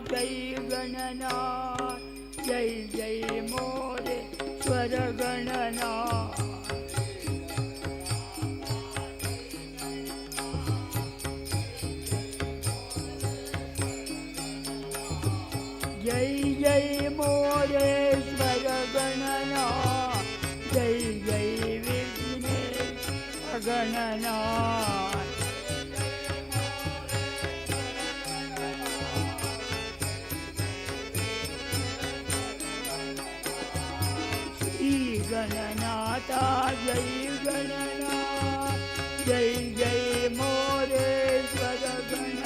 जय गणनाथ जय जय मोरेश्वर गणनाथ जय जय मोरेश्वर गणनाथ जय जय विघ्नेश गणनाथ श्री गणनाथा जय गणनाथ जय जय मोरेश्वर गणनाथ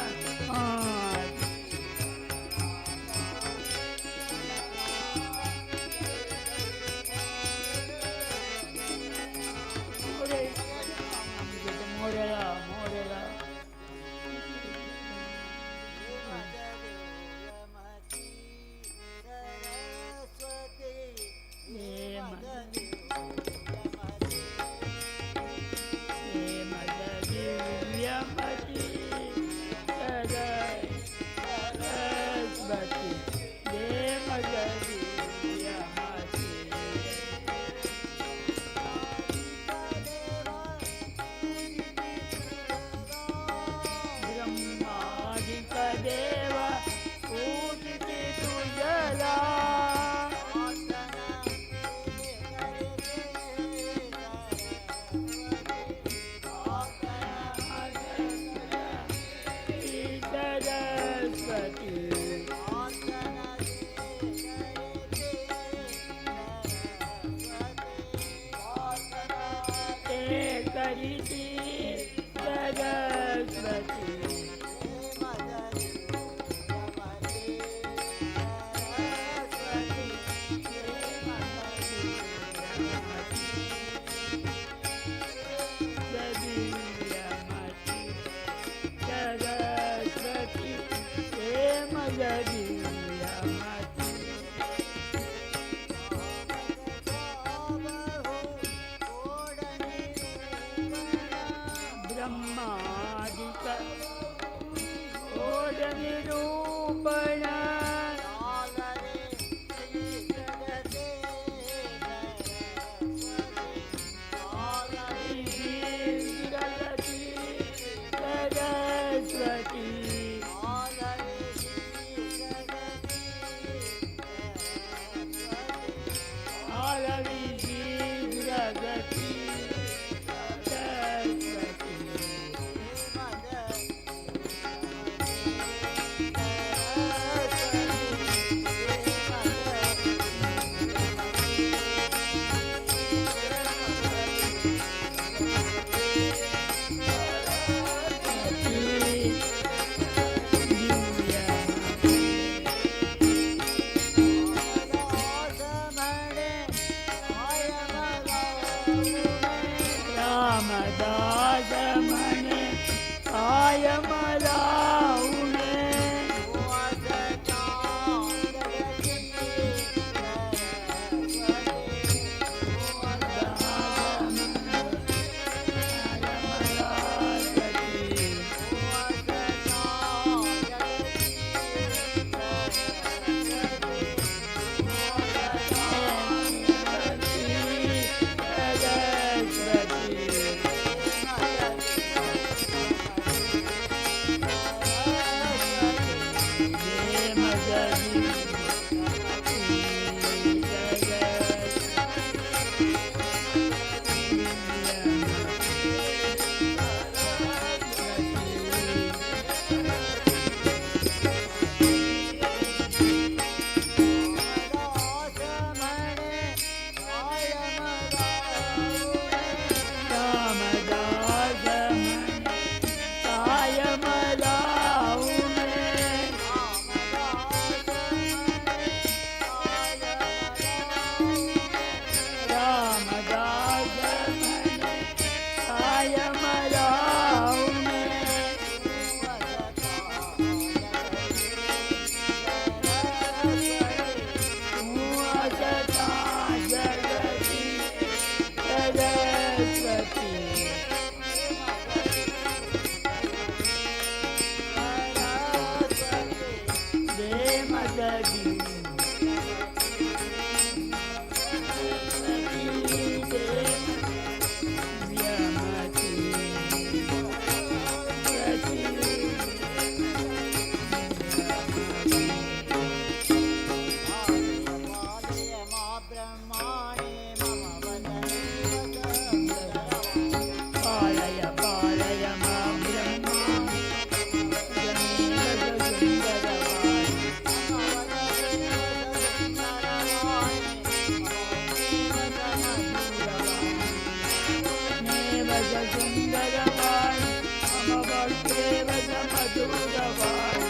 रससुन्दरवाणि मम भक्तेव समदूरवाणि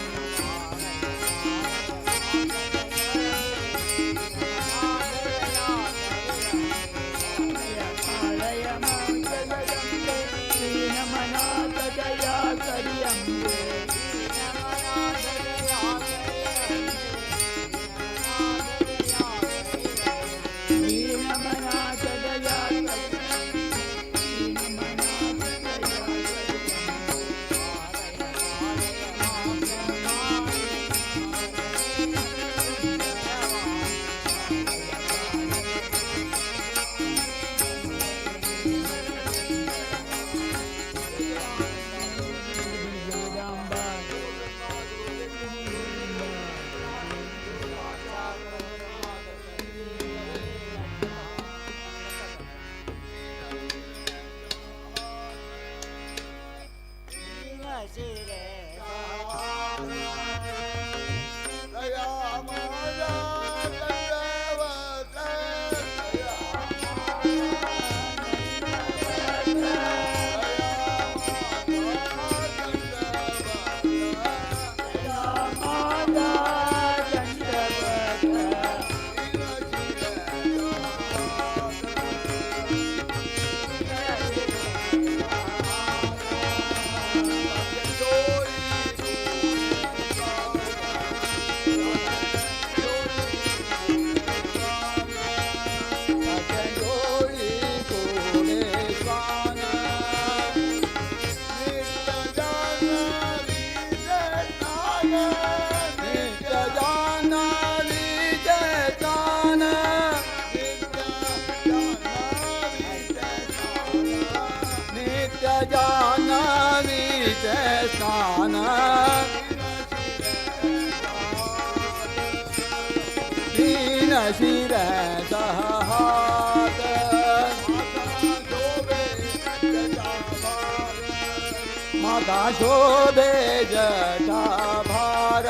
पालय मां जगदम्बे दीनमनाथदया करियम्बे माता शोभे जटा भार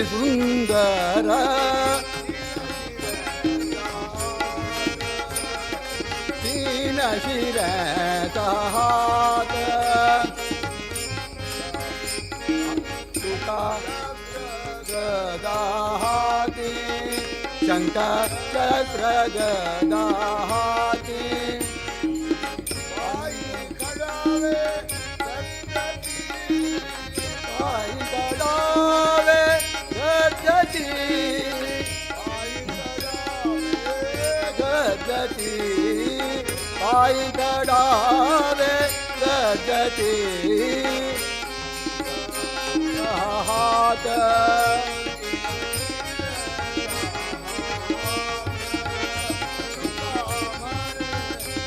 सुंदर तीन शिर हात तुका गदाहाती शंकर चक्र गदाहाती आई गडावे गजती हात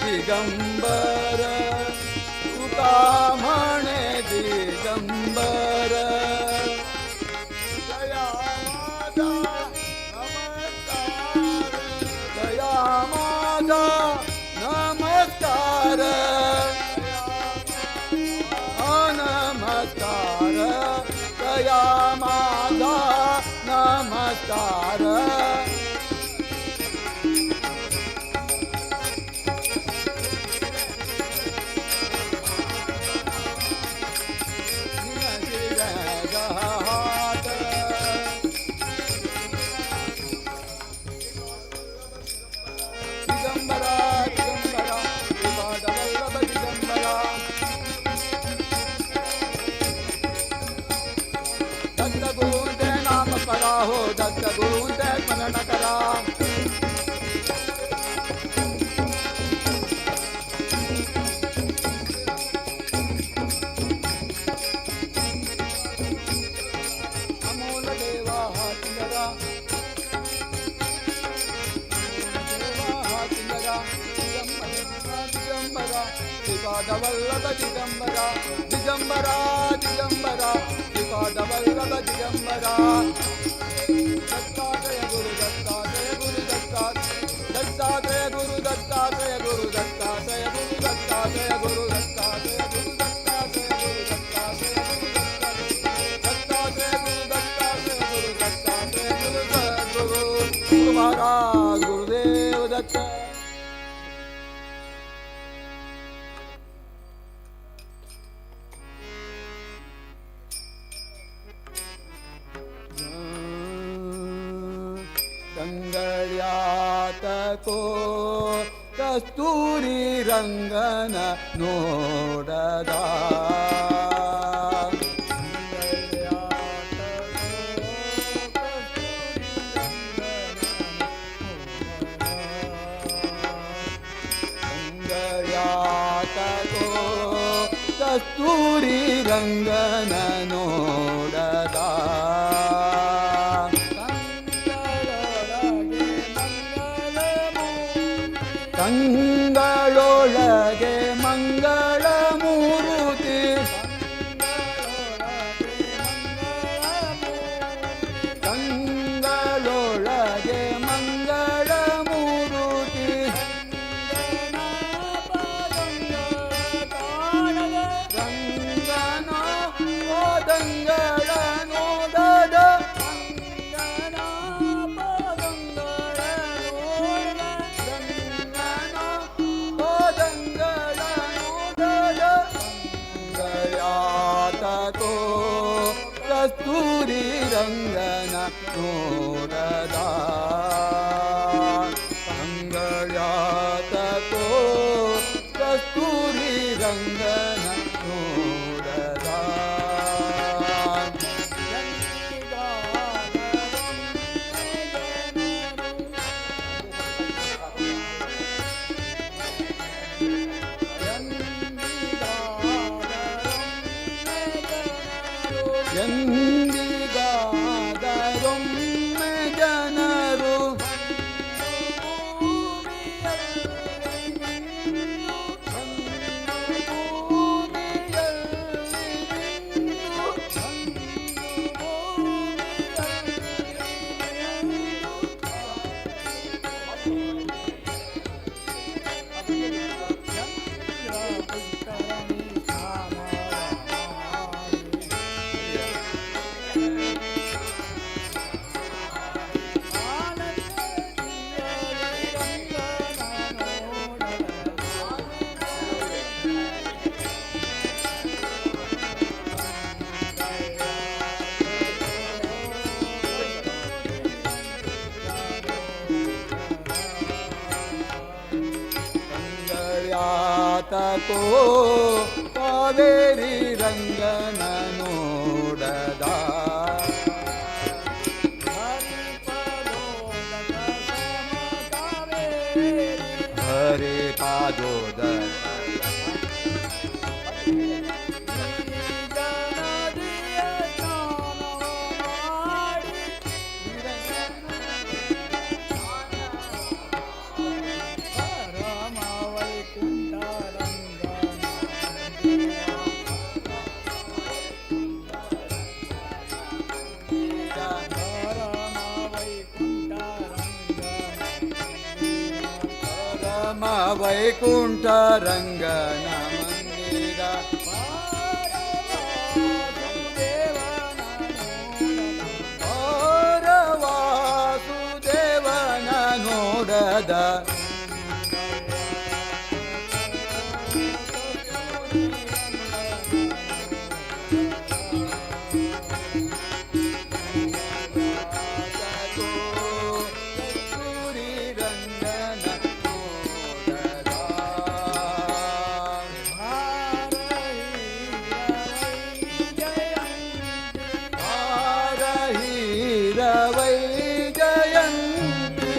दिगंबर तुका म्हणे दिगंबर नमस्कार नमस्कार दया माझा नमस्कार हो दत्त गुरु स्मरण करा अमोल देवा हात लगा दिगंबरा श्रीपादवल्लभ दिगंबरा दिगंबरा दिगंबरा श्रीपादवल्लभ दिगंबरा दत्तात्रेय गुरु दत्तात्रेय गुरु दत्तात्रेय दत्तात्रेय गुरु दत्तात्रेय गुरु दत्तात्रेय गंगळ्यात को कस्तूरी रंगन नोडदा गंगळ्यात को कस्तूरी रंगन नोडदा ಕಂಗಳೊಳಗೆ ಮಂಗಳ ಮೂರುತಿ ಕಂಗಳೊಳಗೆ ಮಂಗಳ ಮೂರುತಿ ರಂಗನ ಓದಂಗಳ ನೋಡದ ಕಸ್ತೂರಿ ರಂಗನ ನೋಡದ ಅಂಗಳಾತಕೋ ಕಸ್ತೂರಿ ರಂಗನ ನೋಡದ ಎಂದಿಗಾದರೊಮ್ಮೆ ಜನರು ತಕೋ ಕಾವೇರಿ ರಂಗನ ನೋಡದ ಹರಿ ಪಾದೋದ ವೈಕುಂಠ ರಂಗನ ಮಂದಿರ ವಾಸುದೇವನ ನೋಡದ ವೈ ಜಯಂತಿ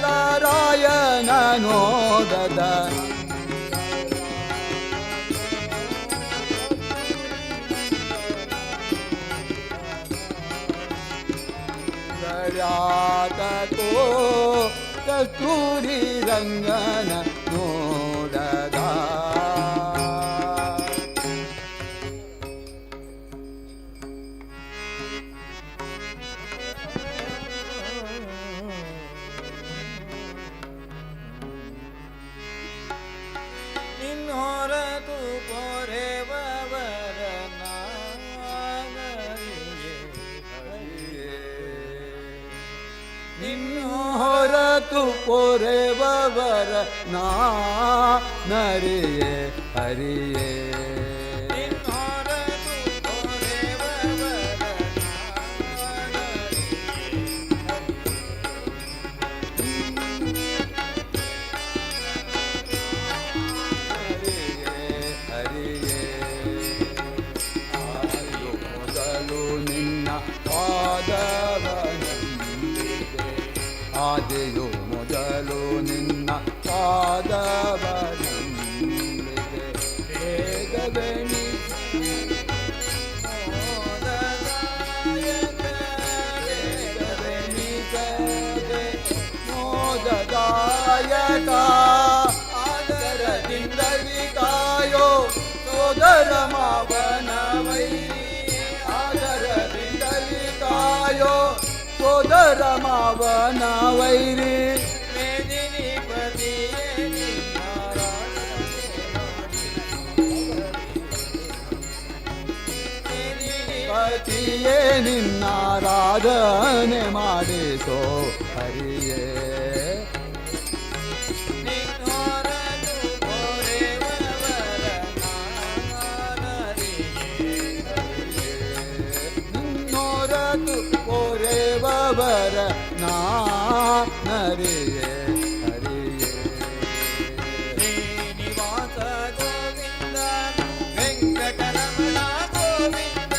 ವಿಠಲರಾಯನ ನೋಡದ ಗಳ್ಯಾತಕೋ ಕಸ್ತೂರಿ ರಂಗನ ನೋಡದ ನಿನ್ನೊರತು ಪೊರೆವವರ ನಾ ನರಿಯೇ ಹರಿಯೇ ಆದೆಯೋ ಮೊದಲು ನಿನ್ನ ಪಾದವನಂಬಿದೆ ವೇದವೆನಿ ಮೋದದಾಯಕ ಆದರದಿಂದಲಿ ಕಾಯೋ ಸೋದರ ಮಾವನವೈ ಆದರದಿಂದಲಿ ಕಾಯೋ ಸೋದರ ಮಾವನ ವೈರಿ ಪತಿಯೇ ನಿನ್ನಾರಾಧನೆ ಮಾಡಿಸೋ ಹರಿಯೇ ನಿನ್ನೋರತು ಪೊರೆವವರ ನಾ ನರಿಯೇ ಹರಿಯೇ ಶ್ರೀನಿವಾಸ ಗೋವಿಂದ ವೆಂಕಟರಮಣ ಗೋವಿಂದ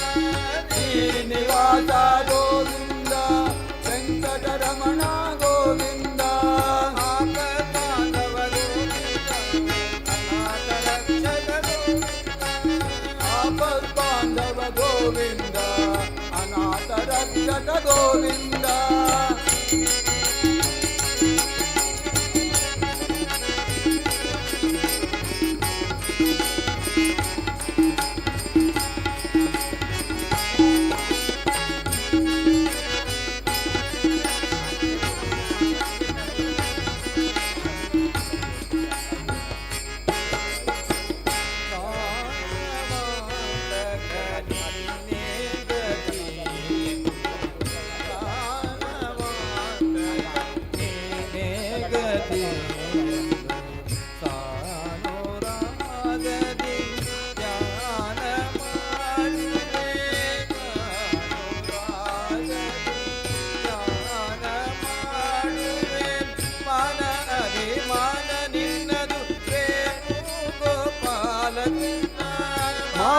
ಶ್ರೀನಿವಾಸ ಗೋವಿಂದ ವೆಂಕಟರಮಣ ಗೋವಿಂದ ಆಪತ್ಪಾಂಡವ ಗೋವಿಂದ ಅನಾಥ ರಕ್ಷಕ ಆಪತ್ಪಾಂಡವ ಗೋವಿಂದ ಅನಾಥ ರಕ್ಷಕ ಗೋವಿಂದ ಗೋವಿಂದ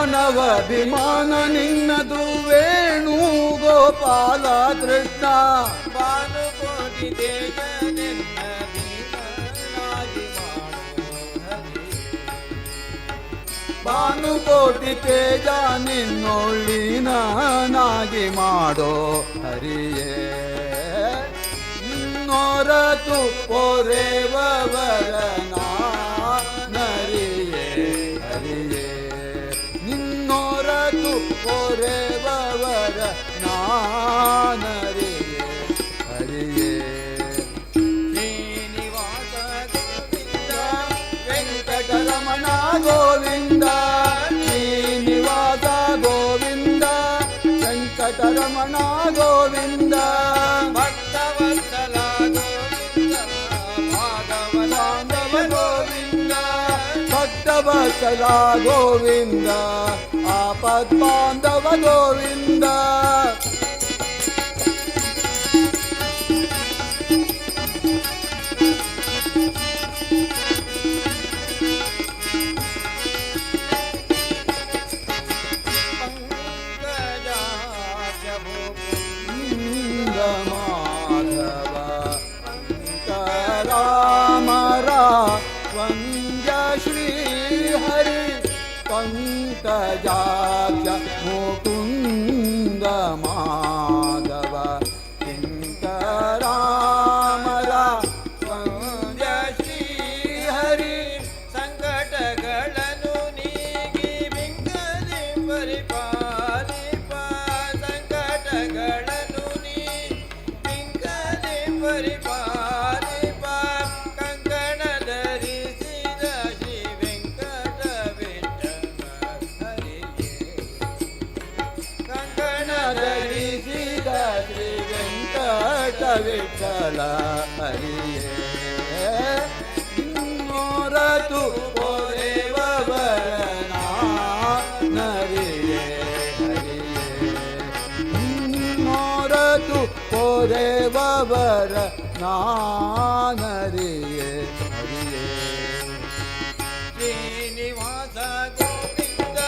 ಮಾನವಾಭಿಮಾನ ನಿನ್ನದು ವೇಣು ಗೋಪಾಲ ಕೃಷ್ಣ ಭಾನುಕೋಟಿ ದೇಶನೆನ್ನದಿ ಭಾನುಕೋಟಿ ತೇಜ ನಿನ್ನೊಳ್ಳಿನಾಗಿ ಮಾಡೋ ಹರಿಯೇ ನಿನ್ನೊರತು ಪೊರೆವವರ ನಾ ನರಿಯೇ ಹರಿಯೇ ನಿನ್ನೊರತು ಪೊರೆವವರ ನಾ ನರಿಯೇ ಹರಿಯೇ ಶ್ರೀನಿವಾಸ ಗೋವಿಂದ ವೆಂಕಟರಮಣ ಗೋವಿಂದ ಶ್ರೀನಿವಾಸ ಗೋವಿಂದ ವೆಂಕಟರಮಣ ಗೋವಿಂದ ಭಕ್ತವತ್ಸಲ ಗೋವಿಂದ ಭಾಗವತಾಂಧವ ಗೋವಿಂದ ಭಕ್ತವತ್ಸಲ ಗೋವಿಂದ ಆಪದ್ಬಾಂಧವ ಗೋವಿಂದ ಮಾಧವ ರಾಮರ ವಂದ್ಯ ಶ್ರೀ ಹರಿ ಪಂಕಜಾಕ್ಷ ಮುಕುಂದ ಮಾಧವ ರಾಮರ ವಂದ್ಯ ಶ್ರೀ ಹರಿ ಸಂಕಟಗಳನ್ನು ನೀಗಿ ಬಿಂಗದಿ ಪರಿಪಾಲಿಪ ಸಂಕಟಗಳನ್ನು ಬಿಂಗದಿ ಪರಿಪಾಲಿಪ ಕಂಕಣ ಧರಿಸಿದ ಶ್ರೀ ವೆಂಕಟ ವಿಠಲ ಹರಿಯೇ ಕಂಕಣ ಧರಿಸಿ विठ्ठल हरिये मोर तू देव वरना नरिये हरिये मोर तू देव वरना नरिये हरिये श्रीनिवास गोविंद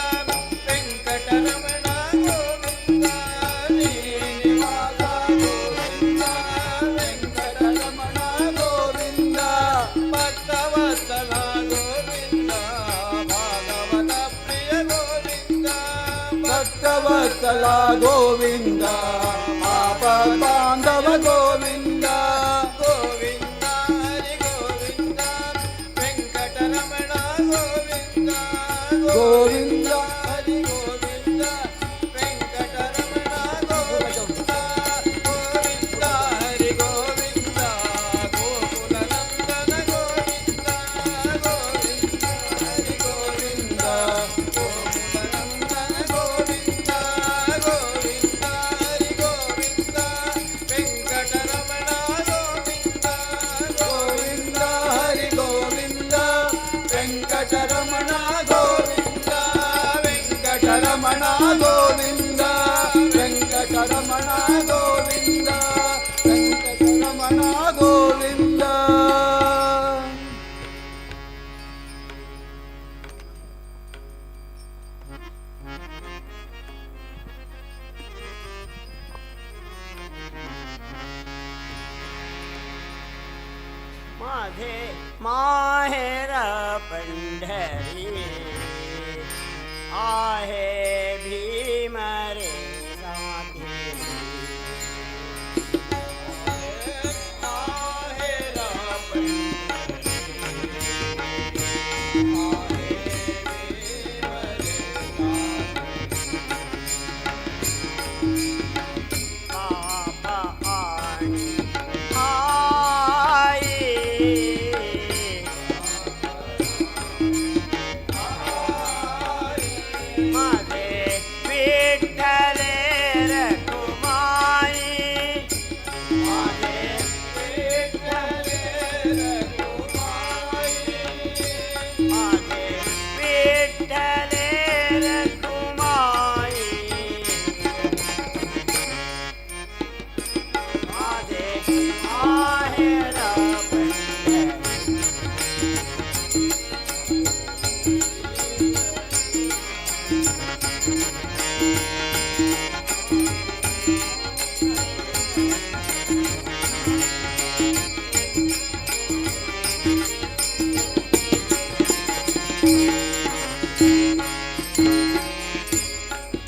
वेंकटरमण गोविंद श्रीनिवास गोविंद वेंकटरमण गोविंद भक्तवत्सल गोविंद भागवत प्रिय गोविंद भक्तवत्सला गोविंद पाप बांधव गोविंद गोविंद हरि गोविंद वेंकटरमण गोविंद गोविंद हरि गोविंद वेंकटरमण गोविंद गोविंद हरि गोविंद गोकुलनंदन गोविंद गोविंद हरि गोविंद गोकुलनंदन गोविंद गोविंद हरि गोविंद वेंकटरमण गोविंद गोविंद हरि गोविंद वेंकटरमण गोविंद वेंकटरमण गोविंद वेंकटरमण गोविंद वेंकटरमण गोविंद माझे माहेर पंढरी आहे भीम रे साथी आहेर बाबा आणि आई माझे विठ्ठले रखुमाई माझे विठ्ठले रखुमाई माझे विठ्ठले रखुमाई माझे आहेर पंढरी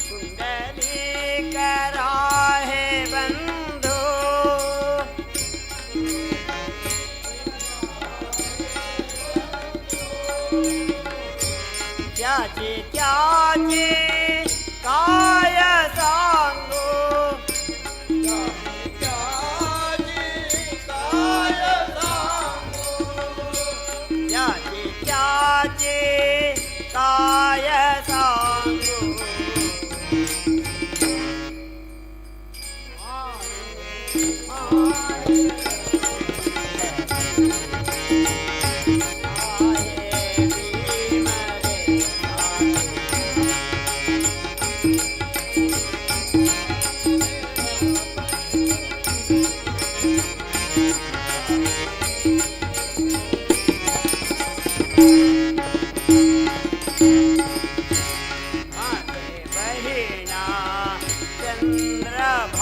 कुंडली कराहे बंधू त्याचे त्याचे काय सांगू त्याचे त्याचे काय सांगू बहिणा चंद्रभागा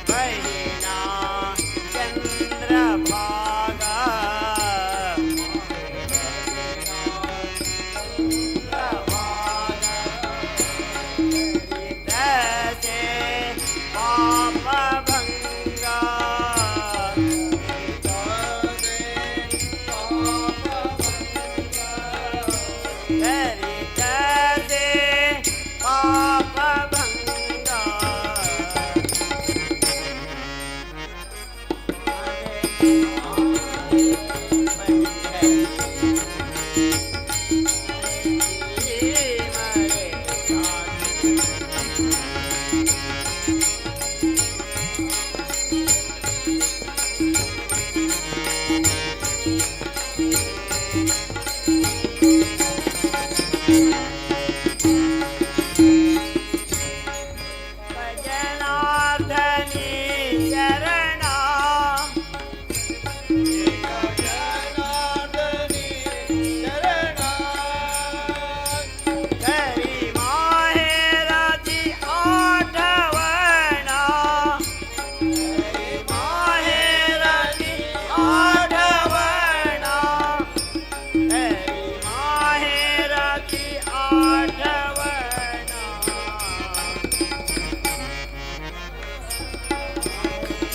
बहिणा चंद्रभागा तसे पाप भंगा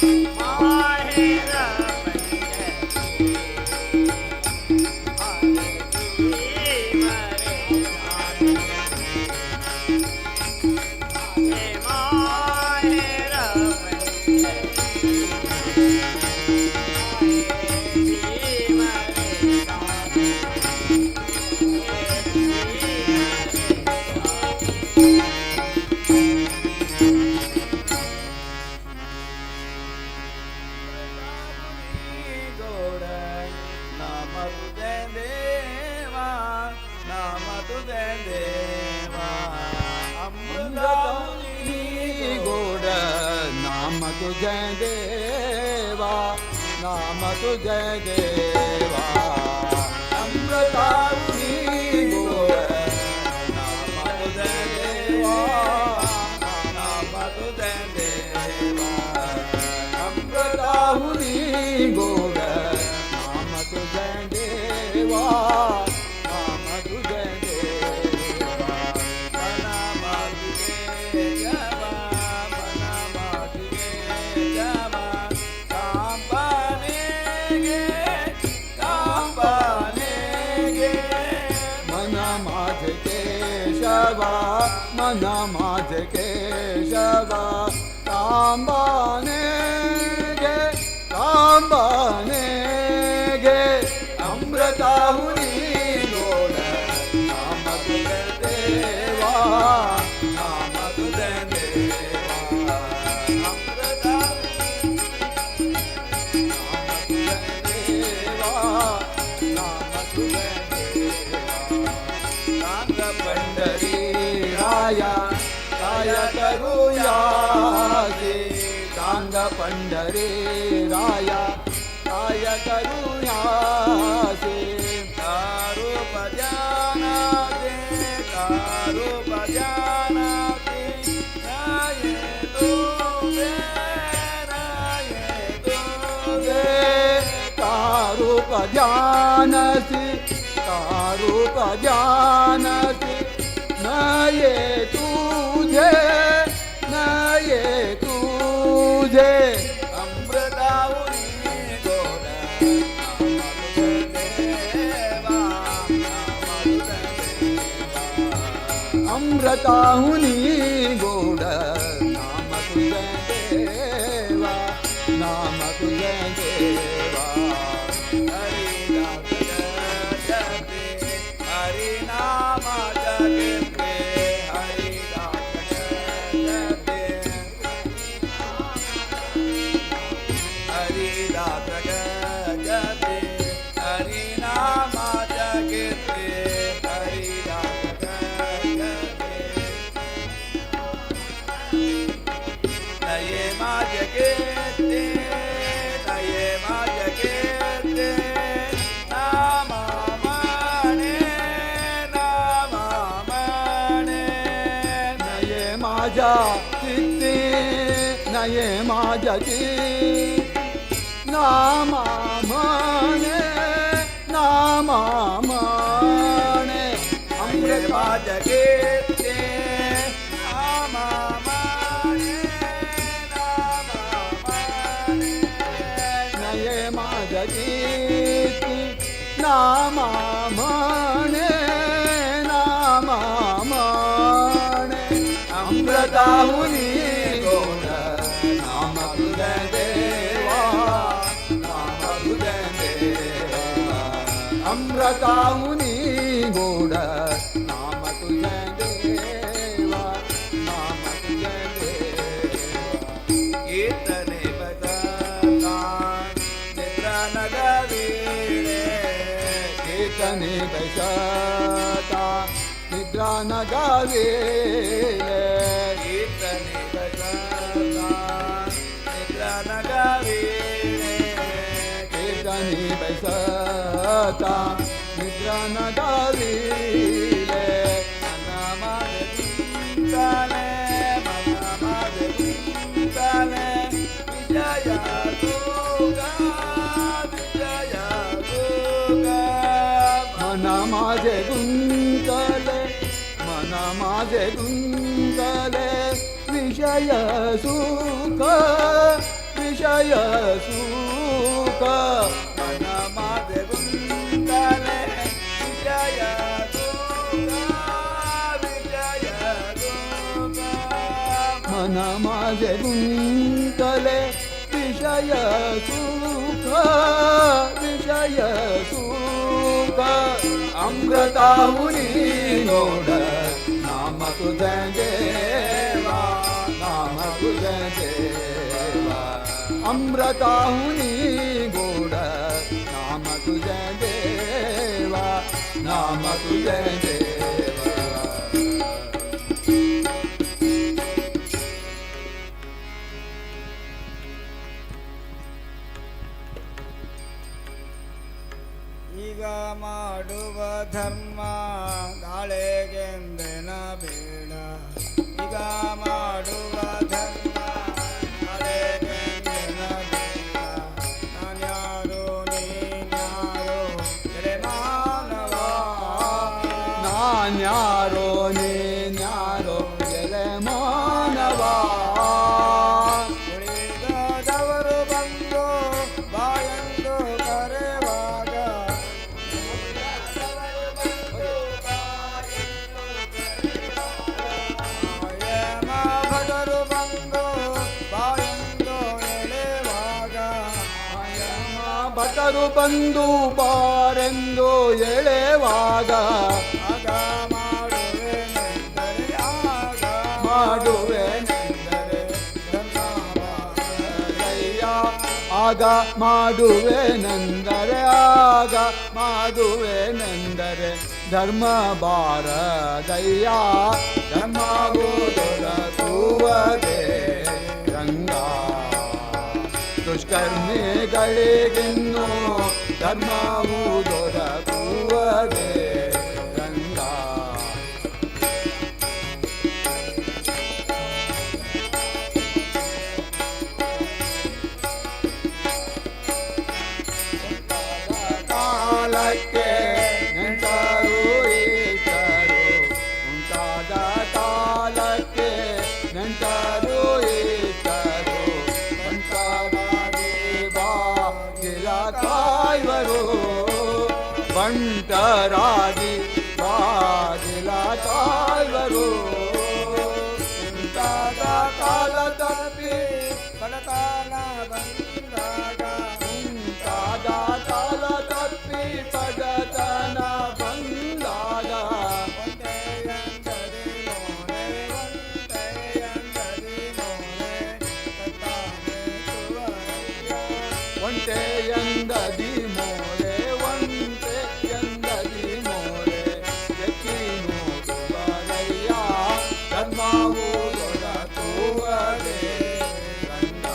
माहेर पंढरी आले भीम रे आले माहेर पंढरी भीम रे गोड नाम तुझे देवा नाम तुझे देवा अमृताहुनी गोड नाम तुझे देवा नाम तुझे देवा अमृताहुनी गोड नाम तुझे देवा नाम तुझे देवा अमृताहुनी गोड नाम तुझे देवा नाम तुझे देवा मना मातुझे जवा मना मातुझे जवा कांबाने गे मना माझे केशवा मना माझे केशवा कांबाने कांबाने गे अमृताहुनी गोड नाम तुझे देवा नाम तुझे देवा अमृताहुनी नाम तुझे देवा नाम तुझे देवा सांग पंढरी राया काय करूया सांग पंढरी राया काय करूया दारू बजाना दे दारू बजाना दे राये दो दारू बजानसी दारू बजानसी नये तुझे अमृताहुनी गोड अमृताहुनी गोड नाम तुझे देवा नाम तुझे देवा हरि नाम जपते हरि नाम जपते हरि नाम जपते हरि नाम जपते हरि नाम जपते हरि नाम जपते नये माझे कीर्ती नये माझे कीर्ती नामा माने नये माझ्या चित्ती नये माझ्या चित्ती नामा माने अमृत माझ्या कीर्ती नामा नये माझ्या कीर्ती नामा म्हणे अमृताहुनी गोड नाम तुझे देवा नाम तुझे देवा अमृताहुनी गोड नाम तुझे देवा नाम तुझे देवा कीर्तने बजाता निद्रा न गवीणे कीर्तने बजाता निद्रा न गावेले कीर्तने बजाता निद्रा न गावेले कीर्तने बजाता निद्रा न गावेले मनामादे मनामादे विजया गोगा मना माझे गुंतले मना माझे गुंतले विषय सुख विषय सुख मन माझे गुंतले विषय मन माझे गुंतले विषय सुख अमृताहुनी गोड नाम तुझे देवा नाम तुझे देवा अमृताहुनी गोड नाम तुझे देवा नाम तुझे देवा ಈಗ ಮಾಡುವ ಧರ್ಮ ನಾಳೆಗೆಂದೆನ ಬೇಡ ಈಗ ಮಾಡುವ ಧರ್ಮ ನಾಳೆಗೆಂದೆನ ಬೇಡ ನಾನ್ಯಾರೋ ನೀನ್ಯಾರೋ ಎಲೆ ಮಾನವ ನಾನ್ಯಾರೋ ನೀನ್ಯಾರೋ ಎಲೆ ಮಾನವ ಉಳಿದವರು ಬಂದು ಬಾಯೆಂದು ಕರೆವಾಗ ಭಟರು ಬಂದು ಬಾಯೆಂದು ಎಳೆವಾಗ ಭಟರು ಬಂದು ಬಾರೆಂದು ಎಳೆವಾಗ ಆಗ ಮಾಡುವೆನೆಂದರೆ ಆಗ ಮಾಡುವೆನೆಂದರೆ ಧರ್ಮವಾದಯ್ಯ ಆಗ ಮಾಡುವೆನೆಂದರೆ ಆಗ ಮಾಡುವೆನೆಂದರೆ ಧರ್ಮ ಬಾರದಯ್ಯ ಧರ್ಮವು ದೊರಕುವದೆ ರಂಗ ದುಷ್ಕರ್ಮಿಗಳಿಗಿನ್ನೂ ಧರ್ಮವು ದೊರಕುವದೆ ರಂಗ ಕಾಲಕ್ಕೆ ನೆಂಟರು ಇಟ್ಟರು ಉಂಟಾದ ಕಾಲಕ್ಕೆ ನೆಂಟರು ಇಟ್ಟರು ಬಂಟಾಗಿ ಬಾಗಿಲ ಕಾಯುವರು ಬಂಟರಾಗಿ ಬಾಗಿಲ ಕಾಯುವರು ಉಂಟಾದ ಕಾಲ ತಪ್ಪಿ ಫಲಕಾಲ ಬಂದಾಗ ಉಂಟಾದ ಕಾಲ ತಪ್ಪಿ ಪಡತನ ಬಂದಾಗ ಒಂಟೆಯಂದದಿ ಮೋರೆ ಒಂಟೆಯಂದದಿ ಮೋರೆ ಎತ್ತಿ ನೋಡುವರಯ್ಯ ಧರ್ಮವು ದೊರಕುವದೆ ರಂಗ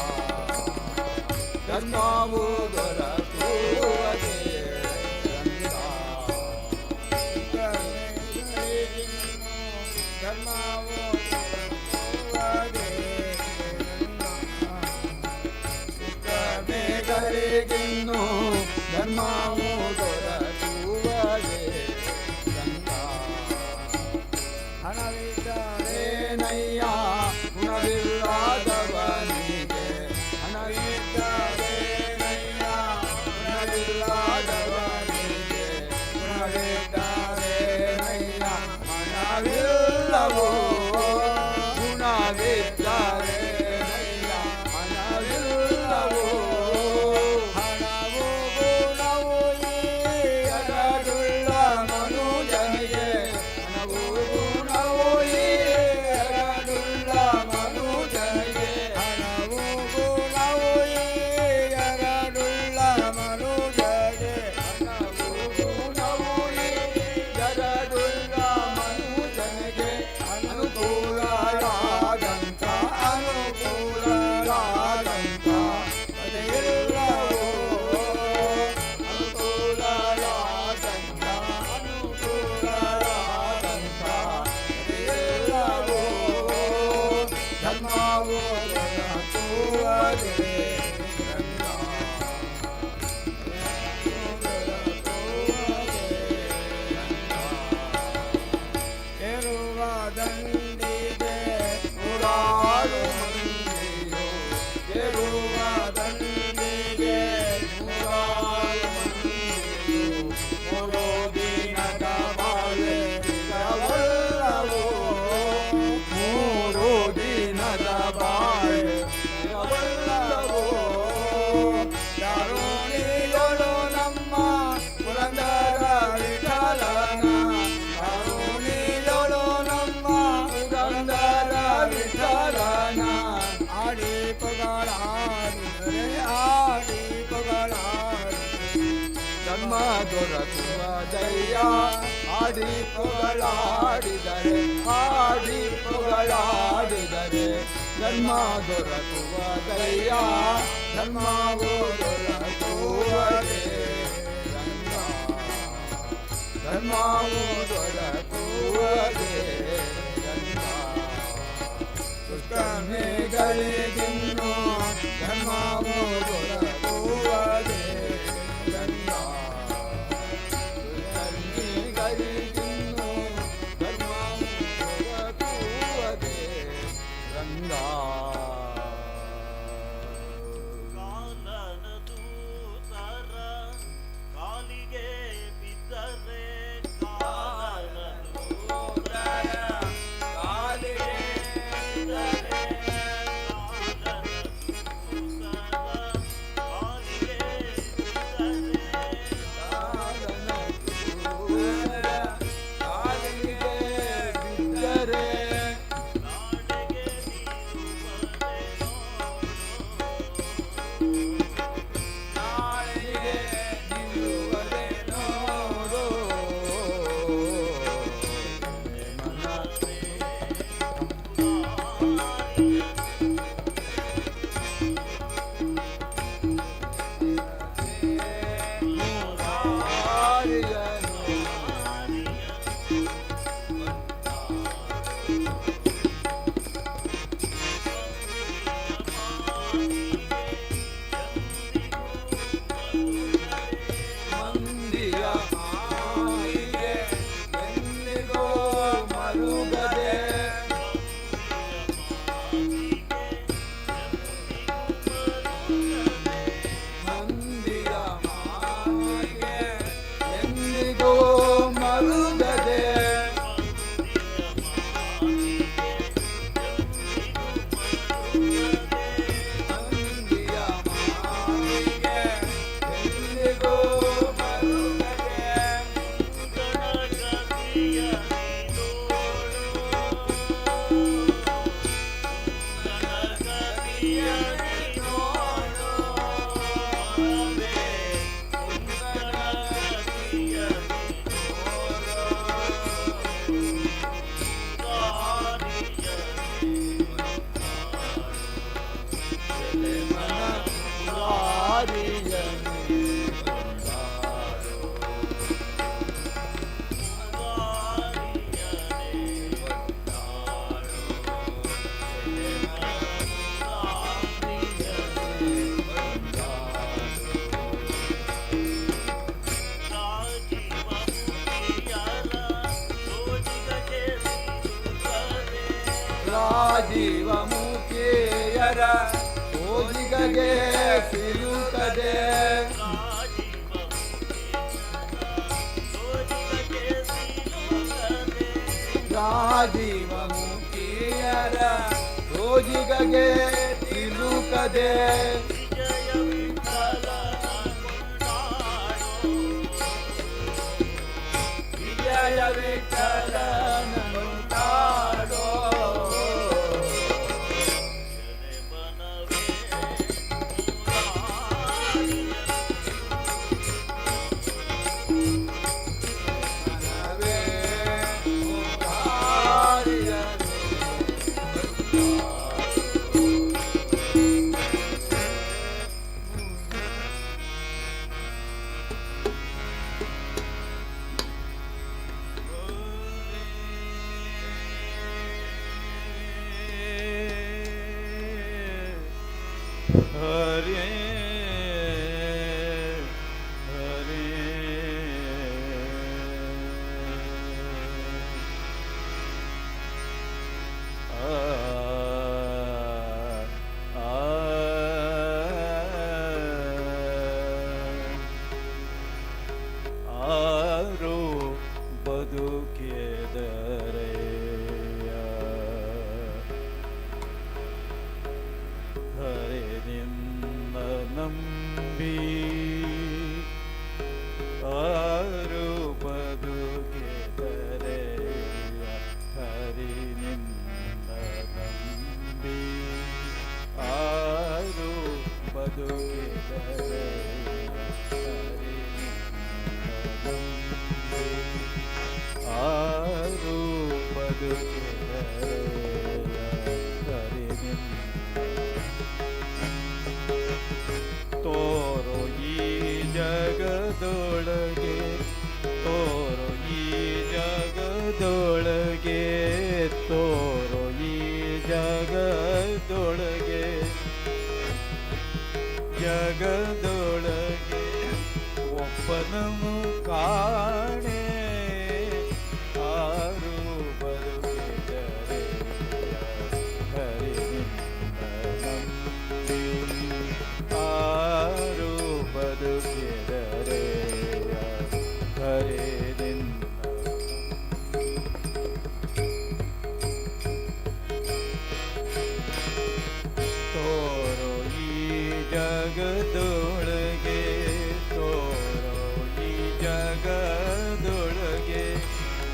ಧರ್ಮವು ದೊರಕುವದೆ ರಂಗ ಮೇಘರಿಗಿನ್ನು ಧರ್ಮವು ದೊರಕುವದೆ ರಂಗ ಹಣವಿದ್ದರೆ ಏನಯ್ಯ ಗುಣವಿಲ್ಲದವನಿಗೆ ಹಣವಿದ್ದರೇನಯ್ಯ ಗುಣವಿಲ್ಲದವನಿಗೆ ಗುಣವಿದ್ದರೇನಯ್ಯ ಹಣವಿಲ್ಲವೋ ಗುಣವಿದ್ದರೇನಯ್ಯ ಹಣವಿಲ್ಲವೋ ಹಣವು ಗುಣವು ಈ ಎರಡುಳ್ಳ ಮನುಜನಿಗೆ ಹಣವು ಗುಣವು ಈ ಎರಡುಳ್ಳ ಮನುಜನಿಗೆ ಹಣವು ಗುಣವು ಈ ಜನ್ಮ ದೊರಕುವ ದಯ್ಯ ಆಡಿ ಪೊಗಳಾಡಿದರೆ ಆಡಿ ಪೊಗಳಾಡಿದರೆ ಜನ್ಮ ದೊರಕುವ ದಯ್ಯ ಜನ್ಮವೋ ದೊರಕುವದೆ ರಂಗ ಜನ್ಮವೋ ದೊರಕುವದೆ ರಂಗ ದುಷ್ಟಮೆಗಳಿಗಿನ್ನು ಜನ್ಮವೋ ದೊರಕುವದೆ ರಂಗ ದುಷ್ಟಮೆಗಳಿಗಿನ್ನು ಜನ್ಮವೋ ದೊರಕುವದೆ ರಂಗ ಕಾಲನ ದೂತರ ಕಾಲಿಗೆ ಬಿದ್ದರೆ ಕಾಲನ ದೂತರ ಕಾಲಿಗೆ ಬಿದ್ದರೆ ಕಾಲನ ದೂತರ ಕಾಲಿಗೆ ಬಿದ್ದರೆ ಕಾಲಿಗೆ ಬಿದ್ದರೆ ನಾಳೆಗೆ ನಾಳೆಗೆ ನಿಲ್ಲುವದೆ ನೋಡು ಮಂದಿಯ ಮಾಯಿಗೆ ಎಂದಿಗೋ ಮರುಗದೆ ಮಂದಿಯ ಮಾಯಿಗೆ ಎಂದಿಗೋ ಮರುಗದೆ ಮಂದಿಯ ಮಾಯಿಗೆ ಎಂದಿಗೋ ಮರುಗದೆ ರಾಜೀವ ಮುಖಿಯರ ಓದಿಗಗೆ ಸಿಲುಕದೆ ರಾಜೀವ ಮುಖಿಯರ ಓದಿಗಗೆ ಸಿಲುಕದೆ ವಿಜಯ ವಿಠಲನನು ತಾಡೋ ಮನವೇ ಮುರಾರಿಯನು ಜಗದೊಳಗೆ ಒಬ್ಬನನ್ನು ಕಾಣೆ ಆರು ಬದುಕಿದರೆ ಹರಿನಿಂದ ನಂಬಿ ಆರು ಬದುಕಿದರೆ ಹರಿನಿಂದ ತೋರೋ ಈ ಜಗದೊಳಗೆ ತೋರೋ ಈ ಜಗದೊಳಗೆ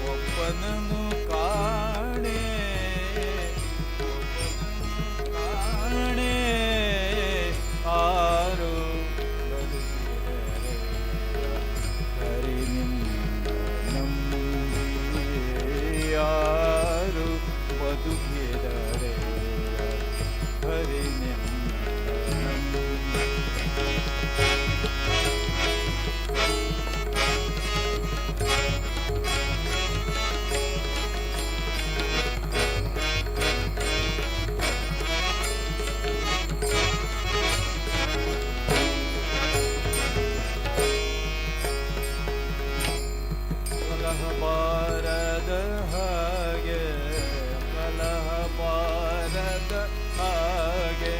ಒಬ್ಬನನ್ನು ಕಾಣೆ ಕಾಣೆ ಆರು ಬದುಕಿದರೆ ಹರಿನಿಂದ ನಂಬಿ ಯಾರು ಬದುಕಿದರೆ ಹರಿನಿಂದ ಕಲಹ ಬಾರದ ಹಾಗೆ ಕಲಹ ಬಾರದ ಹಾಗೆ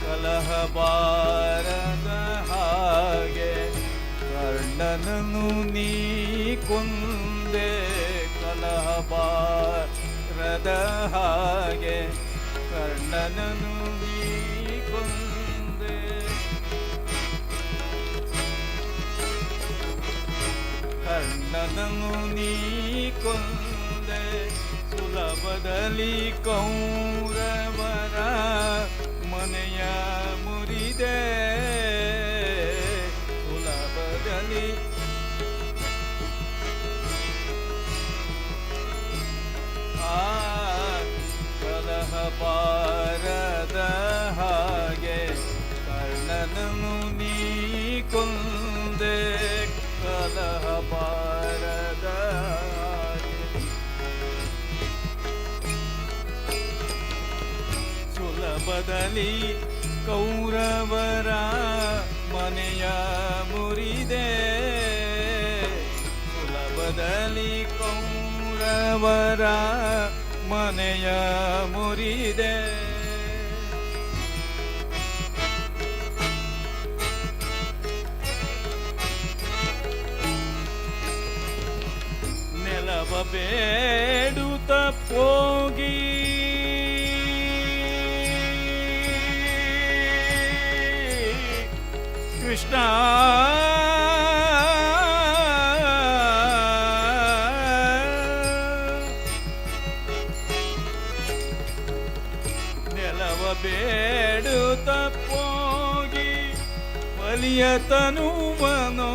ಕಲಹ ಬಾರದ ಹಾಗೆ ಕರ್ಣನನ್ನು ನೀ ಕೊಂದೆ ಕಲಹ ಬಾರದ ಹಾಗೆ ಕರ್ಣನನ್ನು ನೀ ಕೊಂದೆ ಕರ್ಣನನ್ನು ನೀ ಕೊಂದೆ ಸುಲಭದಲ್ಲಿ ಕೌರವರ ಮನೆಯ ಮುರಿದೆ ಸುಲಭದಲ್ಲಿ ಕಲಹ ಬಾರದ ಹಾಗೆ ಕರ್ಣನನ್ನು ನೀ ಕೊಂದೆ ಕಲಹ ಬಾರದ ಹಾಗೆ ಸುಲಭದಲ್ಲಿ ಕೌರವರ ಮನೆಯ ಮುರಿದೆ ಸುಲಭದಲ್ಲಿ ಕೌರವರ ಮನೆಯ ಮುರಿದೆ ನೆಲವ ಬೇಡುತ್ತ ಹೋಗಿ ಕೃಷ್ಣ ನೆಲವ ಬೇಡುತ್ತ ಹೋಗಿ ಬಲಿಯ ತನುವನು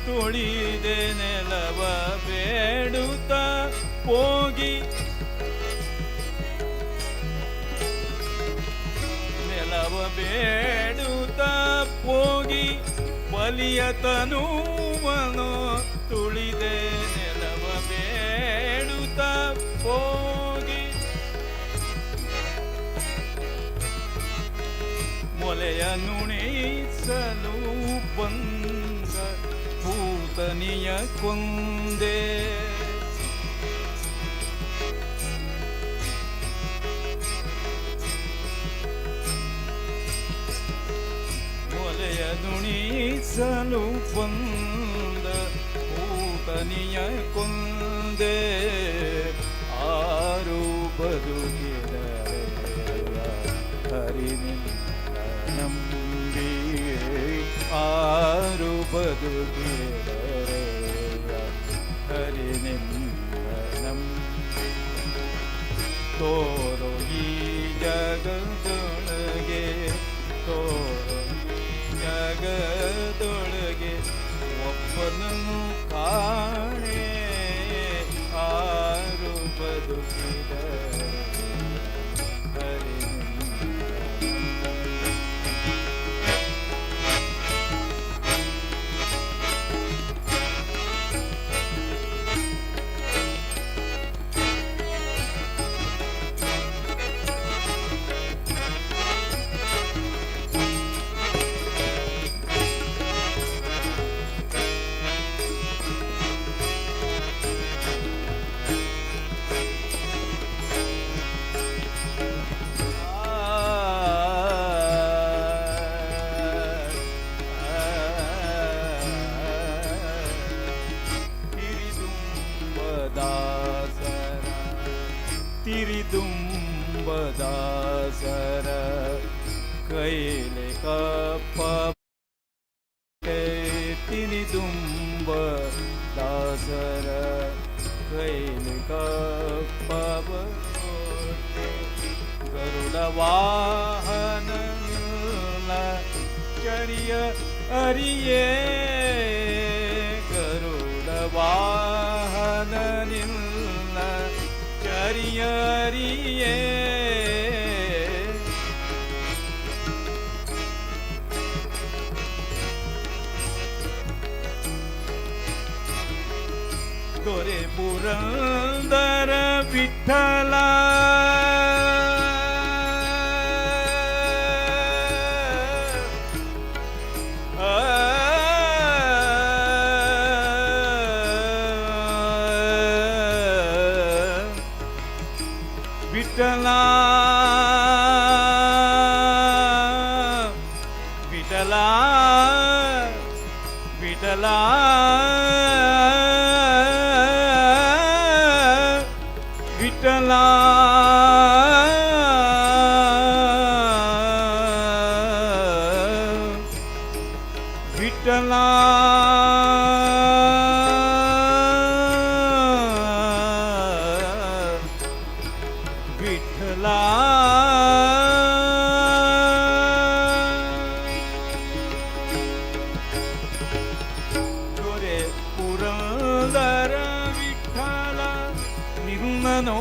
ತುಳಿದೆ ನೆಲವ ಬೇಡುತ್ತ ಹೋಗಿ ನೆಲವ ಬೇಡುತ್ತ ಹೋಗಿ ಬಲಿಯ ತನುವನು ತುಳಿದೆ ನೆಲವ ಬೇಡುತ್ತ ಹೋಗಿ ಮೊಲೆಯ ನುಣಿಸಲು ಬಂದ ಭೂತನಿಯ ಕೊಂದೆ ಮೊಲೆಯ ನುಣಿಸಲು ಬಂದ ಭೂತನಿಯ ಕೊಂದೆ ಆರು ಬದುಕಿದರೆ ಹರಿನಿಂದ ನಂಬಿ ಆರು ಬದುಕಿದರೆ ಹರಿನಿಂದ ನಂಬಿ ತೋರೋ ಈ ಜಗದೊಳಗೆ ತೋರೋ ಜಗದೊಳಗೆ ಒಬ್ಬನನ್ನು ಕಾಣೆ ಆರು ಬದುಕಿದರೆ ಹರಿನಿಂದ ದುಂಬದಾಸರ ಕೈಲೆ ಕಪ್ಪ ತಿನಿ ದುಂಬ ದಾಸರ ಕೈಲೆ ಕಪ್ಪ ಗರುಡ ವಾಹನ ಚರಿಯ ಅರಿಯೇ ಗರುಡ ವಾಹನ ನಿಲ್ಲ ಚರಿಯ ಅರಿಯೇ ದೊರೆ ಪುರಂದರ ವಿಠಲ ವಿಠಲ ವಿಠಲ ವಿಠಲ ವಿಠಲ ವಿಠಲ ವಿಠಲ ದೊರೆ ಪುರಂದರ ವಿಠಲ ನಿನ್ನನೋ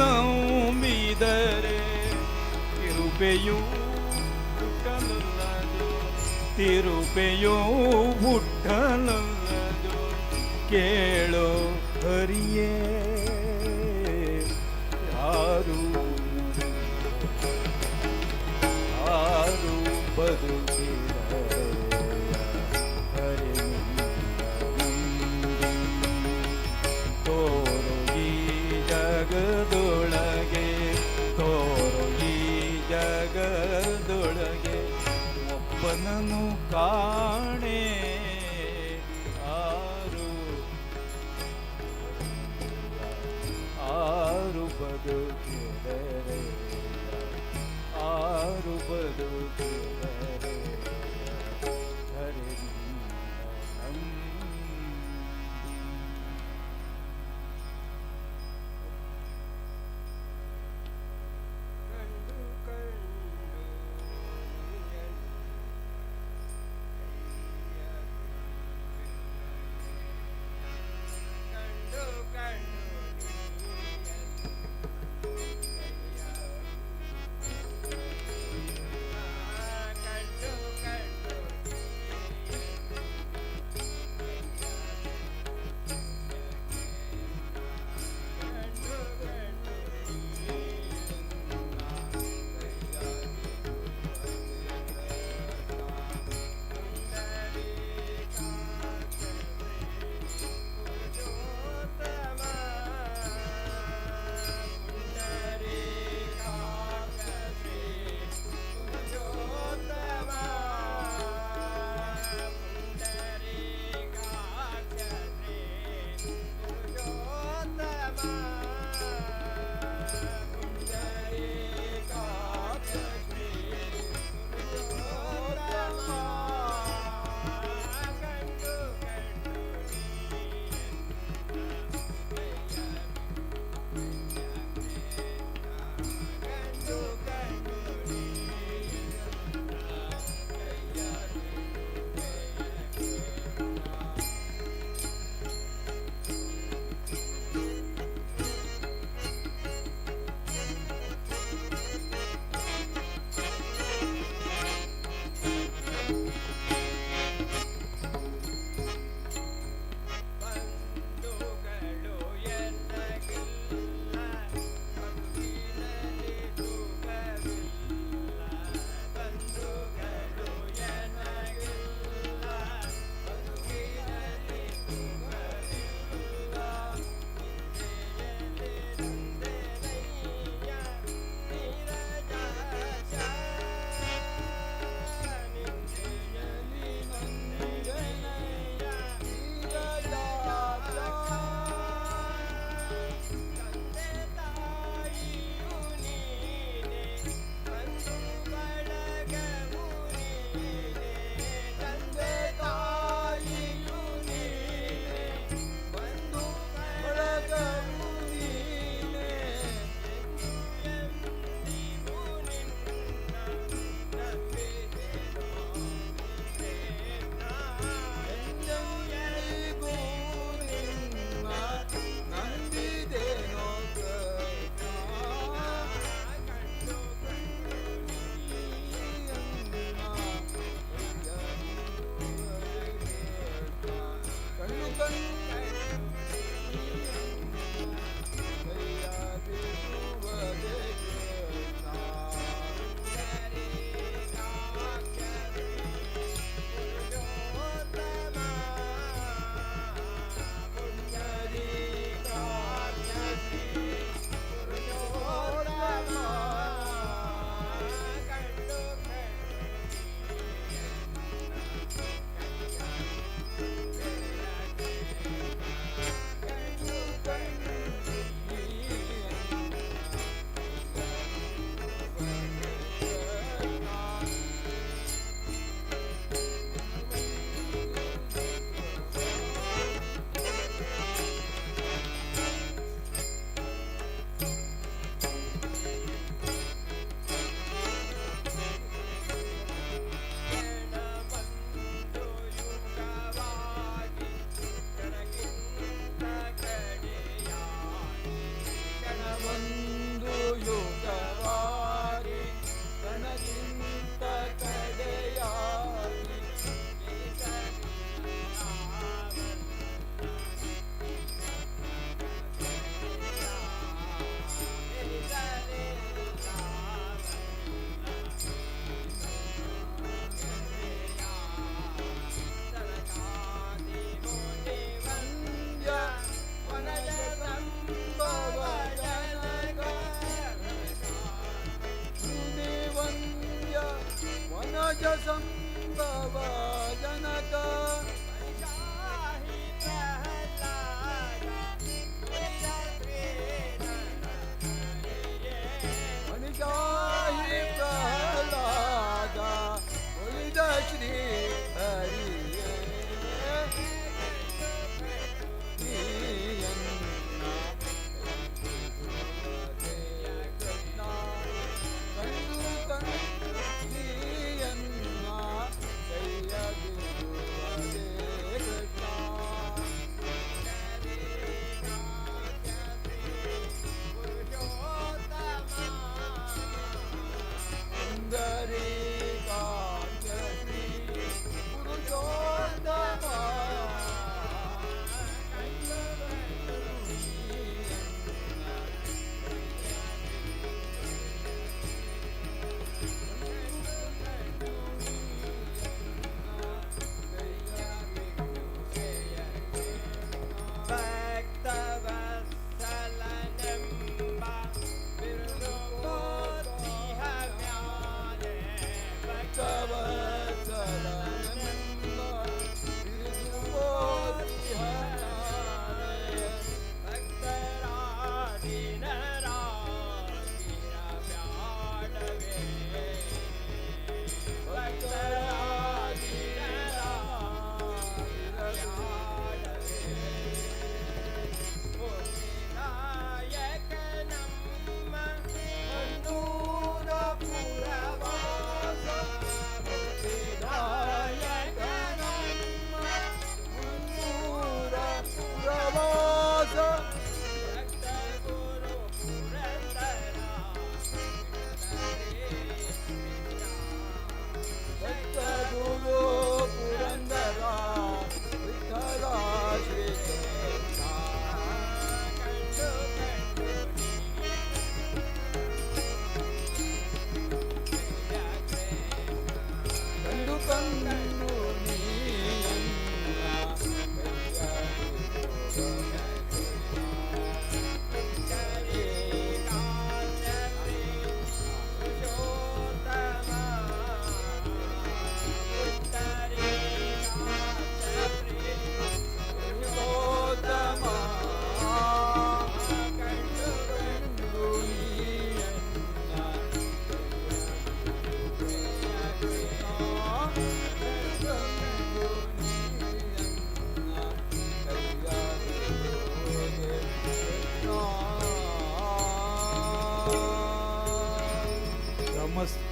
ನಂಬಿದರೆ ತಿರುಪೆಯೂ ಹುಟ್ಟಲಲ್ಲದು ತಿರುಪೆಯೂ ಹುಟ್ಟಲಲ್ಲದು ಕೇಳೋ ಹರಿಯೇ ಯಾರು ಯಾರು ಬದುಕಿದರೆ ಹರಿ ತೋರು ಈ ಜಗದೊಳಗೆ ತೋರು ಈ ಜಗದೊಳಗೆ ಒಬ್ಬನನು ಕಾಣೆ ಯಾರು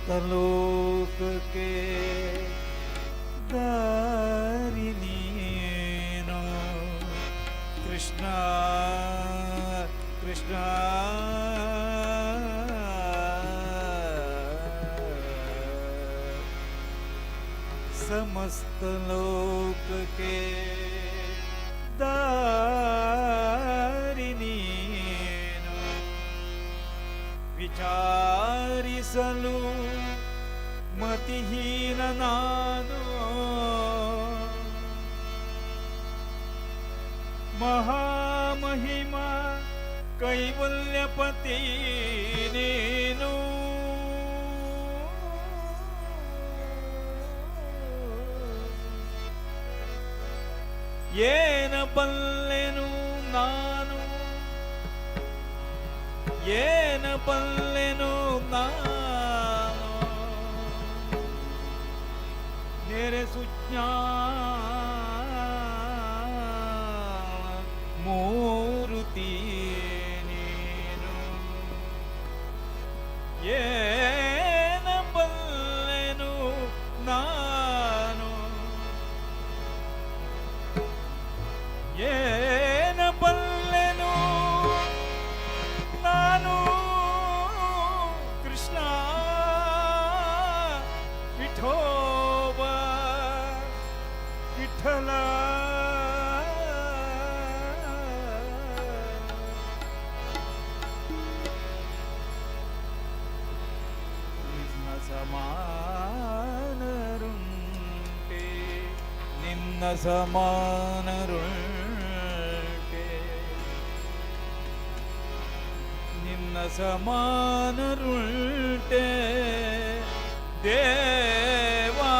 लोक के दारिणीनो कृष्णा कृष्णा समस्त लोक के दारिणीनो विचारिसलु मतिहीन नानो महामहिमा कैवल्यपति नीनु येन बल्लेनु नानु येन बल्लेनु नानु नेरे सुज्ञान मूर्ति नीनु येन बल्लेनु नानु येन बल्लेनु नानु कृष्ण विठोबा विठ्ठल ನಿನ್ನ ಸಮಾನರುಂಟೆ ನಿನ್ನ ಸಮಾನರುಂಟೆ ನಿನ್ನ ಸಮಾನರುಂಟೆ ದೇವಾ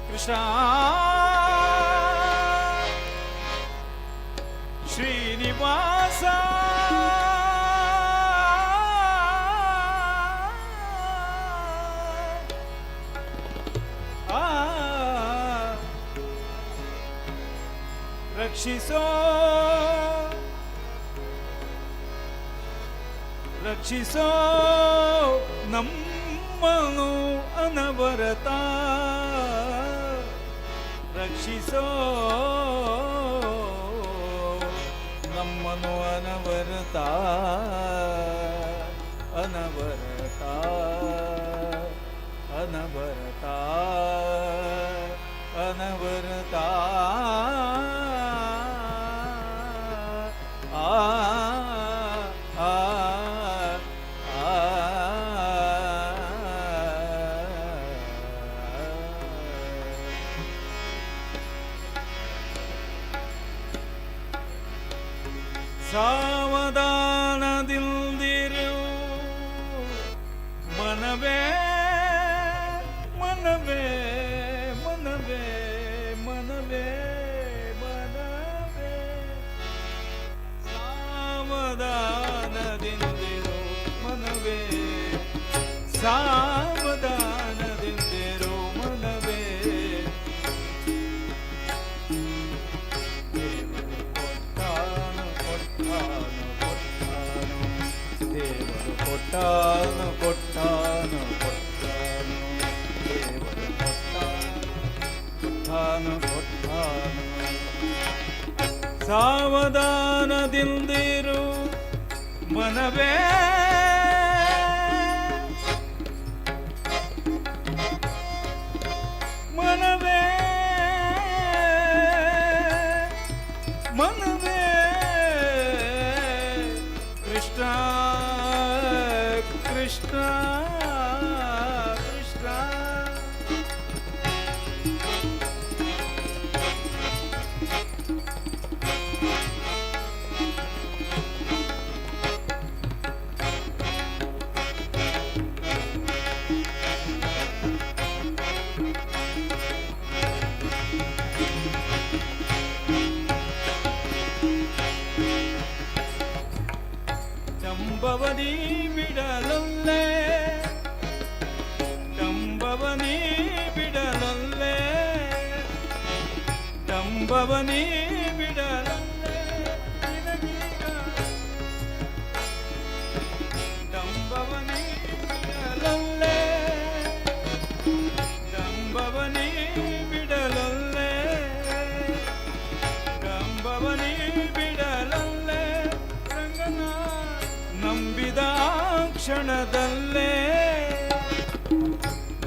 ಕೃಷ್ಣ ಶ್ರೀನಿವಾಸ ರಕ್ಷಿಸೋ ರಕ್ಷಿಸೋ ನಮ್ಮನು ಅನವರತ ರಕ್ಷಿಸೋ ನಮ್ಮನು ಅನವರತ ಅನವರತ ಅನವರತ ಅನವರತ ಸಾವಧಾನದಿಂದಿರು ಮನವೇ ಮನವೇ ಮನವೇ ಮನವೇ ಮನವೇ ಸಾವಧಾನದಿಂದಿರು ಮನವೇ ಸಾವಧಾನದಿಂದಿರು ಮನವೇ ದೇವರು ಕೊಟ್ಟಾನು ಕೊಟ್ಟಾನು ಕೊಟ್ಟಾನು ದೇವರು ಕೊಟ್ಟಾನು ಕೊಟ್ಟಾನು ಸಾವಧಾನದಿಂದಿರು ಮನವೇ ಮನವೇ ಮನವೇ ಕೃಷ್ಣ ಕೃಷ್ಣ ಕೃಷ್ಣ ಚಂಬವನಿ ಬಿಡಲೊಲ್ಲೆ ಚಂಬವನಿ ಬಿಡಲೊಲ್ಲೆ ಚಂಬವನಿ ಬಿಡಲೊಲ್ಲೆ ನಿನಗೀಗ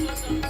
Thank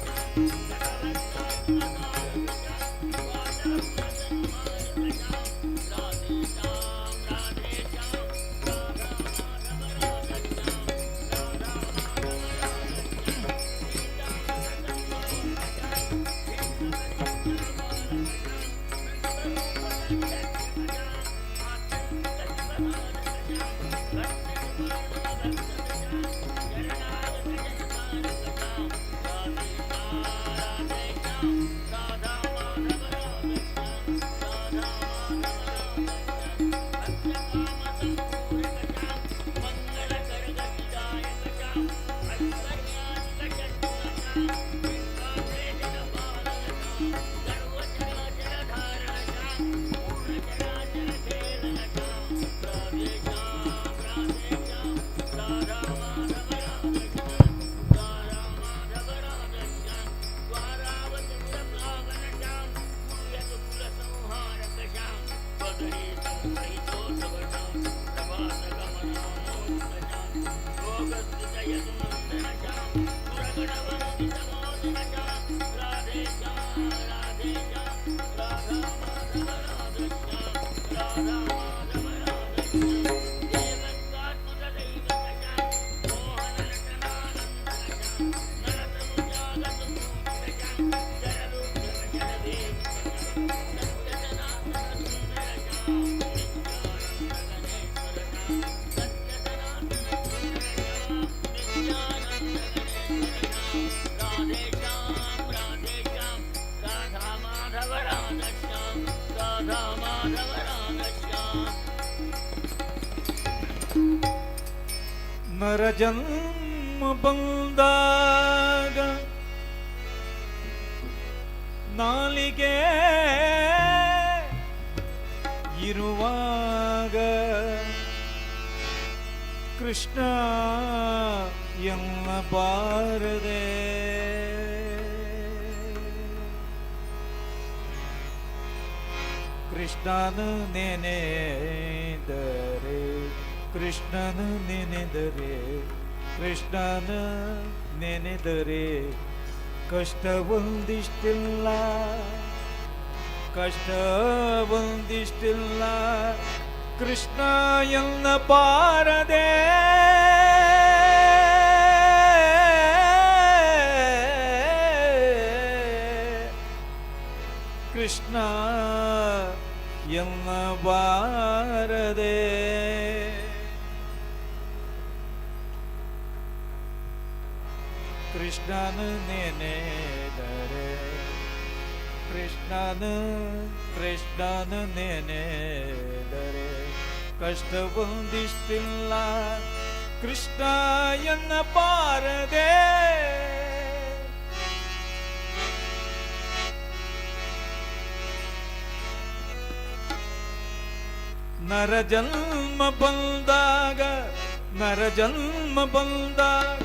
you. ನರ ಜನ್ಮ ಬಂದಾಗ ನಾಲಿಗೆ ಇರುವಾಗ ಕೃಷ್ಣ ಎನ್ನಬಾರದೆ ಕೃಷ್ಣನು ನೆನೆದರೆ ಕೃಷ್ಣನು ನೆನೆದರೆ ಕೃಷ್ಣನ ನೆನೆದರೆ ಕಷ್ಟ ಒಂದಿಷ್ಟಿಲ್ಲ ಕಷ್ಟ ಒಂದಿಷ್ಟಿಲ್ಲ ಕೃಷ್ಣ ಎನ್ನ ಬಾರದೆ ಕೃಷ್ಣ ಎನ್ನ ಬಾರದೆ ಕೃಷ್ಣನು ನೆನೆದರೆ ಕೃಷ್ಣನು ನೆನೆದರೆ ಕಷ್ಟ ಒಂದಿಷ್ಟಿಲ್ಲ ಕೃಷ್ಣ ಎನ್ನ ಬಾರದೆ ನರ ಜನ್ಮ ಬಂದಾಗ ನರ ಜನ್ಮ ಬಂದಾಗ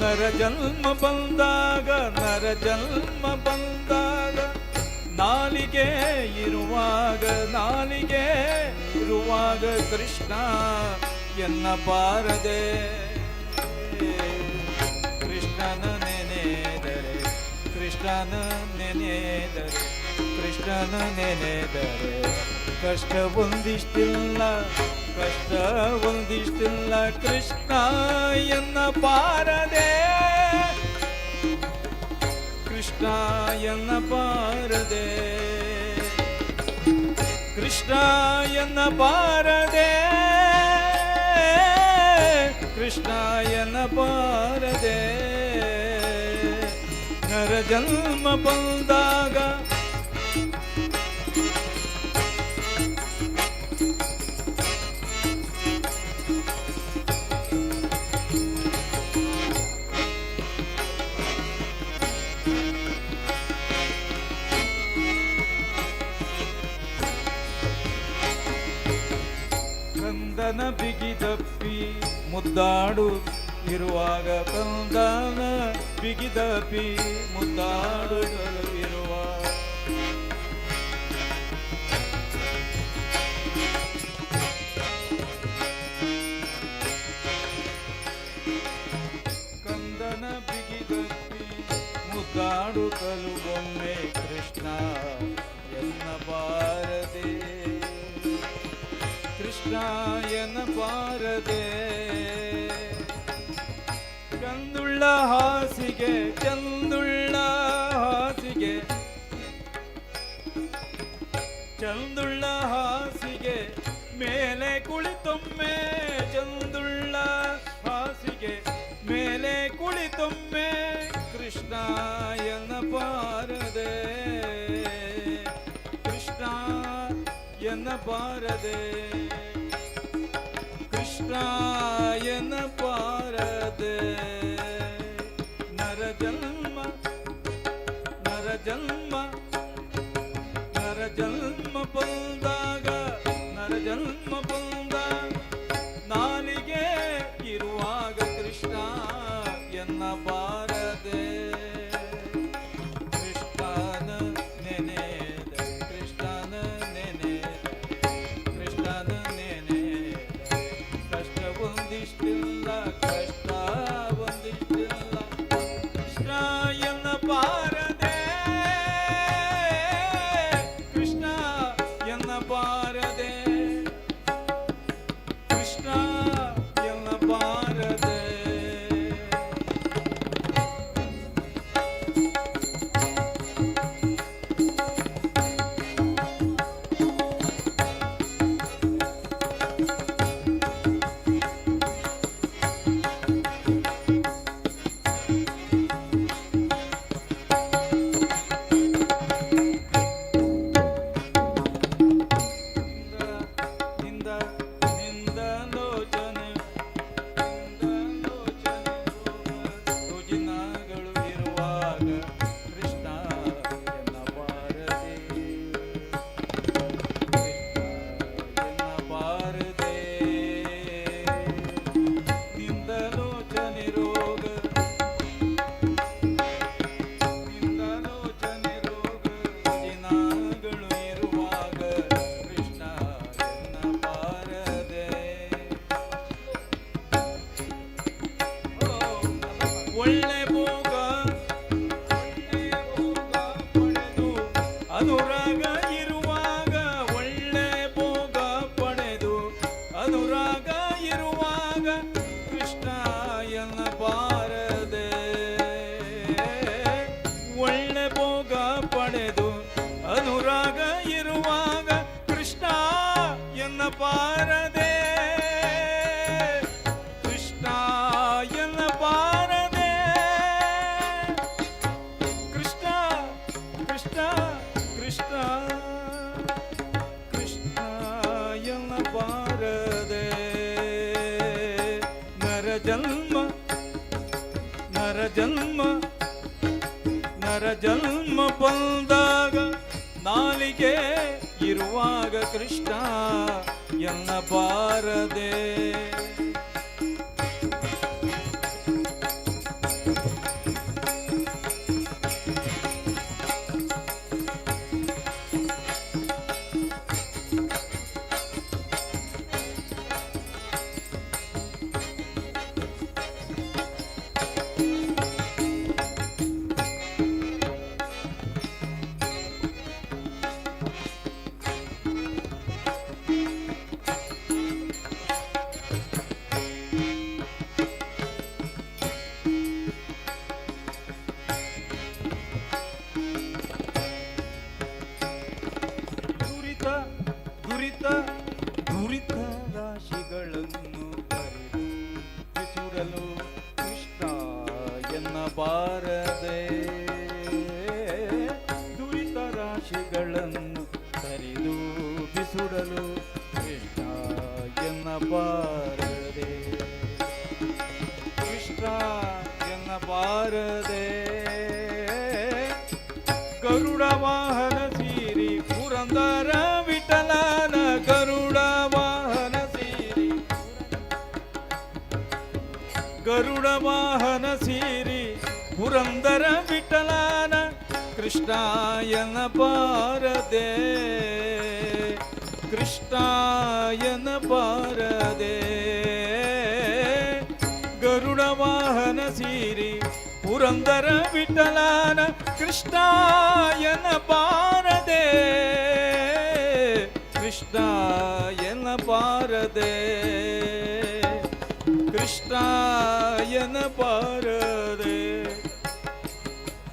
ನರ ಜನ್ಮ ಬಂದಾಗ ನರ ಜನ್ಮ ಬಂದಾಗ ನಾಲಿಗೆ ಇರುವಾಗ ನಾಲಿಗೆ ಇರುವಾಗ ಕೃಷ್ಣ ಎನ್ನ ಬಾರದೆ ಕೃಷ್ಣನ ನೆನೆದರೆ ಕೃಷ್ಣನ ನೆನೆದರೆ ಕೃಷ್ಣನ ನೆನೆದರೆ ಕಷ್ಟ ಒಂದಿಷ್ಟಿಲ್ಲ ಕಷ್ಟ ಒಂದಿಷ್ಟಿಲ್ಲ ಕೃಷ್ಣ ಎನ್ನ ಬಾರದೆ ಕೃಷ್ಣ ಎನ್ನ ಬಾರದೆ ಕೃಷ್ಣ ಎನ್ನ ಬಾರದೆ ಕೃಷ್ಣ ಎನ್ನ ಬಾರದೆ ನರ ಜನ್ಮ ಬಂದಾಗ ಕಂದನ ಬಿಗಿದಪ್ಪಿ ಮುದ್ದಾಡು ಇರುವಾಗ ಕಂದನ ಬಿಗಿದಪ್ಪಿ ಮುದ್ದಾಡು ಇರುವಾಗ ಕಂದನ ಬಿಗಿದಪ್ಪಿ ಮುದ್ದಾಡು ಒಮ್ಮೆ ಕೃಷ್ಣ ಎನ್ನ ಬಾರದೆ ಕೃಷ್ಣ ಎನ್ನ ಬಾರದೆ ಚಂದುಳ್ಳ ಹಾಸಿಗೆ ಚಂದುಳ್ಳ ಹಾಸಿಗೆ ಚಂದುಳ್ಳ ಹಾಸಿಗೆ ಮೇಲೆ ಕುಳಿತೊಮ್ಮೆ ಚಂದುಳ್ಳ ಹಾಸಿಗೆ ಮೇಲೆ ಕುಳಿತೊಮ್ಮೆ ಕೃಷ್ಣ ಎನ್ನ ಬಾರದೆ ಕೃಷ್ಣ ಎನ್ನ ಬಾರದೆ ಕೃಷ್ಣ ಎನ್ನ ಬಾರದೆ ನರ ಜನ್ಮ ನರ ಜನ್ಮ ನರ ಜನ್ಮ ಬಂದಾಗ ನರ ಜನ್ಮ ಬಂದಾಗ ನಾಲಿಗೆ ಇರುವಾಗ ಕೃಷ್ಣ ಎನ್ನ ಬಾರದೆ ಕೃಷ್ಣನ ನೆನೆದರೆ ಕೃಷ್ಣನ ನೆನೆದರೆ ಕೃಷ್ಣನ ನೆನೆದರೆ ಕಷ್ಟ ಒಂದಿಷ್ಟಿಲ್ಲ ಕಷ್ಟ ಒಂದಿಷ್ಟಿಲ್ಲ ಕೃಷ್ಣ ಎನ್ನ ಬಾರದೆ ಕೃಷ್ಣ ಎನ್ನ ಬಾರದೆ ಕೃಷ್ಣ ಎನ್ನ ಬಾರದೆ ನಿಂದ ನಿಂದ ಲೋಚನೆ ರುಜಿನಗಳು ಇರುವಾಗ ಕೃಷ್ಣ ಎನ್ನ ಬಾರದೆ ಎನ್ನ ಬಾರದೆ ನಿಂದ ಲೋಚನೆ ರೋಗ ನಿಂದ ಲೋಚನೆ ರೋಗ ರುಜಿನಗಳು ಇರುವಾಗ ಕೃಷ್ಣ ಎನ್ನ ಬಾರದೆ ಒಳ್ಳೆ ಭೋಗ ಪಡೆದು ಅನುರಾಗ ಇರುವಾಗ ಒಳ್ಳೆ ಭೋಗ ಪಡೆದು ಅನುರಾಗ ಇರುವಾಗ ಕೃಷ್ಣ ಎನ್ನ ಬಾರದೆ ಒಳ್ಳೆ ಭೋಗ ಪಡೆದು ಅನುರಾಗ ಇರುವಾಗ ಕೃಷ್ಣ ಎನ್ನ ಬಾರದೆ ಕೃಷ್ಣ ಎನ್ನ ಬಾರದೆ ಕೃಷ್ಣ ಕೃಷ್ಣ ಕೃಷ್ಣ ಕೃಷ್ಣ ಎನ್ನ ಬಾರದೆ ನರ ಜನ್ಮ ನರ ಜನ್ಮ ನರ ಜನ್ಮ ಬಂದಾಗ ನಾಲಿಗೆ ಇರುವಾಗ ಕೃಷ್ಣ ಎನ್ನ ಬಾರದೆ ದುರಿತ ದುರಿತ ದುರಿತ ರಾಶಿಗಳನ್ನು ಬಿಸುಡಲು ಕೃಷ್ಣ ಎನ್ನ ಬಾರದೆ ದುರಿತ ರಾಶಿಗಳನ್ನು ಸರಿದು ಬಿಸುಡಲು ಕೃಷ್ಣ ಎನ್ನ ಬಾರದೆ ಕೃಷ್ಣ ಎನ್ನ ಬಾರದೆ ಗರುಡ ವಾಹನ ಸೀರಿ ಪುರಂದರ ವಿಠಲನ ಗರುಡ ವಾಹನ ಸೀರಿ ಗರುಡ ವಾಹನ ಸೀರಿ ಪುರಂದರ ವಿಠಲನ ಕೃಷ್ಣ ಎನ್ನ ಬಾರದೆ ಕೃಷ್ಣ ಎನ್ನ ಬಾರದೆ ಗರುಡ ವಾಹನ ಸೀರಿ ಪುರಂದರ ವಿಠಲನ ಕೃಷ್ಣ ಎನ್ನ ಬಾರದೆ ಕೃಷ್ಣ ಎನ್ನ ಬಾರದೆ ಕೃಷ್ಣ ಎನ್ನ ಬಾರದೆ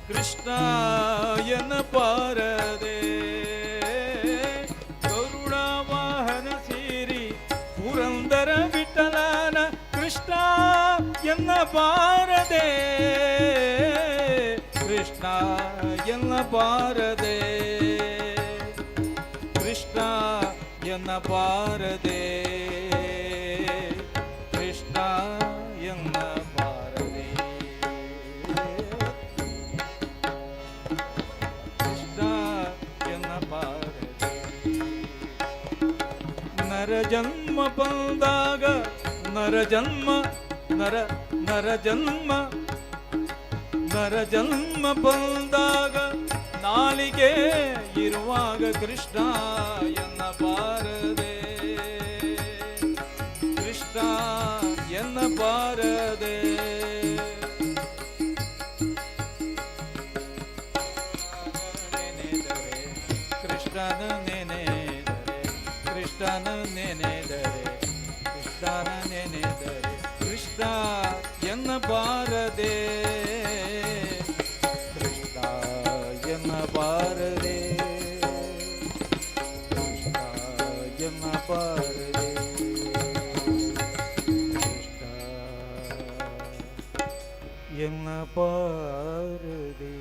ಕೃಷ್ಣ ಎನ್ನ ಬಾರದೆ ಗರುಡ ವಾಹನ ಸೀರಿ ಪುರಂದರ ವಿಠಲನ ಕೃಷ್ಣ ಎನ್ನ ಬಾರದೆ ಕೃಷ್ಣ ಎನ್ನ ಬಾರದೆ ಕೃಷ್ಣ ಎನ್ನ ಬಾರದೆ ಕೃಷ್ಣ ಎನ್ನ ಬಾರದೆ ಕೃಷ್ಣ ಎನ್ನ ಬಾರದೆ ನರ ಜನ್ಮ ಬಂದಾಗ ನರ ಜನ್ಮ ನರ ಜನ್ಮ ಬಂದಾಗ ನಾಲಿಗೆ ಇರುವಾಗ ಕೃಷ್ಣ ಎನ್ನ ಬಾರದೆ ಕೃಷ್ಣ ಎನ್ನ ಬಾರದೆ ಕೃಷ್ಣನ ನೆನೆದರೆ ಕೃಷ್ಣನ ನೆನೆದರೆ ಕೃಷ್ಣನ ನೆನೆದರೆ ಕೃಷ್ಣ ಎನ್ನಬಾರದೆ ಕೃಷ್ಣ ಎನ್ನಬಾರದೆ ಕೃಷ್ಣ ಎನ್ನಬಾರದೆ ಕೃಷ್ಣ ಎನ್ನಬಾರದೆ.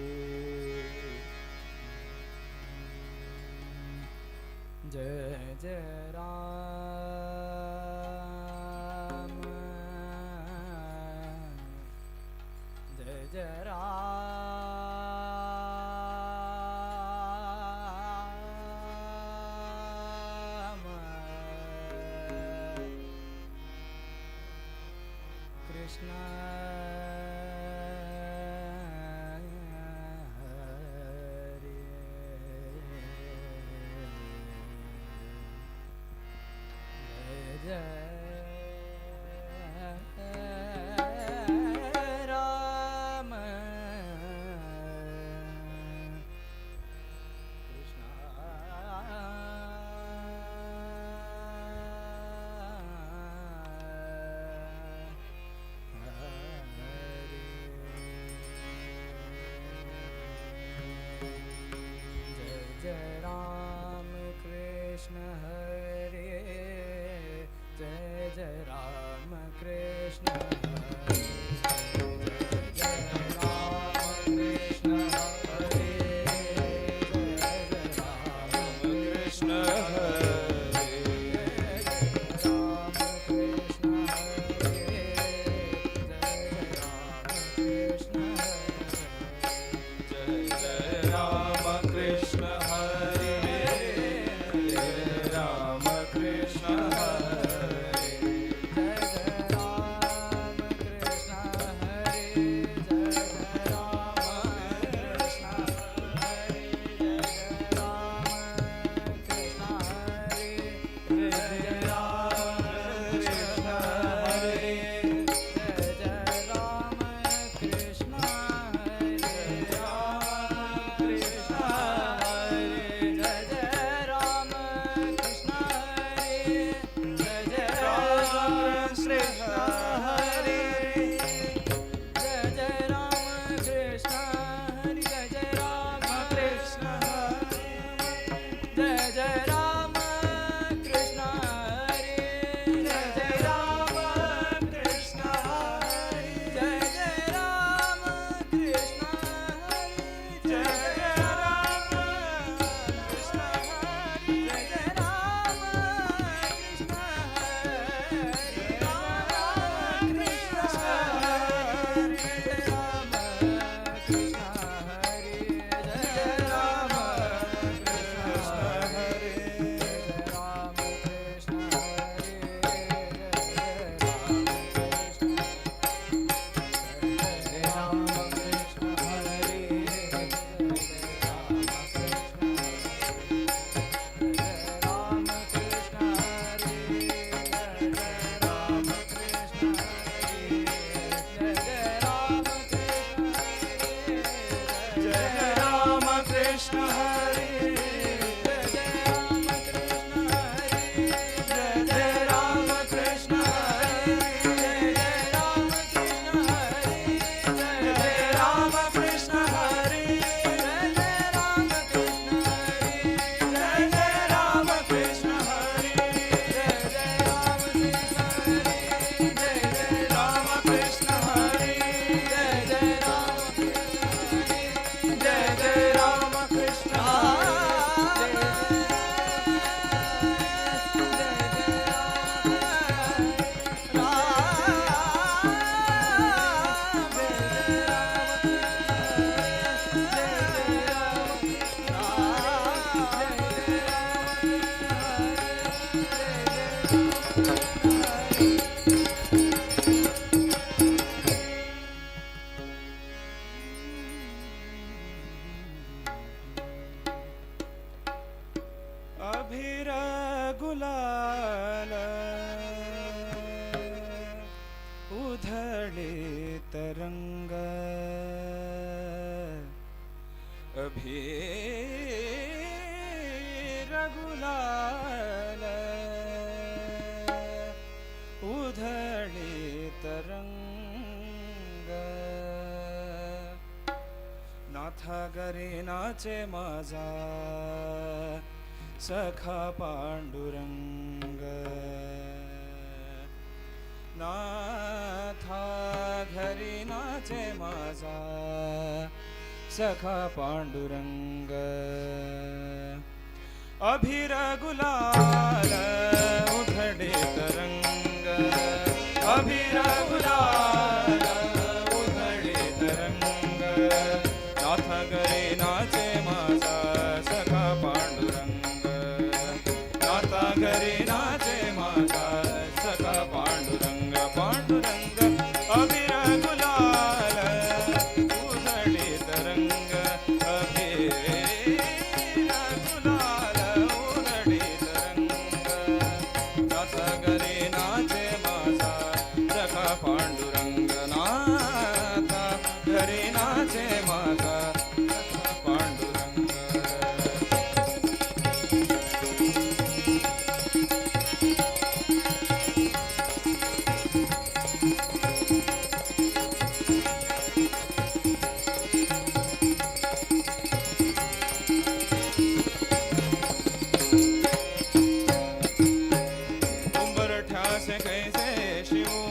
जय जय राम जय जय राम कृष्ण राम कृष्ण हरे जय जय राम कृष्ण हरे जय राम कृष्ण हरे जय जय राम कृष्ण हरे राम कृष्ण हरे जय जय राम कृष्ण हरे गुलाल उधळे तरंग अभिरा गुलाल उधळी तरंग नाथा घरी नाचे माझा सखा पांडुरंग नाथा घरी नाचे माझा सखा पांडुरंग अभिर गुलाल उधळे तरंग अभिर गुलाल उधळे तरंग नाथ घरी नाचे माझा सखा पांडुरंग नाथ घरी नाचे माझा सखा पांडुरंग पांडुरंग अभिर गुलाल उधळे तरंग अभिर गुलाल उधळे तरंग नाथ घरी नाचे माझा सखा पांडुरंग नाथ घरी नाचे माझा सखा पांडुरंग उंबरठ्यासे कैसे शिवू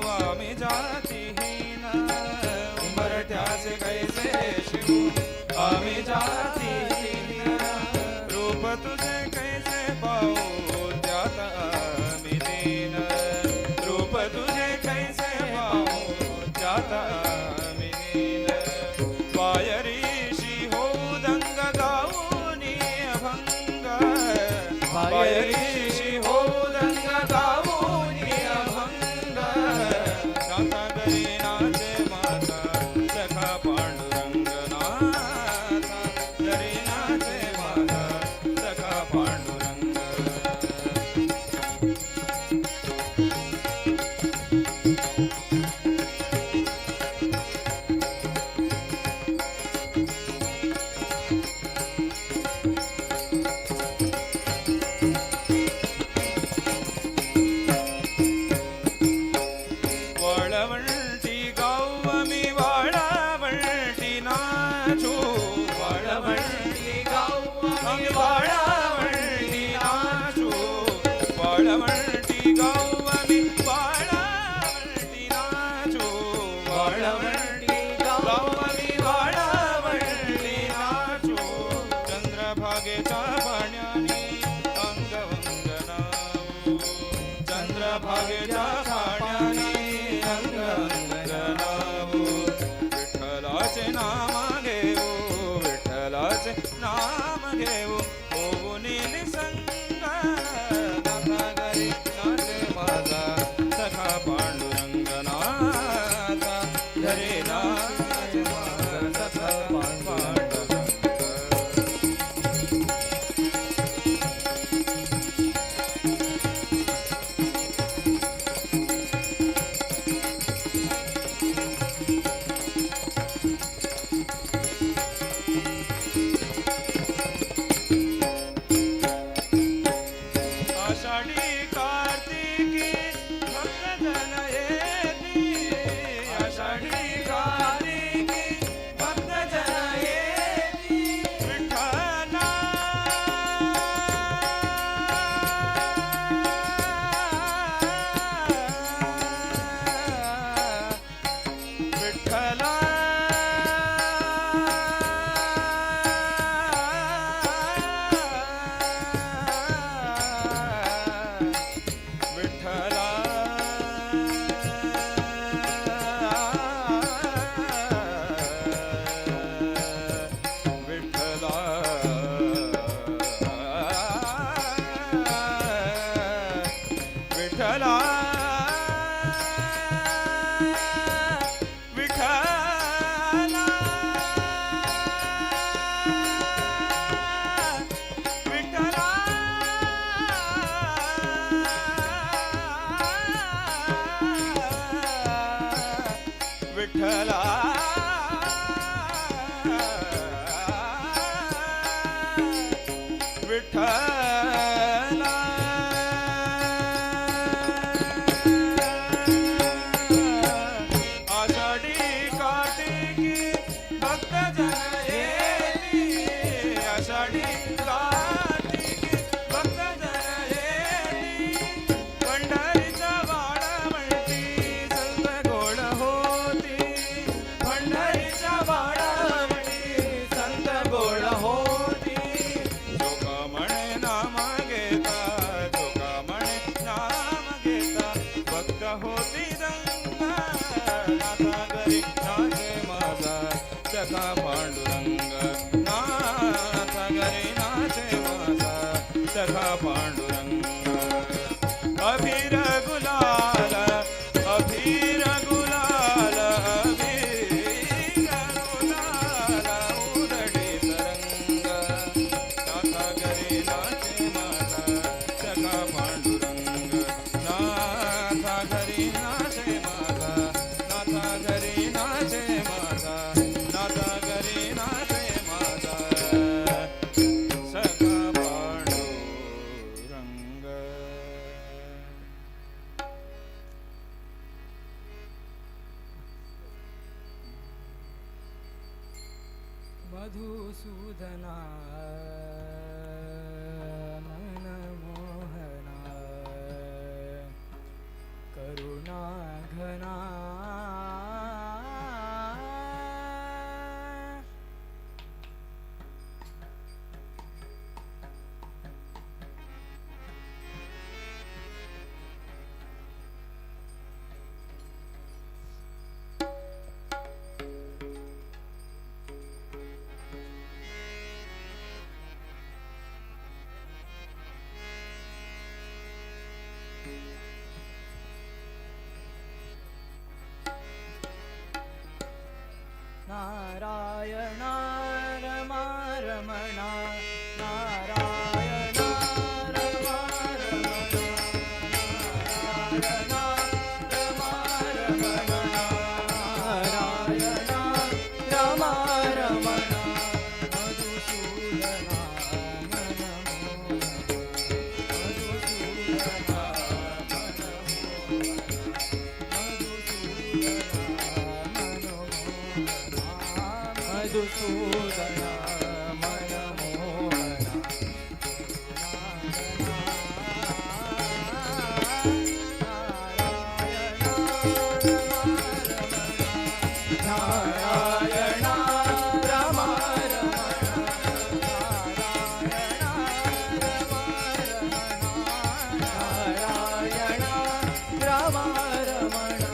आम्ही जातीहीन उंबरठ्यासे कैसे शिवू आम्ही जातीहीन रूप तुझे कैसे पाहू त्यात आम्ही दीन रूप तुझे कैसे पाहू त्यात आम्ही दीन पायरीशी होऊ दंग गाऊनी अभंग पायरीशी होऊ दंग गाऊनी अभंग नाथा घरी नाचे माझा सखा पांडुरंग नाथा घरी नाचे माझा सखा पांडुरंग वळवंटी गाऊ आम्ही वाळवंटी नाचू वळवंटी गाऊ आम्ही वाळवंटी नाचू वळवंटी गाऊ आम्ही वाळवंटी नाचू वळवंटी गाऊ आम्ही वाळवंटी नाचू चंद्रभागेच्या पाण्याने अंग वंदनावू चंद्रभागेच्या पाण्याने अंग वंदनावू विठ्ठलाचे नाम घेऊ विठ्ठलाचे नाम घेऊ होऊ निसंग नाथा घरी नाचे माझा सखा पांडुरंग नाथा घरी नाचे माझा सखा पांडुरंग आषाढी कार्तिकी भक्तजन येती आषाढी कार्तिकी भक्तजन येती विठ्ठला विठ्ठला विठ्ठला विठ्ठला विठ्ठला विठ्ठला विठ्ठला विठ्ठला विठ्ठला पांडुरंग अभिर गुलाल अभिर गुलाल अभिर गुलाल उरडीत रंग नाथा घरी नाचे माझा सखा पांडुरंग नाथा घरी नाचे माझा नाथा घरी नाचे माझा नाथा घरी नाचे माझा सखा पांडुरंग मधुसूदना मनमोहना करुणा घना नारायण रमा रमणा नारायण रमा रमणा नारायण रमा रमणा नारायण रमा रमणा मधुसूदना मनमोहना मधुसूदना मधुसूदना मनमोहना नारायण रमा रमणा नारायण रमा रमणा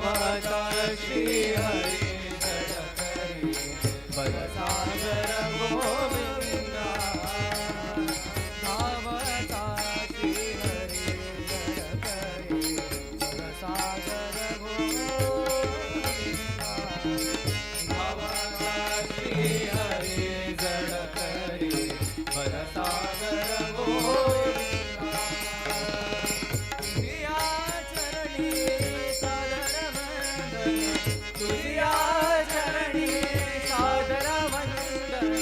श्री हरि जय करी बलसागर गोविंदा भावता श्री हरि जय करी बलसागर गोविंदा भावता श्री हरि जय करी बलसागर गोविंदा तुझ्या चरणी तुझ्या चरणी सादर वंदन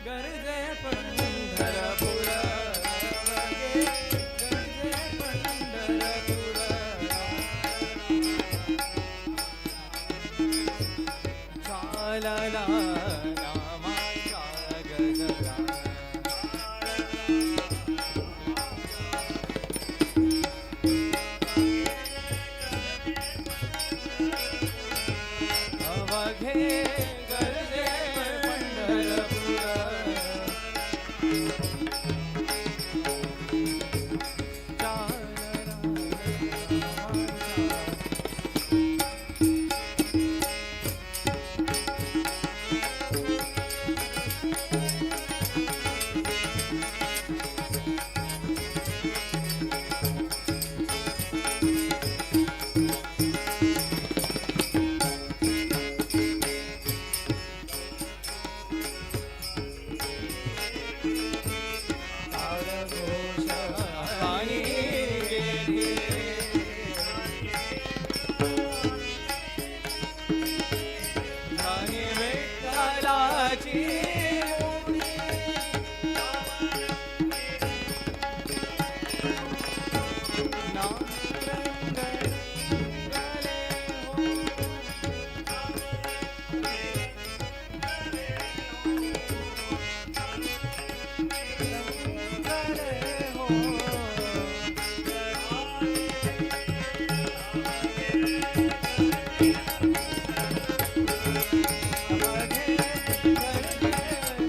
गरजे पंढरपूर अवघे गरजे पंढरपूर चालला नामाचा गजरा अवघे गरजे पंढरपूर चालला नामाचा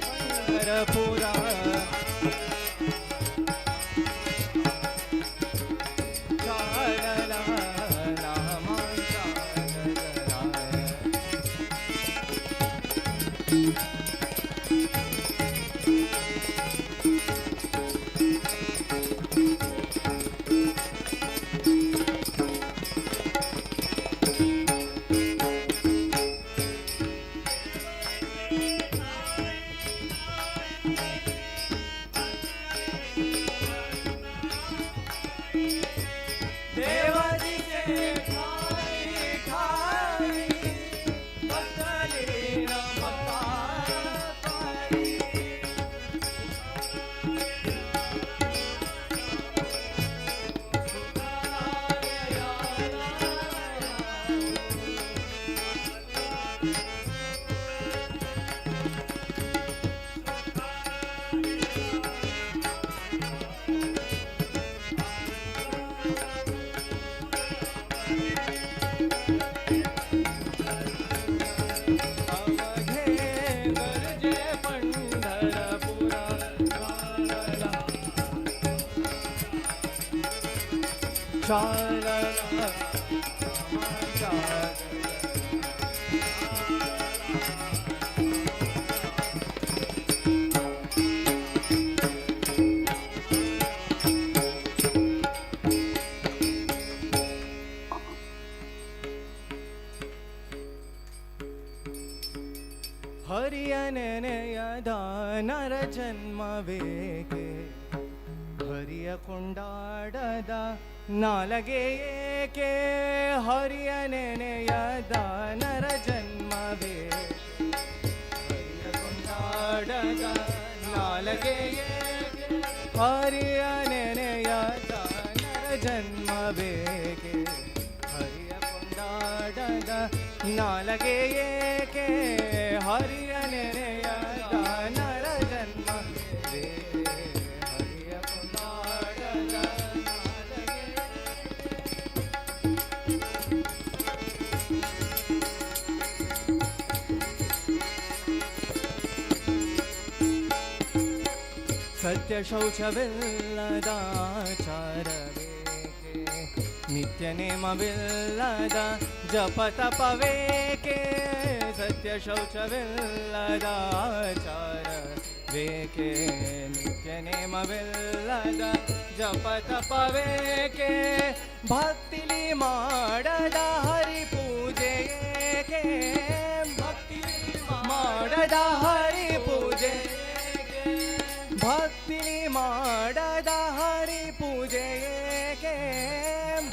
पंढरपुरा चालला नामाचा गजरा देवादिके ठाई ठाई बसलीन भक्तापायी अवघे गरजे पंढरपुरा चालला नामाचा ಹರಿಯನೆನೆಯದ ನರ ಜನ್ಮವೇಕೆ ಹರಿಯ ಕೊಂಡಾಡದ ನಾಲಗೆ ಏಕೆ ಹರಿಯನೆನೆಯದ ನರ ಜನ್ಮವೇ ಹರಿಯ ಕೊಂಡಾಡದ ನಾಲಗೆ ಏಕೆ ಹರಿಯನೆನೆಯದ ನರ ಜನ್ಮವೇಕೆ ಹರಿಯ ಕೊಂಡಾಡದ ನಾಲಗೆ ಏಕೆ ಹರಿಯ ನೆನೆಯದ ನರ ಜನ್ಮ ಹರಿಯ ಕೊಂಡಾಡದ ನಾಲಗೆ ಸತ್ಯ ಶೌಚವಿಲ್ಲದ ಆಚಾರವೇಕೆ ನಿತ್ಯ ನೇಮವಿಲ್ಲದ ಜಪ ತಪವೇಕೆ ಸತ್ಯ ಶೌಚವಿಲ್ಲದ ಆಚಾರವೇಕೆ ನಿತ್ಯ ನೇಮವಿಲ್ಲದ ಜಪ ತಪವೇಕೆ ಭಕ್ತಿಲಿ ಮಾಡದ ಹರಿ ಪೂಜೆ ಏಕೆ ಭಕ್ತಿಲಿ ಮಾಡದ ಹರಿ ಪೂಜೆ ಭಕ್ತಿಲಿ ಮಾಡದ ಹರಿ ಪೂಜೆ ಏಕೆ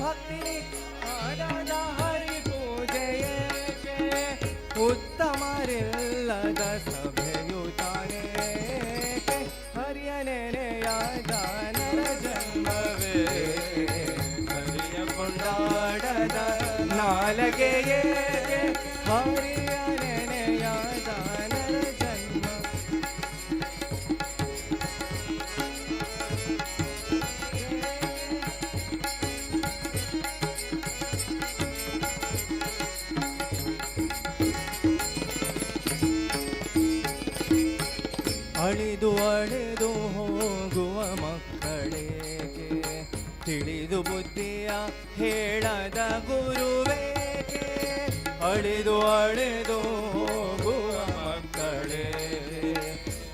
ಭಕ್ತಿಲಿ ಮಾಡದ ಹರಿ ಪೂಜೆ ಏಕೆ ಉತ್ತಮರಿಲ್ಲದ ಸಭೆಯು ತಾನೇ नालगे येगे हरी अनन्यादा नर जन्म ಅಳಿದು ಅಳೆದು ಹೋಗುವ ಮಕ್ಕಳಿಗೆ ತಿಳಿದು ಬುದ್ಧಿಯ ಹೇಳದ ಗುರುವೇಗೆ ಅಳಿದು ಅಳೆದು ಹೋಗುವ ಮಕ್ಕಳಿಗೆ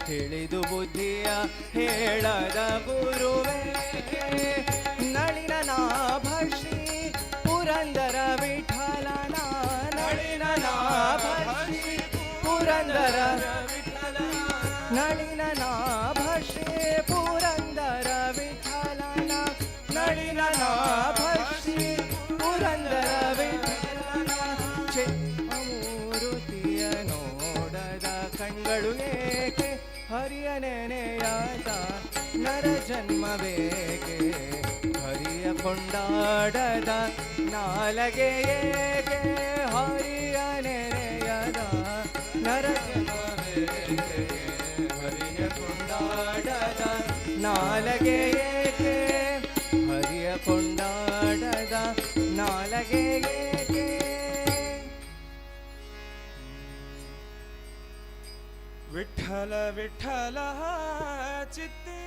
ತಿಳಿದು ಬುದ್ಧಿಯ ಹೇಳದ ಗುರುವೇಗೆ ನಳಿನ ನಾಭಶ್ರೀ ಪುರಂದರ ವಿಠಲನ ನಳಿನ ನಾಭಶ್ರೀ ಪುರಂದರ ನಳಿನ ನಾಭಶ್ರೀ ಪುರಂದರ ವಿಠಲನ ನಳಿನ ನಾಭಶ್ರೀ ಪುರಂದರ ವಿಠಲನ ಚೆ ಅಮೂರುತಿಯ ನೋಡದ ಕಣ್ಗಳು ಏಕೆ ಹರಿಯ ನೆನೆಯಾದ ನರ ಜನ್ಮ ಬೇಕೆ ಹರಿಯ ಕೊಂಡಾಡದ ನಾಲಗೆ ಏಕೆ ಹರಿಯ ನೆನೆಯದ ನರ ಜನ್ಮ ಬೇಕೆ ಹರಿಯ ಕೊಂಡಾಡದ ನಾಲಗೆ ಏಕೆ ಹರಿಯ ಕೊಂಡಾಡದ ನಾಲಗೆ ಏಕೆ ವಿಠಲ ವಿಠಲ ಚಿತ್ತಿ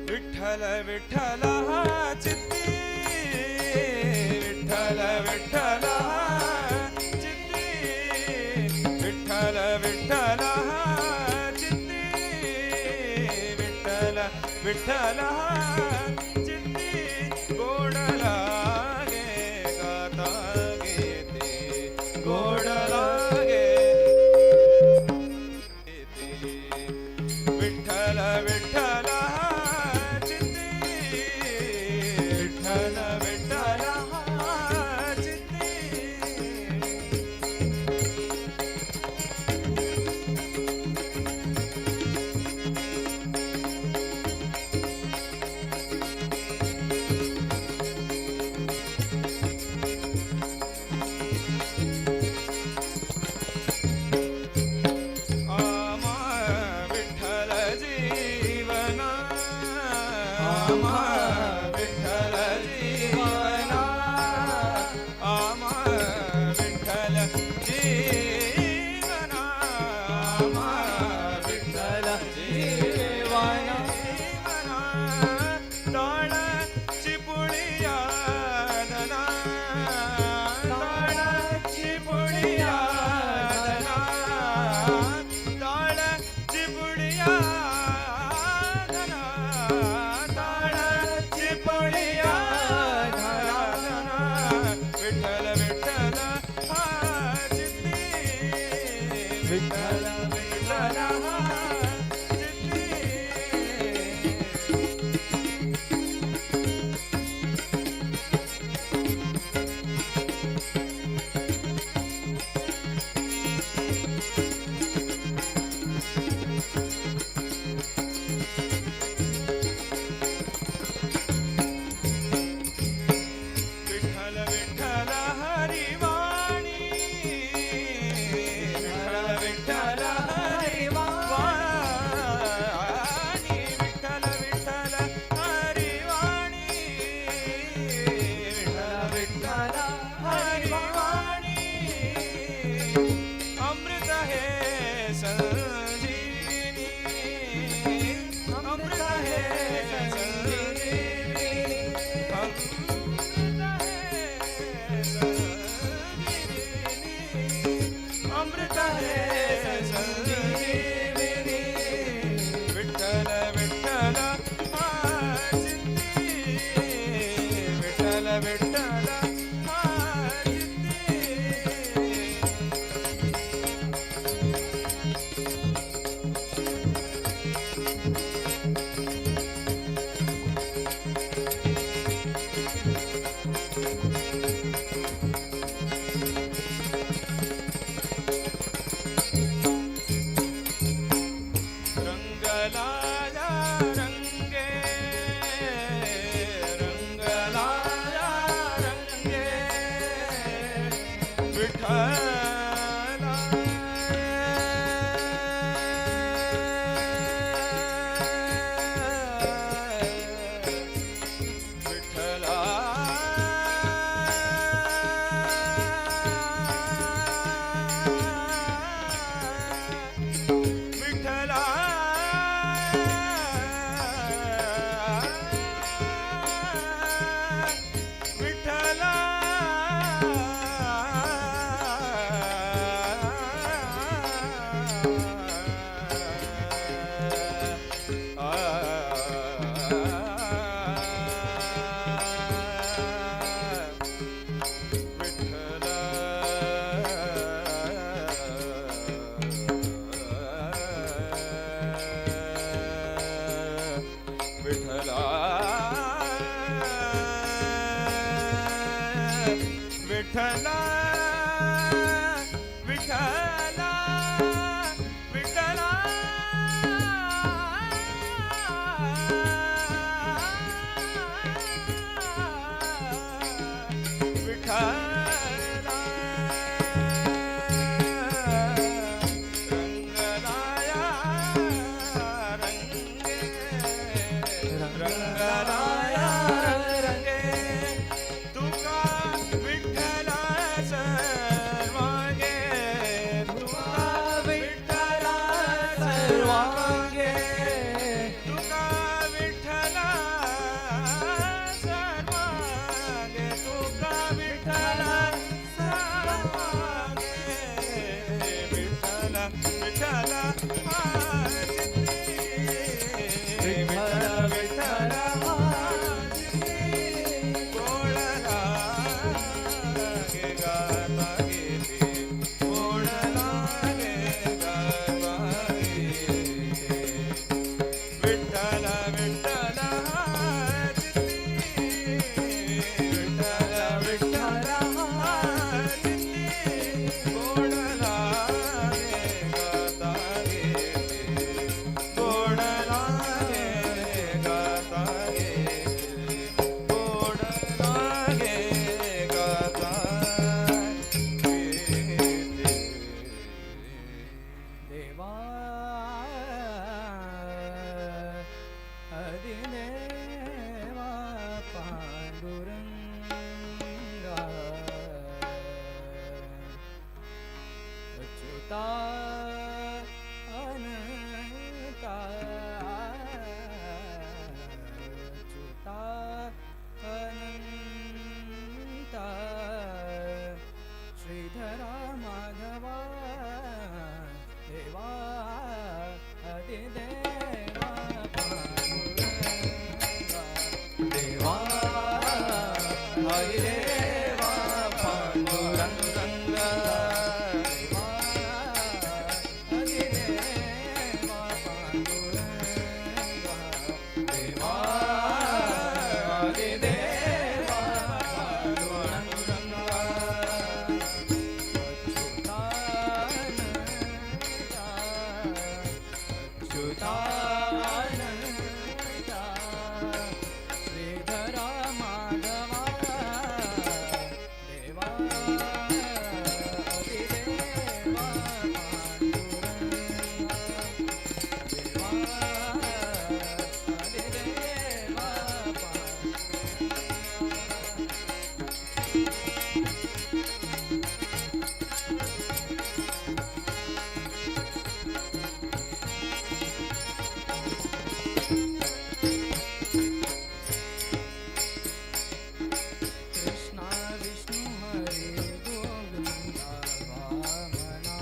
ವಿಠಲ ವಿಠಲ ಚಿತ್ತಿ ವಿಠಲ ವಿಠಲ ಚಿತ್ತಿ ವಿಠಲ ವಿಠಲ ಚಿತ್ತಿ ವಿಠಲ ವಿಠಲ ಚಿತ್ತಿ ಗೋಡಲಾಗೆ ಗಾತಾ ಗೀತೆ ಗೋಡಲಾಗೆ ವಿಠಲ ವಿಠಲ ಚಿತ್ತಿ ವಿಠಲ ವಿಠಲ ಚಿತ್ತಿ ಆಮ ವಿಠಲ ಜೀವನ ಆಮ ವಿಠಲ ಜೀವನ ಆಮ ವಿಠಲ ಜೀವನ ಆಮ ವಿಠಲ ಜೀವನ ತಾಳ ಚಿಪುಳಿಯಾದನ ತಾಳ ಚಿಪುಳಿಯಾದನ ತಾಳ ಚಿಪುಳಿಯಾದನ ತಾಳ ಚಿಪುಳಿಯಾದನ ವಿಠಲ ವಿಠಲ ಚಿತ್ತಿ ವಿಠಲ ವಿಠಲ ಚಿತ್ತಿ ವಿಠಲ ವಿಠಲ ಹರಿವಾಣಿ ವಿಠಲ ವಿಠಲ ಹರಿವಾಣಿ ವಿಠಲ ವಿಠಲ ಹರಿವಾಣಿ ವಿಠಲ ವಿಠಲ ಹರಿವಾಣಿ ಅಮೃತ ಹೇ ಸಂಜೀವಿನಿ ಅಮೃತ ಹೇ ಸಂಜೀವಿನಿ अमृत है संजीविनी विठ्ठल विठ्ठल चित्ती विठ्ठल विठ्ठल चित्ती विठ्ठला विठ्ठला विठ्ठला विठ्ठला विठ्ठला रंगराया रंगे रंगराया रंगे तुका विठ्ठला सर्वांगे तुका विठ्ठला सर्वांगे तुका विठ्ठला सर्वांगे तुका विठ्ठला सर्वांगे विठ्ठला विठ्ठला विठ्ठला विठ्ठला बोळला गे गाता गेली बोळला गे गाता गेली विठ्ठला विठ्ठला विठ्ठला विठ्ठला बोळला गे गाता गेली बोळला गे गाता गेली बोळला गे गाता गेली देवा अधिदेवा पांडुरंगा अच्युता अनंता अच्युता अनंता श्रीधरा माधवा देवा अधिदेवा पांडुरंगा देवा अधिदेवा पांडुरंगा देवा अधिदेवा पांडुरंगा देवा अधिदेवा पांडुरंगा अच्युतानंदा श्रीधरा माधवा देवा अधिदेवा पांडुरंगा देवा अधिदेवा कृष्णा विष्णु हरे गोविंदा वामना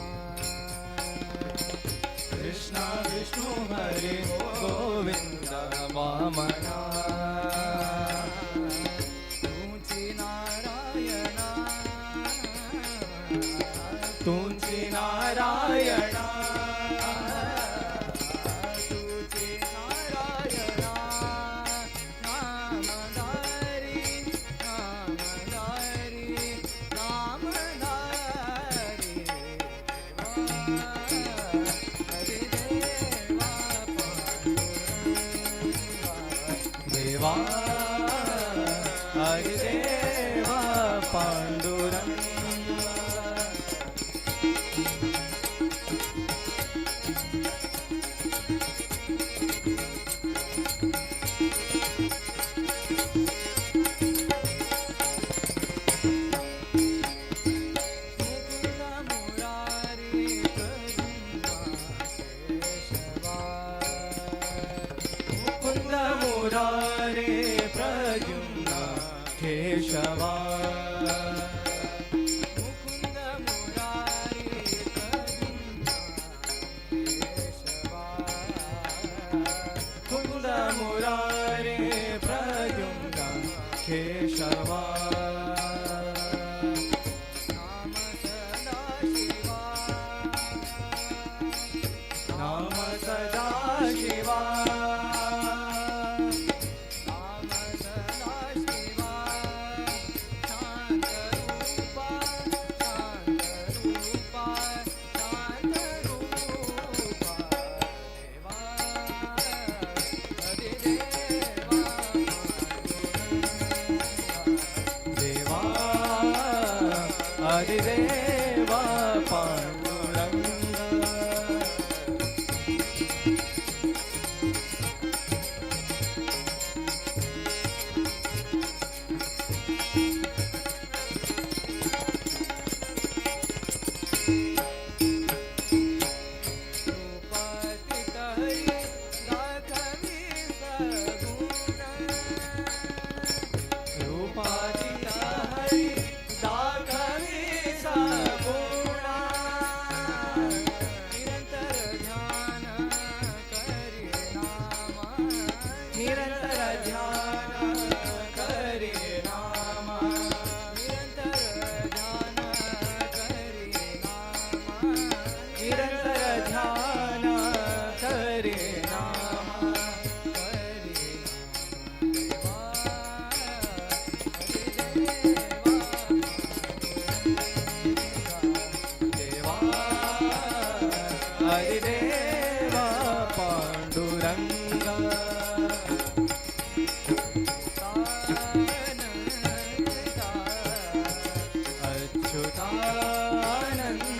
कृष्णा विष्णु हरे गोविंदा वामना तुझी नारायणा तुझी नारायणा तुझी नारायणा नामधारी नामधारी नामधारी हरिदेवा पांडुरंगा देवा हरिदेवा पांडुरंगा हरिदेवा पांडुरंग हरिदेवा पांडुरंगा अच्युतानंता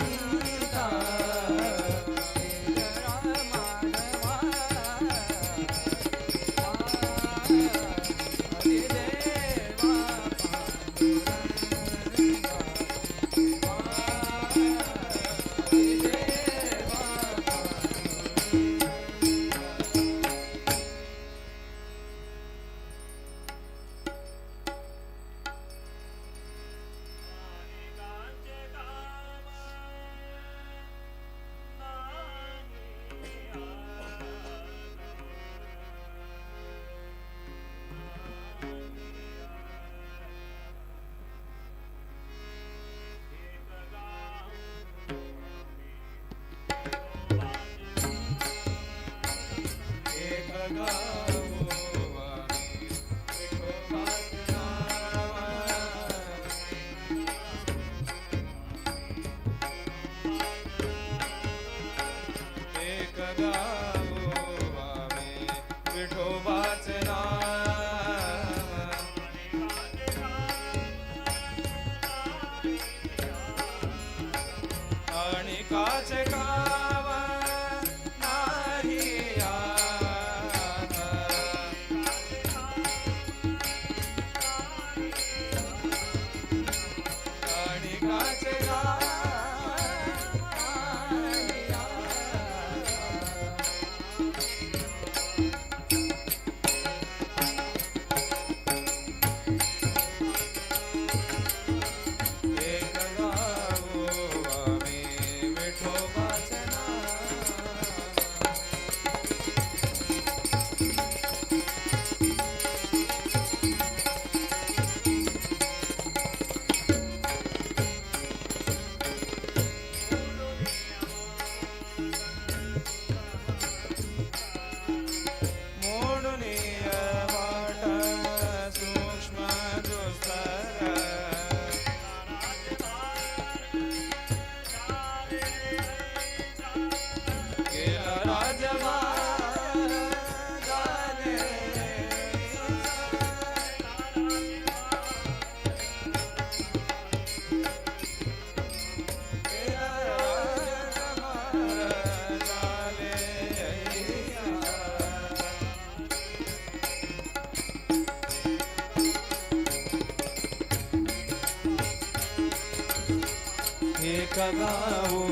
एक गावो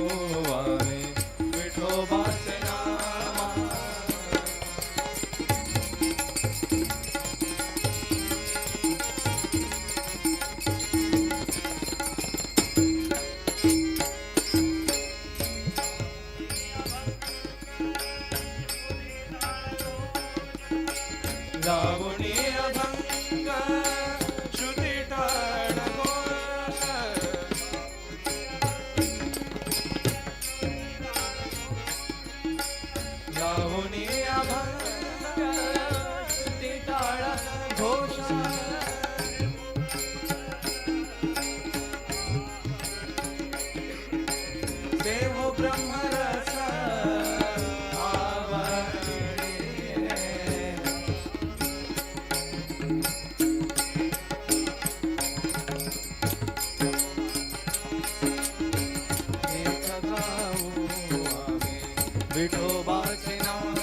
आम्ही विठोबाचे नाम लावणी अभंग श्रुती टाळ घोष लावणी अभंग श्रुती टाळ घोष देव ब्रह्मरस विठोबाचे नाम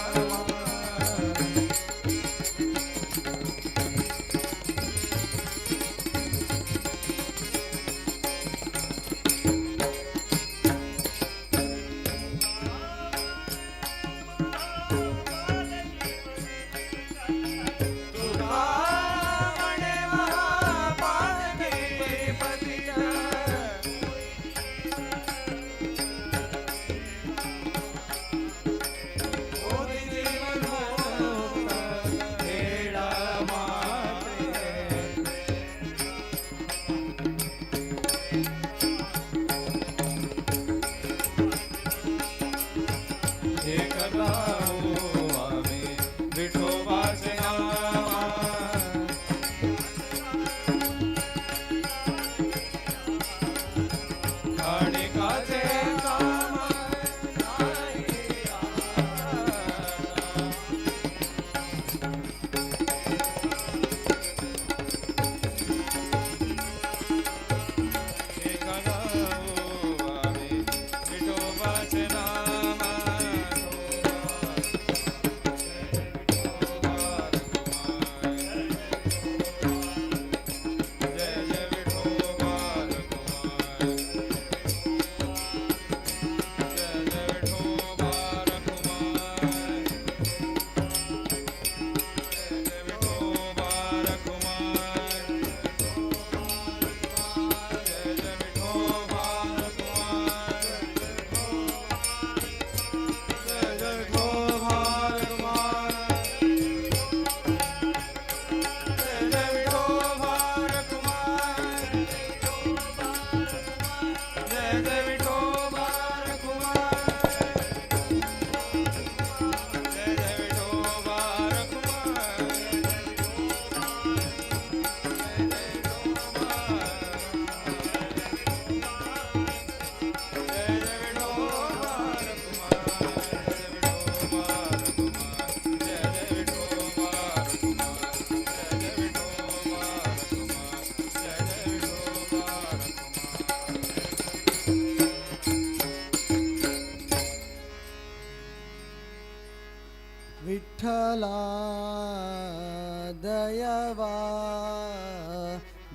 विठ्ठला दयवा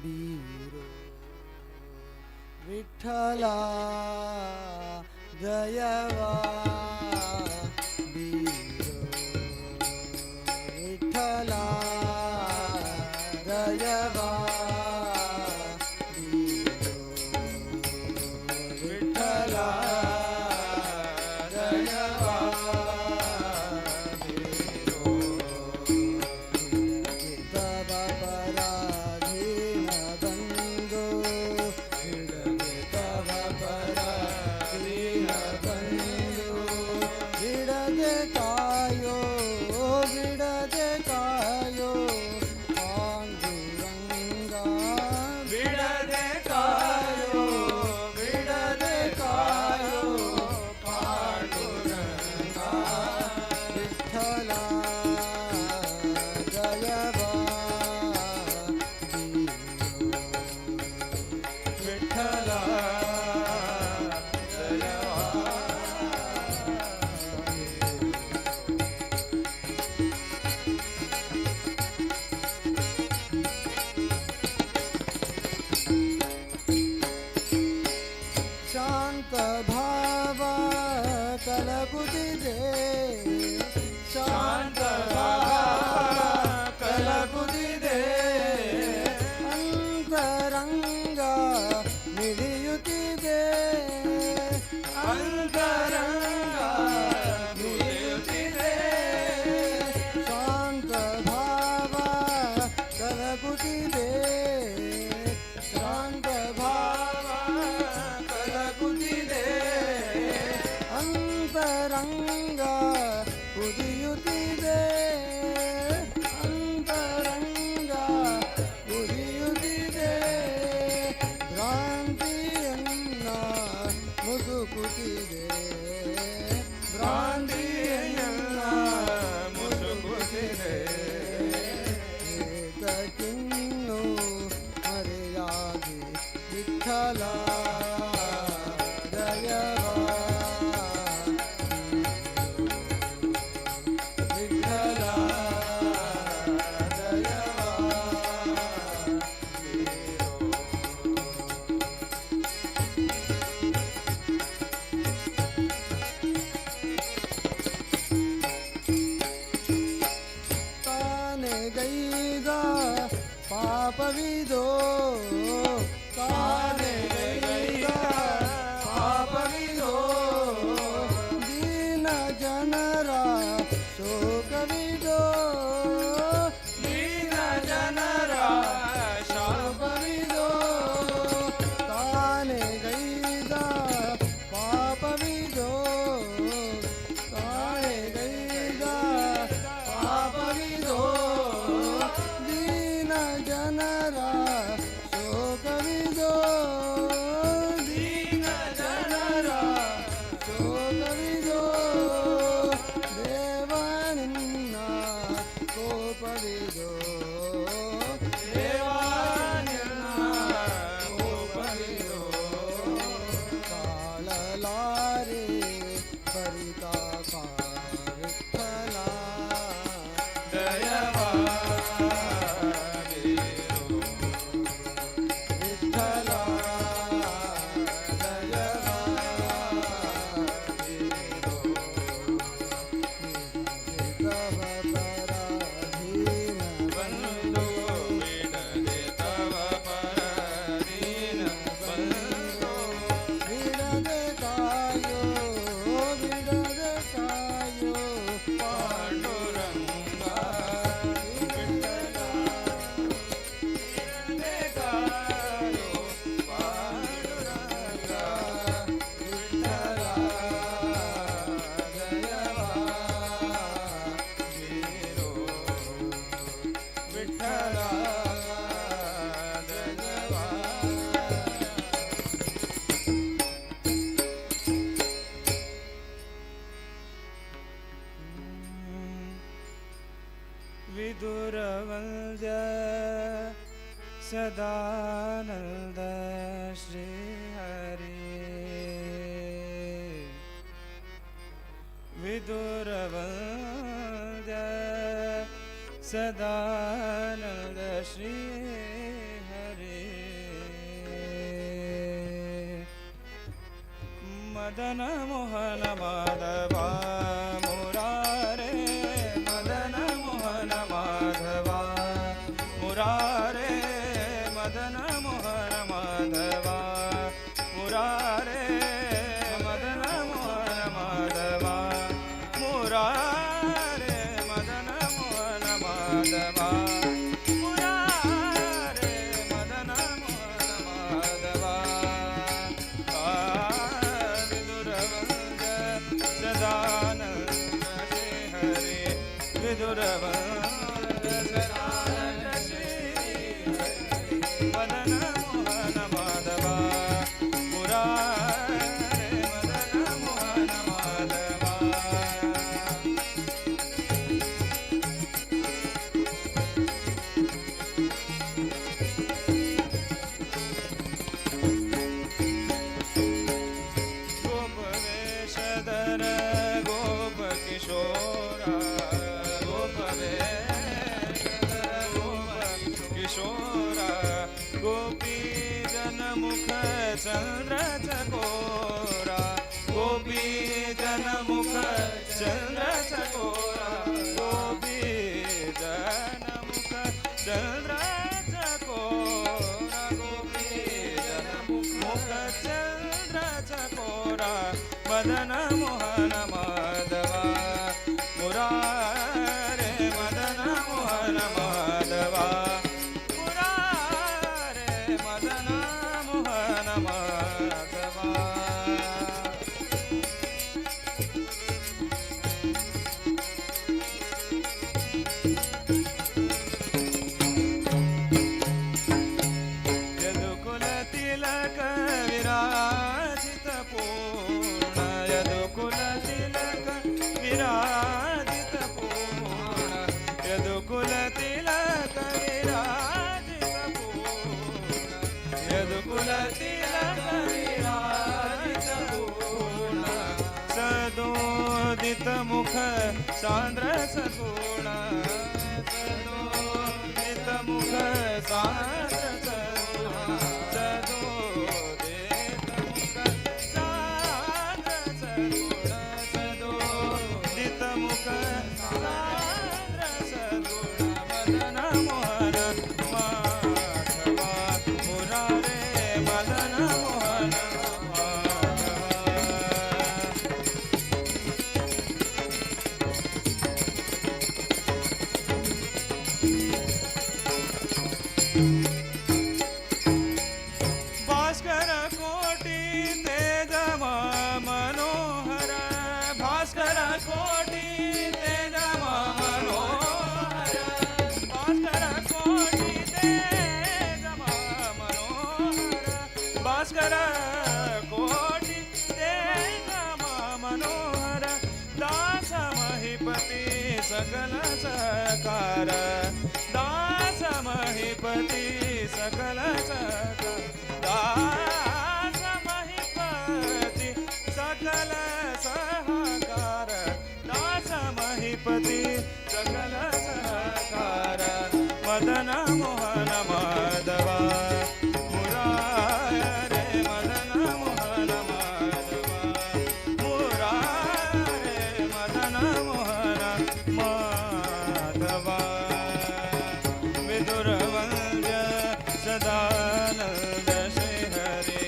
बीरो विठ्ठला दयवा बीरो विठ्ठला दयवा बीरो विठ्ठला दयवा शांत कलकुदी दे अंतरंग मिलियुति दे अंतरंग मिलियुति दे शांत भाव कलकुदी दे शांत भाव कलकुदी दे अंतरंग उदियुतिदे अंतरंग उदियुतिदे भ्रांतियन्न मुसुकुतिदे भ्रांतियन्न मुसुकुतिदे ಏತಕ್ಕಿನ್ನು ಮರೆಯಾಗಿ ವಿಠಲ ದಯವಾ विदुरवन्द्य सदानन्द श्री हरे मदन मोहन माधवा मुरारे मदन मोहन माधवा मुरारे मदन मोहन माधवा मुरारे मदन मोहन माधवा मुरारे मदन मोहन माधवा मुरारे मदन मोहन माधवा सदानंद श्री हरे विदुरवन्द्य सदानंद श्री हरे मदन मोहन माधवा मुरारे मदन मोहन माधवा गोपवेशधर गोप किशोरा गोपवेशधर गोप किशोरा गोपी जनमुख चंद्र चकोरा गोपी जनमुख चंद्र चकोरा गोपी जनमुख चंद्र चकोरा गोपी जनमुख चंद्र चकोरा मदन मोहन माधवा मुरारे मदन मोहन माधवा मुरारे मदन मोहन माधवा यदुकुल तिलक विराजित पूर्ण यदुकुल तिलक विराजित पूर्ण यदुकुल तिलक विराजित पूर्ण यदुकुल तिलक विराजित पूर्ण सदोदित मुख सांद्र सगुण सदोदित मुख सांद्र सगुण सदोदित मुख सांद्र सगुण सदोदित मुख सांद्र सगुण मदन मोहन माधवा मुरारे मदन मोहन माधवा भास्कर कोटि तेजमा मनोहर भास्कर कोटि तेजमा मनोहर भास्कर कोटि तेजमा मनोहर भास्कर कोटि तेजमा मनोहर दास महीपति सकल सकार दास महीपति सकल सकार दास महीपति सकल सहकार दास महीपति सकल सहकार मदन मोहन माधवा मुरारे मदन मोहन माधवा मुरारे मदन मोहन माधवा विदुरवन्द्य सदानंद श्री हरे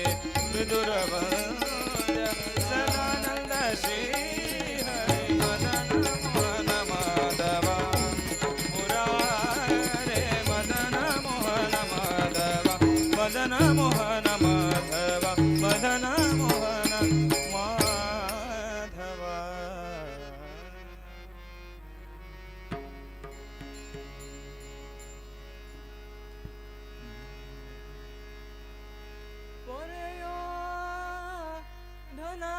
विदुरवन्द्य सदानंद श्री हरे मदन मोहन माधवा मुरारे मदन मोहन माधवा मदन मोहन माधवा मदन मोहन माधवा Poreo dhana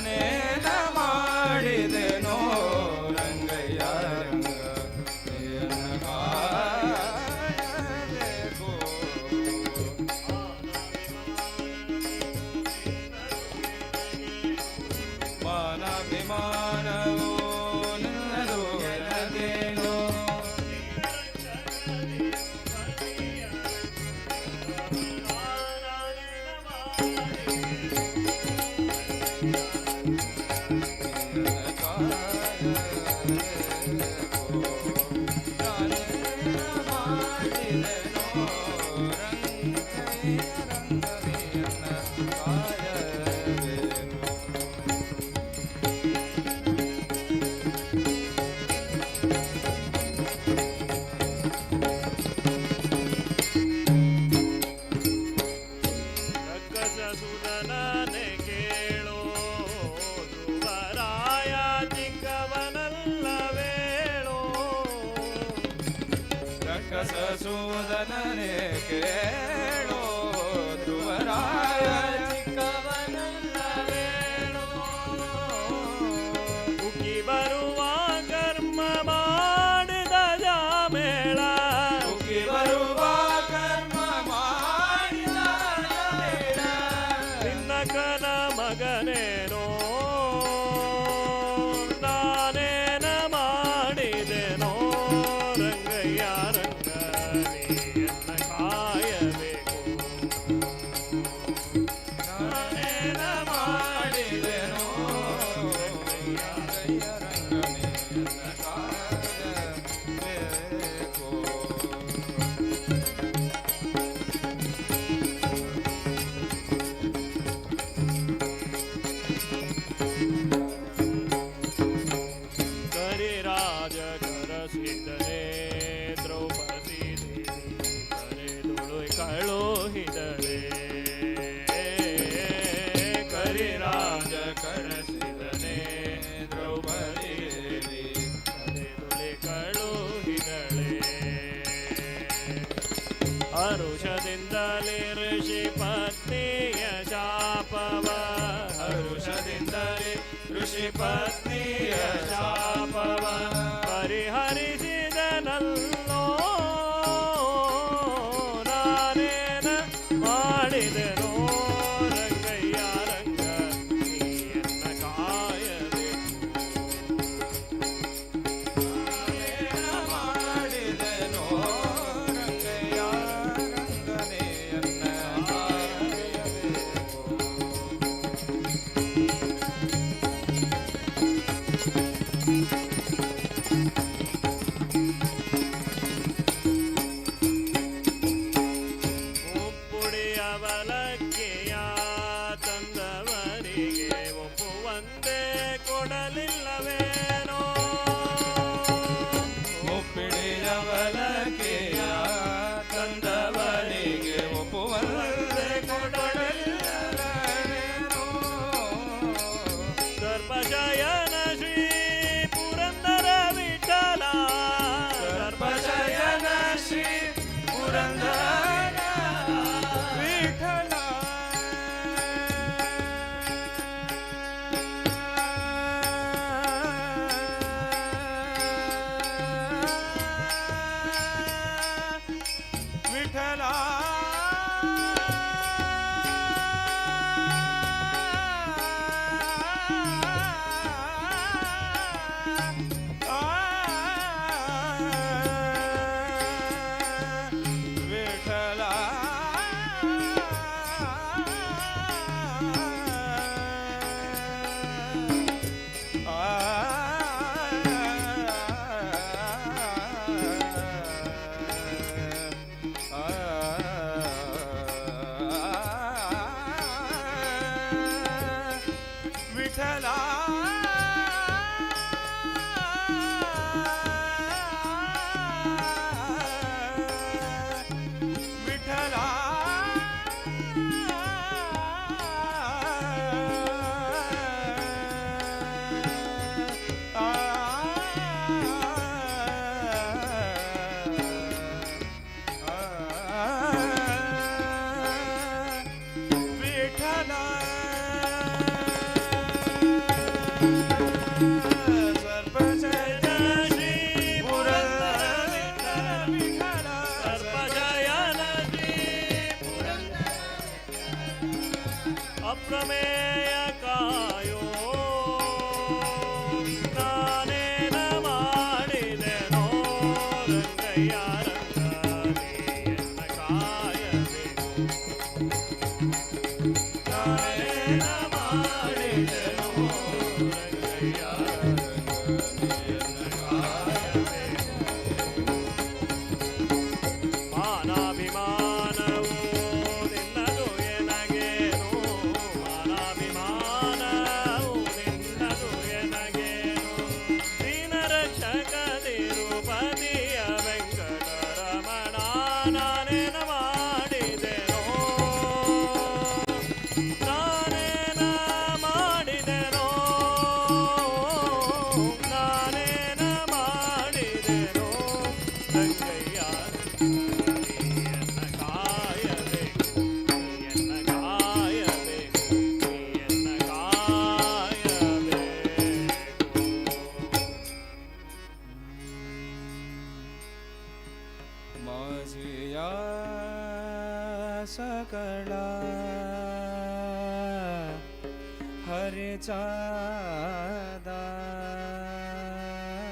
ನಾನೇನ ಮಾಡಿದೆನೋ ರಂಗಯ್ಯ ರಂಗ ನೀನ ಕಾಯಬೇಕು. ಮಾನಾಭಿಮಾನವು ನಿನ್ನದು ಎನ್ನದೇನೋ ರಕ್ಕಸಸುತನನೆ ಕೇಳೋ ಧ್ರುವರಾಯ ಚಿಕ್ಕವನಲ್ಲವೇಳೋ ರಕ್ಕಸಸೂದನನೆ ಕೇಳೋ ಧ್ರುವರಾಯ ಚಿಕ್ಕವನಲ್ಲವೇಳೋ. ಉಕ್ಕಿ ಬರುವ ಕರ್ಮ ಮಾಡಿದ ಜಾಮೇಳ ಉಕ್ಕಿ ಬರುವ ಕರ್ಮ ಮಾಡಿದ ಜಾಮೇಳ. ನಿನ್ನಕನ ಮಗನೇನೋ ನಾನೇನ ಮಾಡಿದೆನೋ ರಂಗಯ್ಯ ರಂಗ ನೀಯನ್ನ ಕಾಯಬೇಕು. ನಾನೇನ ಮಾಡಿದೆನೋ ರಂಗಯ್ಯ ರಂಗನೆಯನ್ನ ಕಾಯಬೇಕು. ಕರಿರಾಜ ಕರಸಿದನೆ ದ್ರೌಪದಿ ದೇವಿ ಕರೆದುಳು ಕಳುಹಿದಳೆ. ಕರಿರಾಜ ಕರೆಸಿದನೆ ದ್ರೌಪದಿ ದೇವಿ ಕರೆದುಳೆ ಕಳುಹಿದಳೆ. ಹರುಷದಿಂದಲೇ ಋಷಿ ಪತ್ನಿಯ ಶಾಪವ ಹರುಷದಿಂದಲೇ ಋಷಿ ಪತ್ನಿಯ ಶಾಪವ ಪರಿಹರಿಸಿದನಲ್ಲೋ ನಾನೇನ ಮಾಡಿದೆನೋ ರಂಗಯ್ಯ ರಂಗ ನೀಯನ್ನ ಕಾಯಬೇಕು. ನಾನೇನ ಮಾಡಿದೆನೋ ರಂಗಯ್ಯ ರಂಗನೆಯನ್ನ ಕಾಯಬೇಕು. ಉಪ್ಪುಡಿ ಅವಲಕ್ಕಿಯ ತಂದವರಿಗೆ ಒಪ್ಪುವಂತೆ ಕೊಡಲಿಲ್ಲವೇನೋ. ಒಪ್ಪಿಡಿಯವಲಕೆಯ ತಂದವರಿಗೆ ಒಪ್ಪುವಂತೆ ಕೊಡಲಿಲ್ಲವೇನೋ. ಸರ್ಪಶಯನ ಶ್ರೀ ಪುರಂದರ ವಿಠಲ ಸರ್ಪಶಯನ ಶ್ರೀ ಪುರಂದರ ವಿಠಲ अप्रमेय कायो ನಾನೇನ ಮಾಡಿದೆನೋ ರಂಗಯ್ಯ ರಂಗನೆಯನ್ನ ಕಾಯಬೇಕು ನಾನೇನ ಮಾಡಿದೆನೋ ರಂಗಯ್ಯ ರಂಗನೆಯನ್ನ ಕಾಯಬೇಕು ಮಾನಾಭಿಮಾನವು ನಿನ್ನದು ಎನಗೇನು ಮಾನಾಭಿಮಾನವು ನಿನ್ನದು ಎನಗೇನು ದೀನ ರಕ್ಷಕ ತಿರುಪತಿಯ ವೆಂಕಟರಮಣ ನಾನೇನ ಮಾಡಿದೆನೋ ನಾನೇನ ಮಾಡಿದೆನೋ ನಾನೇನ ಮಾಡಿದೆನೋ ರಂಗಯ್ಯ ನೀಯನ್ನ ಕಾಯಬೇಕು ನೀಯನ್ನ ಕಾಯಬೇಕು ನೀಯನ್ನ ಕಾಯಬೇಕು माझिया सकळा हरेचा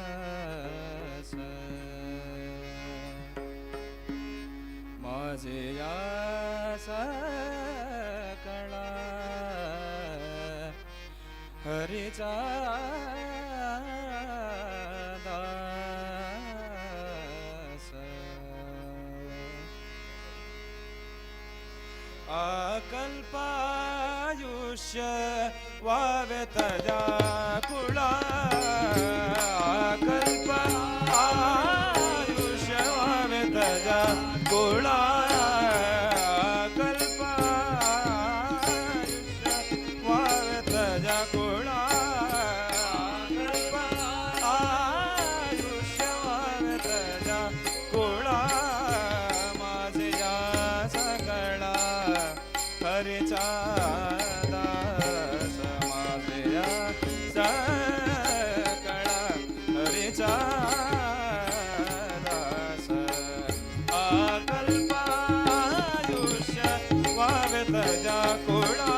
दास माझिया सकळा हरेचा दास अकल्पायुष्य वावे तजा कुळा अकल्पायुष्य वावे तजा कुळा अकल्पायुष्य वावे तजा कुळा अकल्पायुष्य वावे तजा कुळा माझे या सकळा हरिचा दास माझे या सकळा हरिचा दास अकल्पायुष्य वावे तजा कुळा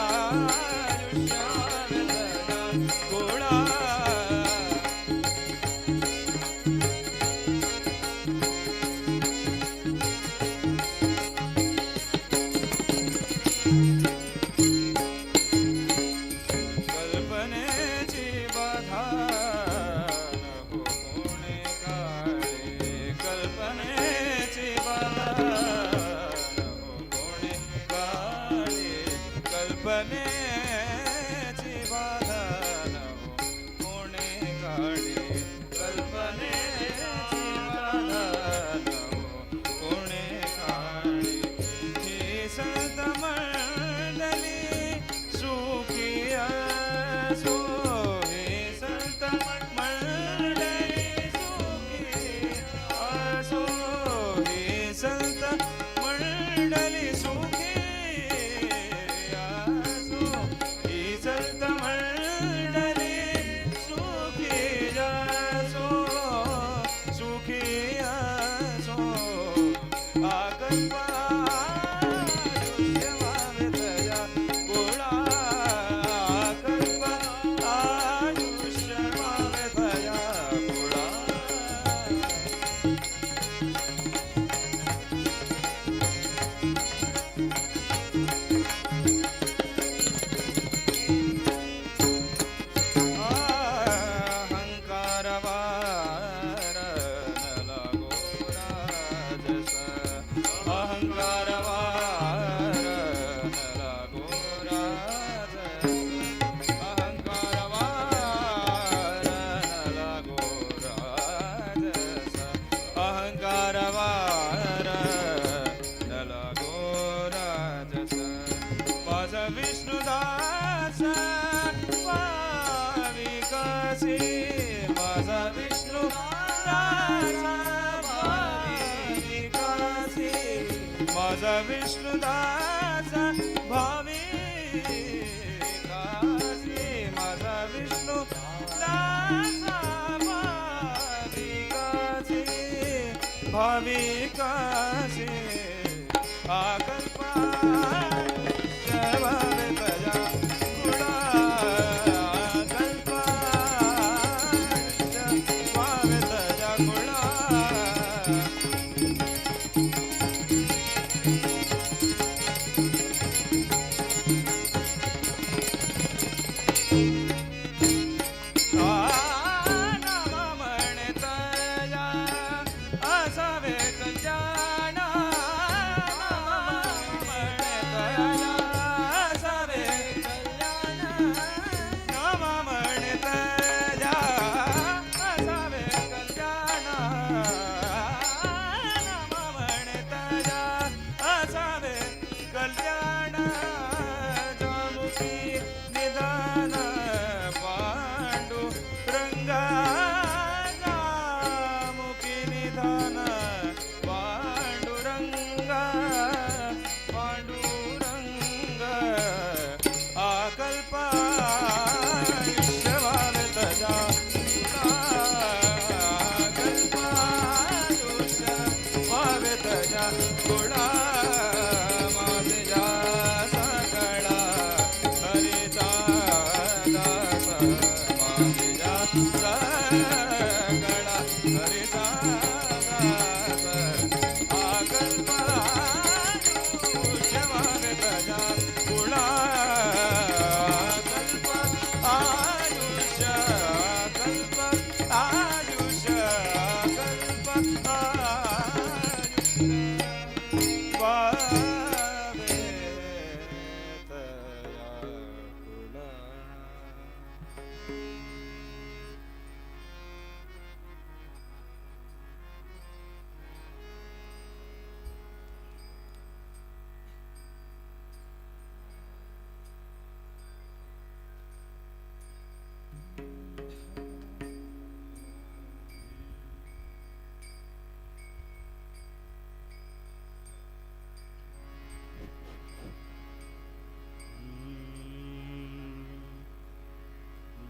अकल्पायुष्य वावे तजा कुळा कल्पनेची बाधा नको कोणी काढे कल्पनेची बाधा नको कोणी काढे कल्पनेची बाधा नको कोणी काढे कल्पनेची बाधा नको कोणी काढे ही संत मंडली सुखी असो हे संत मंडळी सुखी असो हे संत मंडळी सुखी असो ही संत मंडळी सुखी असो सुखी असो अकल्पायुष्य वावे तया कुळा अकल्पायुष्य वावे तया कुळा अहंकार वार न लागो राजस अहंकार वार न लागो राजस अहंकार वार न लागो राजस अहंकार वार न लागो राजस माझा विष्णुदास विकासी माझा विष्णुदास विकासी माझा विष्णुदास भाविकासी माझा विष्णुदास भाविकासी भाविकासी आकल्प तजा गुणा माझ्या सकळा हरिचा दास माझ्या सकळा हरिचा दास आकल्प आयुष्य माझे तजा गुणा कल्प आयुष्य कल्प आयुष्य कल्प आयुष्य वावे तया गुणा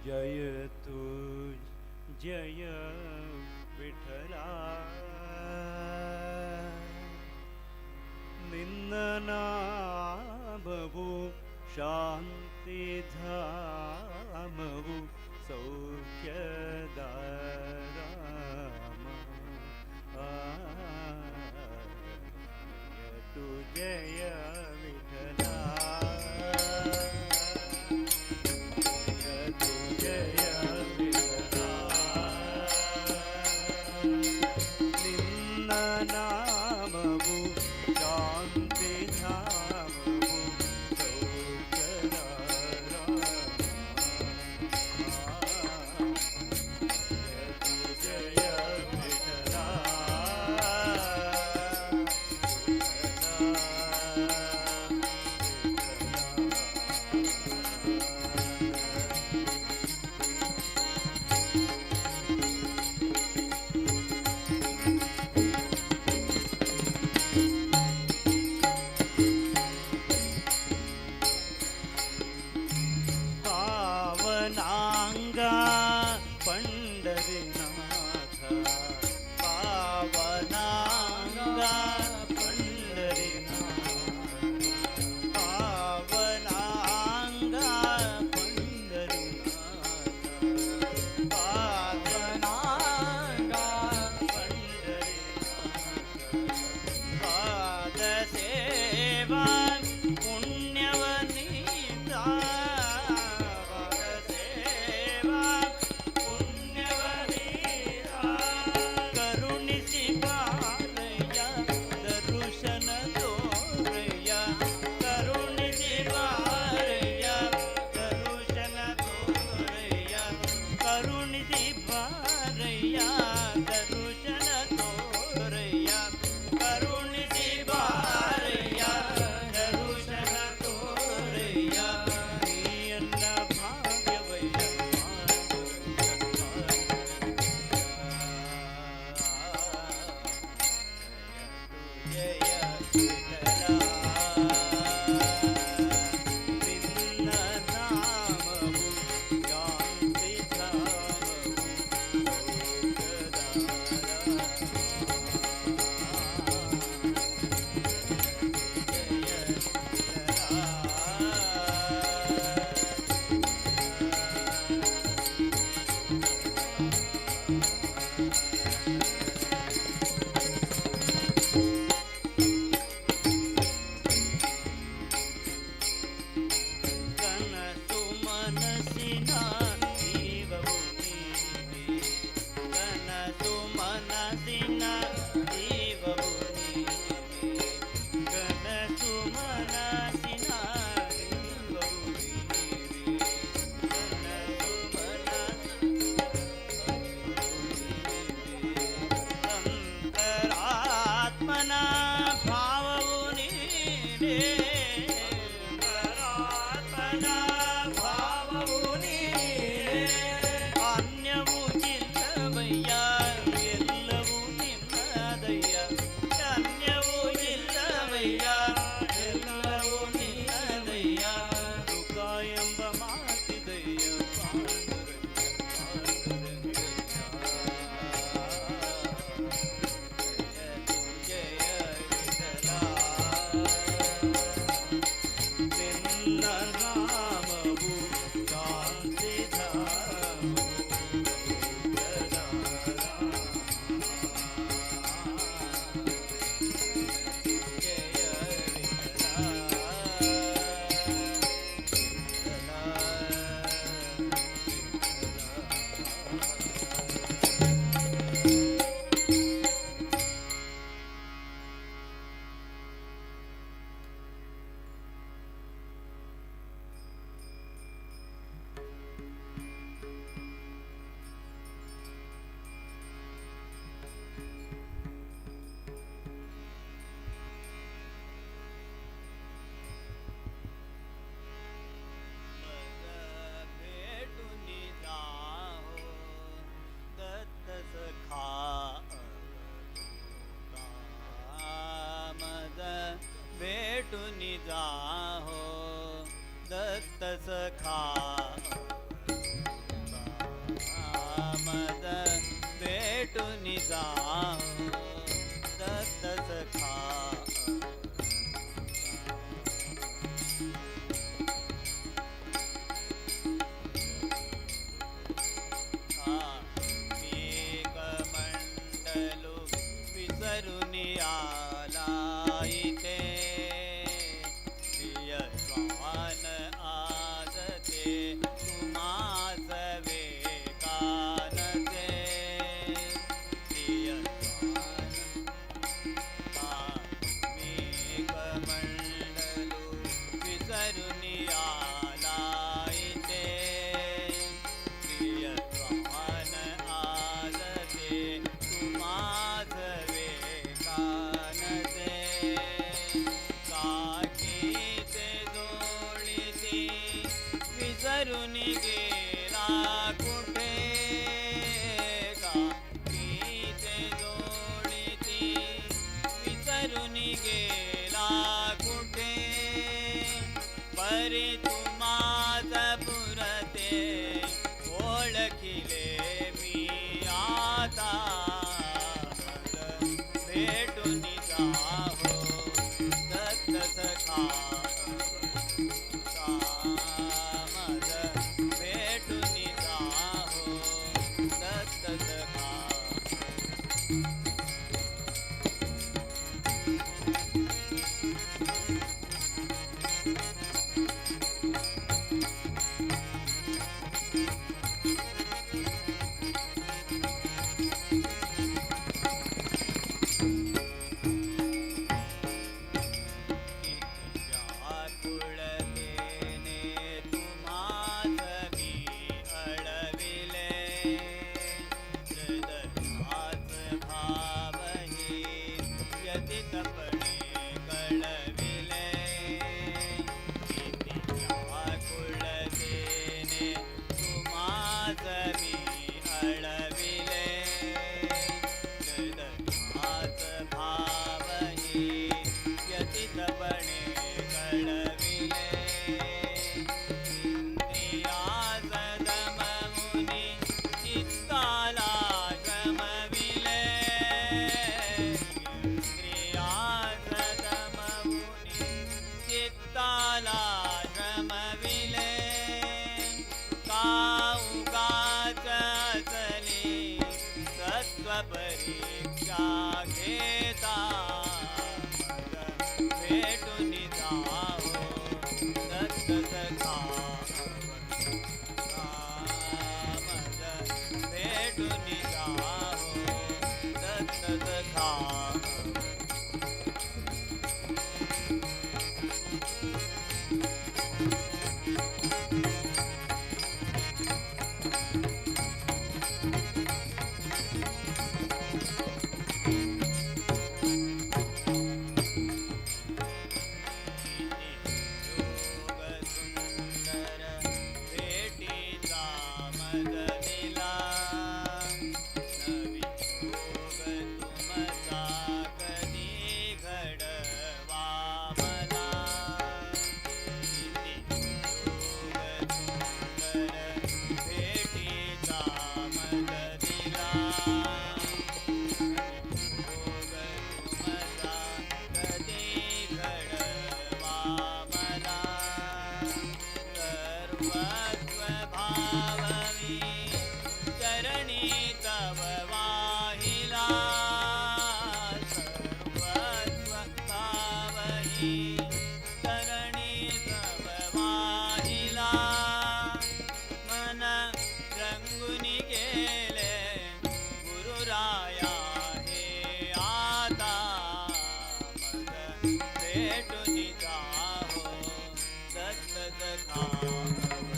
जय तू जय विठला निन्न नामವು ಶಾಂತಿ ಧಾಮವು ಸೌಖ್ಯದ ರಾಮ ತು ಜಯ ವಿಠಲ ತು ಜಯ ವಿಠಲ ನಿನ್ನ ನಾಮವು ಶಾಂತಿ ಧಾಮವು ಸೌಖ್ಯದ ರಾಮ ಜಯ ವಿಠಲ ಪಾವನಾಂಗ ಪಂಡರಿನಾಥ ಪಾವನಾಂಗ ಪಂಡರಿನಾಥ ಪಾವನಾಂಗ ಪಂಡರಿನಾಥ ಪಾವನಾಂಗ ಪಂಡರಿನಾಥ ಪಾದ ಸೇವಾ ಪುಣ್ಯವನೀತ ಕರುಣಿಸಿ ಬಾರಯ್ಯ ದರುಶನ ತೋರಯ್ಯ ಕರುಣಿಸಿ ಬಾರಯ್ಯ ದರುಶನ ತೋರಯ್ಯ ಕರುಣಿಸಿ ಬಾರಯ್ಯ ದರುಶನ ತೋರಯ್ಯ ಕರುಣಿಸಿ ಬಾರಯ್ಯ ದರುಶನ ತೋರಯ್ಯ ನೀಯನ್ನ ಭಾಗ್ಯವಯ್ಯ ಜಯ ವಿಠಲ ನಿನ್ನ ನಾಮವು ಶಾಂತಿ ಧಾಮವು जाहो दत्त सखा मद भेटून जाहो दत्त सखा मेघमंडलू विसरून आला इथे प्रिय स्वान आज ते तुम्हास वेकानते प्रिय स्वान मेघमंडलू विसरून आला इथे प्रिय स्वान आज ते तुम्हास वेकानते काकीचे जोडीती विसरून गेला कुठे काकीचे जोडीती विसरून गेला कुठे परी तुम्हास पुरते ओळखिले मी आता भेटून जाहो दत्त सखा मद भेटून जाहो दत्त सखा व्याकुळतेने तुम्हास मी अळविले हृदयात भावही व्यथितपणे कळविले किती व्याकुळतेने तुम्हास मी अळविले हृदयात भावही व्यथितपणे कळविले इंद्रियास दममुनी चित्ताला श्रमविले इंद्रियास दममुनी चित्ताला श्रमविले का उगाच असली सत्वपरीक्षा घेता भेटून जाहो दत्त सखा मद भेटून जाहो दत्त सखा योग सुंदर भेटीचा मद दिला नवी योग तुमचा कधी घडवा मला योग सुंदर भेटीचा मद दिला योग तुमचा कधी घडवा मला सर्वस्व भावमी चरणी तव वाहिला सर्वस्व भावही चरणी तव वाहिला मन रंगून गेले गुरुराया हे आता मद भेटून जाहो दत्त सखा मद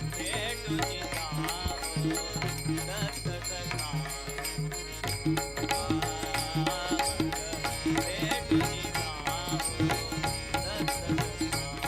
भेटून जाहो दत्त सखा मद भेटून जाहो दत्त सखा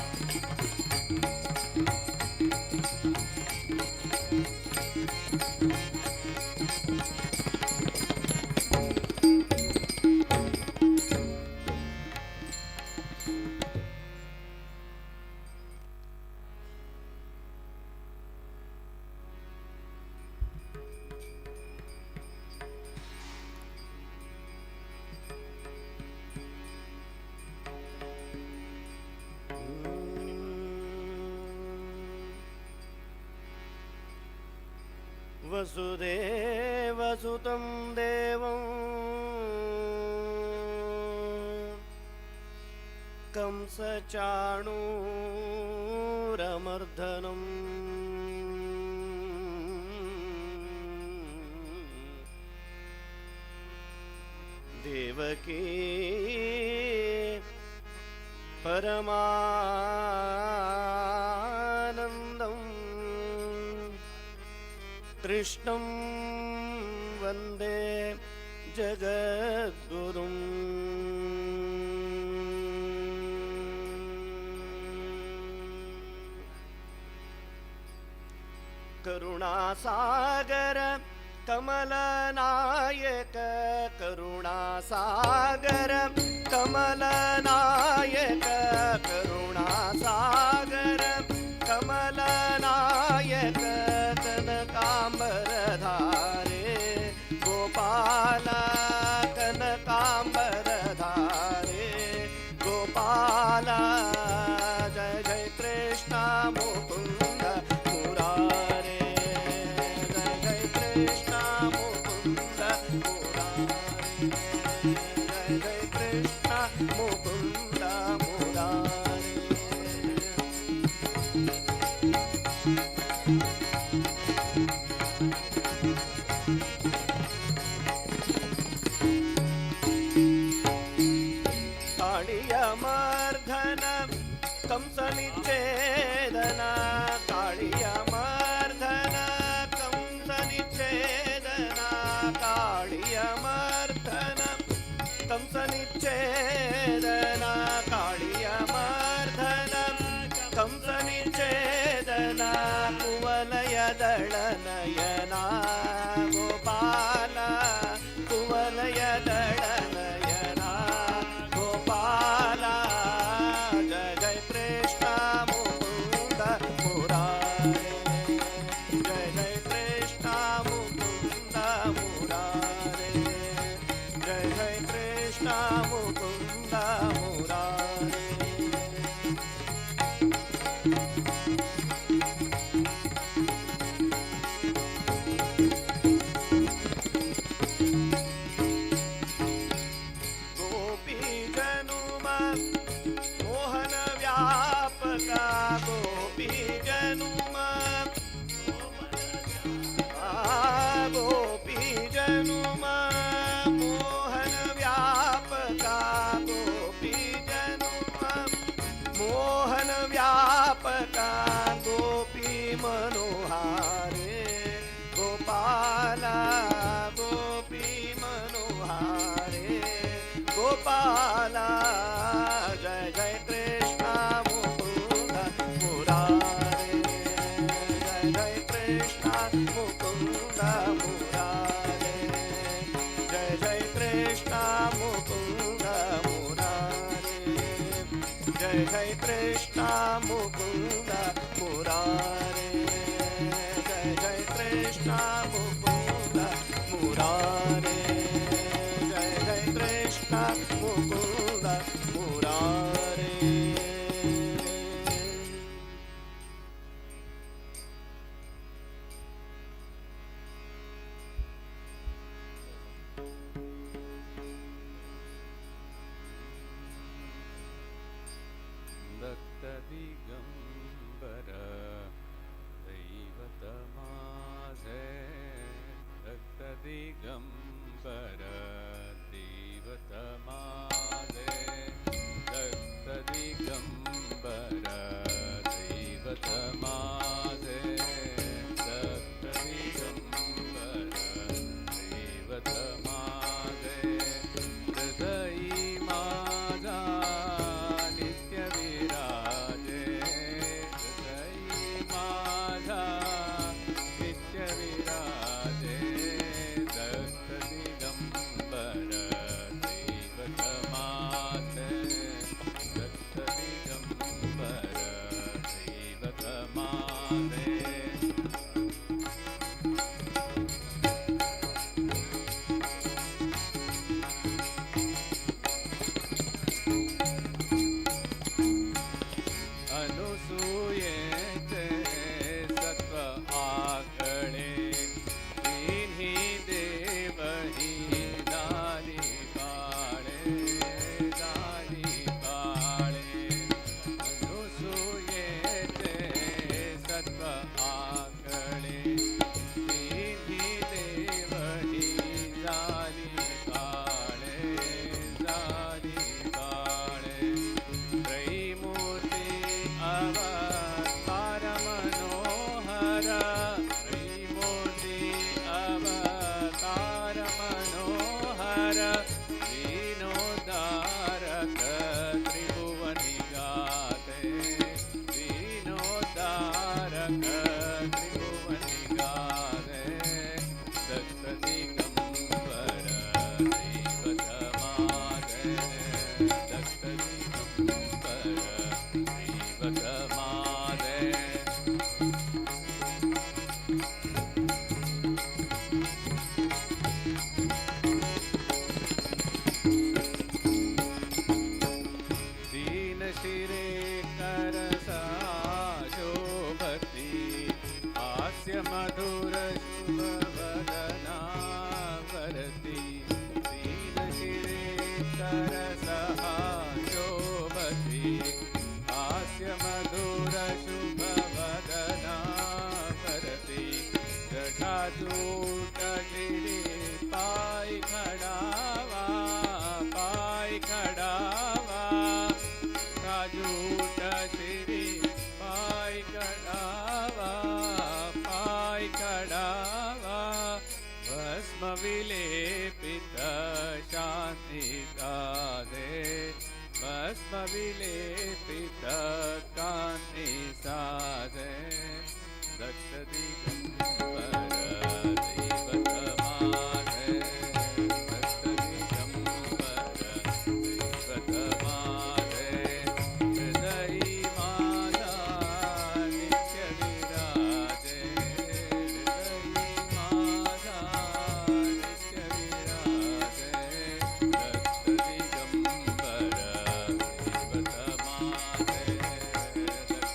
वसुदेवसुतं देवं कंसचाणूरमर्दनम् देवकी परमानन्दम् कृष्णं वन्दे जगद्गुरुम् करुणासागर कमलनायक करुणासागर कमलनायक करुणासागर कमलनायक कनकाम्बरधारे गोपाल कनकाम्बरधारे गोपाल जय जय कृष्ण मुकुंद मुरारे जय जय कृष्ण मुकुंद मुरारे जय जय कृष्ण मुकुंद मुरारे काळियमर्दन कंसनिच्छेदन काळियमर्दन कंसनिच्छेदन काळियमर्दन कंसनिच्छेदन काळियमर्दन कंसनिच्छेदन कुवलयदळनयना गोपाल कुवलयदळनयना गोपाल जय जय कृष्ण मुकुंद मुरारे जय जय कृष्ण मुकुंद मुरारे जय जय कृष्ण मुकुंद मुरारे मोहन व्यापका गोपी जनुमा गोपी जनुमा मोहन व्यापका गोपी जनुमा मोहन व्यापका गोपी मनोहारे गोपाल गोपी मनोहारे गोपाल जय जय कृष्ण मुकुंद मुरारे जय जय कृष्ण मुकुंद मुरारे जय जय कृष्ण मुकुंद मुरारे जय जय कृष्ण मुकुंद मुरारे जय जय कृष्ण मुकुंद मुरारे जय जय कृष्ण मुकुंद मुरारे दिगंबर दैवत माझे भक्त दिगंबर दैवत माझे सरसहास्योभति हास्य मधुर शुभ वदना करति जटाजूट गिरि पाई खड़ावा जूट श्री पाई कड़ावा भस्म विलेपित शांति साधे भस्म विलेपित कांति साधे दत्त दिगंबर दैवतमाधे दत्त दिगंबर दैवतमाधे हृदयी माला नित्य विराजे हृदयी माला नित्य विराजे दत्त दिगंबर दैवतमाधे दत्त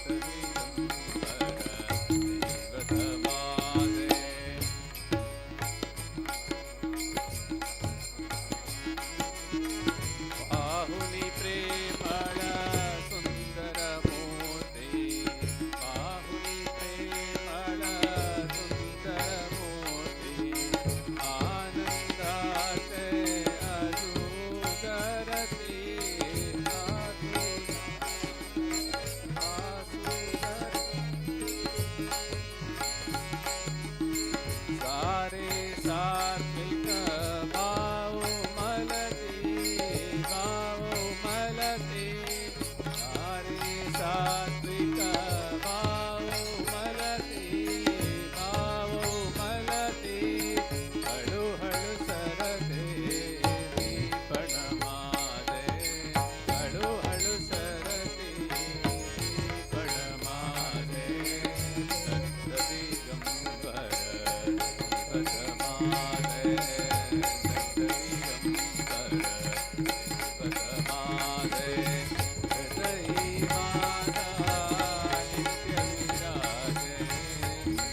दिगंबर बाहुनी प्रेमळ सुंदर मूर्ती बाहुनी प्रेमळ सुंदर मूर्ती आनंदाचे अजूदरती सारे सात्विक भाव मलती सारे सात्विक भाव मलती हळू हळू सरते पण माझे हळू हळू सरते पण माझे दत्त दिगंबर दैवतमाधे दत्त दिगंबर दैवतमाधे हृदयी माला नित्य विराजे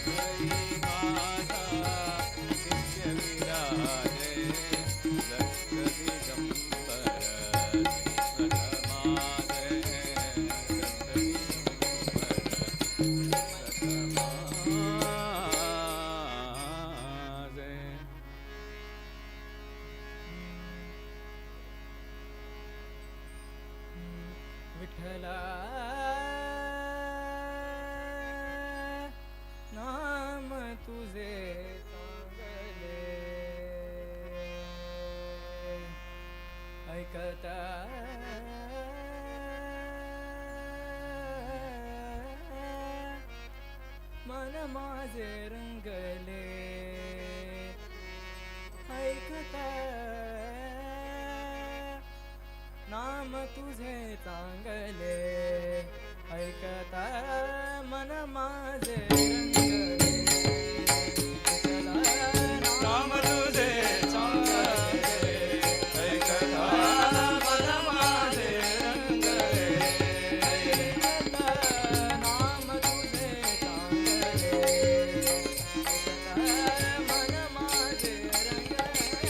हृदयी माला नित्य विराजे दत्त दिगंबर दैवतमाधे दत्त दिगंबर विठ्ठला नाम तुझे चांगले ऐकता मन माझे रंगले ऐकता नाम तुझे चांगले ऐकता मन माझे रंगले नाम तुझे चांगले ऐकता मन माझे रंगले ऐकता नाम तुझे चांगले ऐकता मन माझे रंगले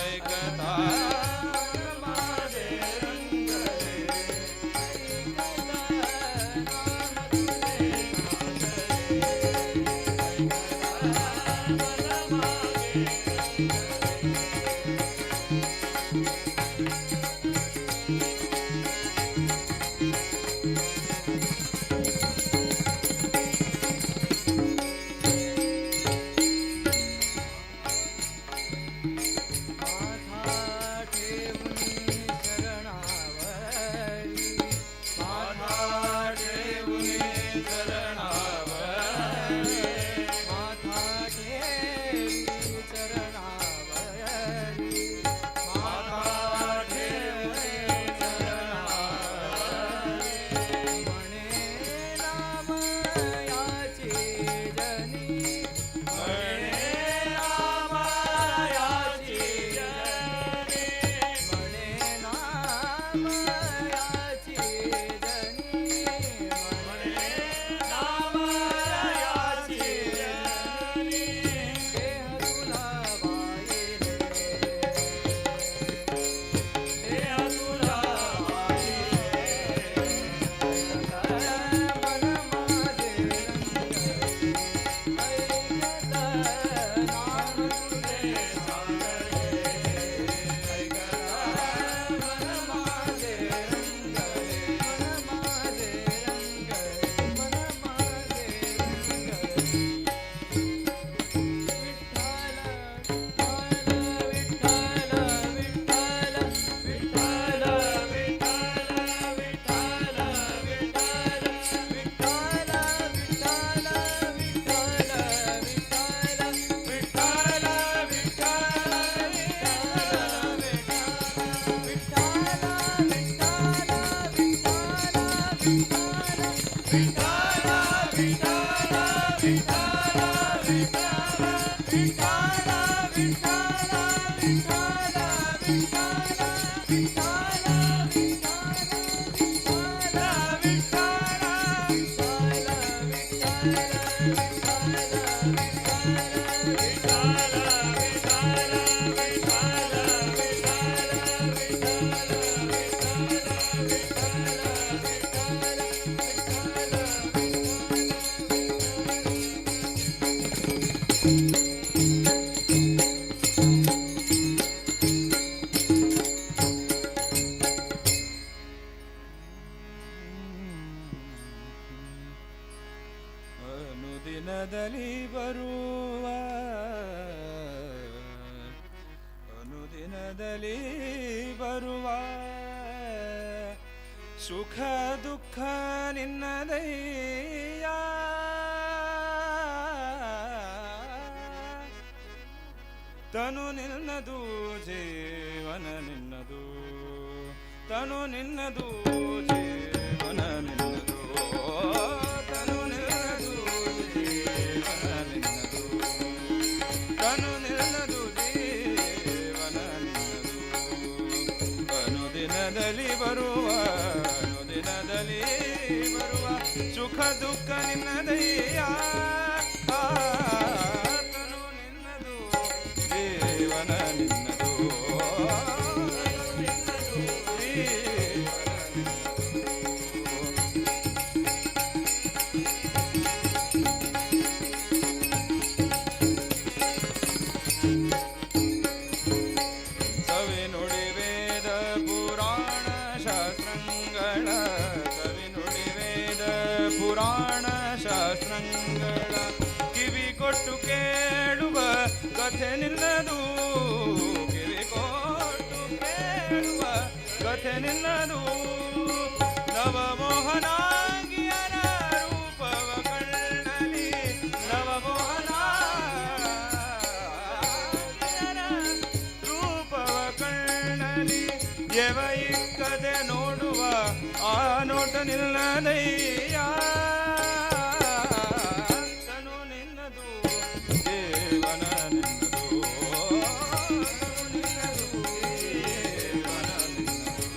ऐकता माझे रंगले माथा ठेवून शरणावरी माथा ठेवून चरणावरी माथा ठेवून चरणावरी माथा ठेवून चरणावरी म्हणे नाम याचे जनी म्हणे नामायाची जनी म्हणे नाम याचे जनी म्हणे नामायाची जनी देह तुला वाहिले देह तुला मन माझे रंगले ऐकत नाम तुझे मन माझे रंगले मन माझे रंगले मन माझे रंगले ಅನುದಿನದಲ್ಲಿ ಬರುವ ಅನುದಿನದಲ್ಲಿ ಬರುವ ಸುಖ ದುಃಖ ನಿನ್ನದಯ್ಯ ತನು ನಿನ್ನದು ಜೀವನ ನಿನ್ನದು ತನು ನಿನ್ನದು ಜೀವನ ನಿನ್ನದು ತನು ನಿನ್ನದು ಜೀವನ ನಿನ್ನದು ತನು ನಿನ್ನದು ಜೀವನ ನಿನ್ನದು ಅನುದಿನದಲ್ಲಿ ಬರುವ ಅನುದಿನದಲ್ಲಿ ಬರುವ ಸುಖ ದುಃಖ ನಿನ್ನದಯ್ಯ ತನು ನಿನ್ನದು ಜೀವನ ನಿನ್ನದು ನಿನ್ನದು ಜೀವನ ಸವಿ ನುಡಿ ವೇದ ಪುರಾಣ ಶಾಸ್ತ್ರಗಳ ಸವಿ ನುಡಿ ವೇದ ಪುರಾಣ ಶಾಸ್ತ್ರಗಳ ಕಿವಿ ಕೊಟ್ಟು ಕೇಳುವ ಕಥೆ ನಿನ್ನದು ಕಿವಿ ಕೊಟ್ಟು ಕೇಳುವ ಕಥೆ ನಿನ್ನದು ನವಮೋಹನಾಂಗಿಯರ ರೂಪವ ಕಣ್ಣಲಿ ನವಮೋಹನಾಂಗಿಯರ ರೂಪವ ಕಣ್ಣಲಿ ಎವ ಇಕ್ಕದೆ ನೋಡುವ ಆ ನೋಟ ನಿಲ್ಲದಯ್ಯ ತನು ನಿನ್ನದು ಜೀವನ ನಿನ್ನದು ತನು ನಿನ್ನದು ಜೀವನ ನಿನ್ನದು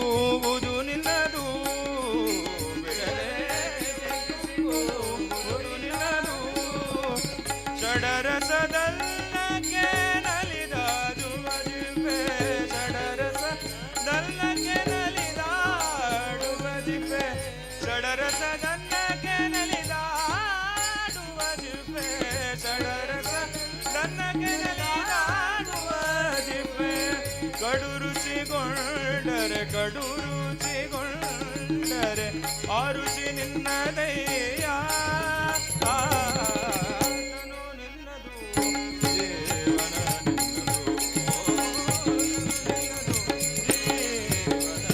ಸಿಗುವುದು ನಿನ್ನದು ಬಿಡದೆ ಸಿಗುವುದು ನಿನ್ನದು ಷಡರಸದಲ್ಲಕ್ಕೆ ನಲಿದಾಡುವ ಜಿಪೆ ಷಡರಸದಲ್ಲಕ್ಕೆ ನಲಿದಾಡುವ ಜಿಪೆ ಷಡರಸದಲ್ಲಕ್ಕೆ ನಲಿದಾಡುವ ಜಿಪೆ ಷಡರಸದಲ್ಲಕ್ಕೆ ನಲಿದಾಡುವ ಜಿಪೆ ಕಡು ರುಚಿಗೊಂಡರೆ ಕಡು ರುಚಿಗೊಂಡರೆ ಆ ರುಚಿ ನಿನ್ನದಯ್ಯ ತನು ನಿನ್ನದು ಜೀವನ ನಿನ್ನದು ನಿನ್ನದು ಜೀವನ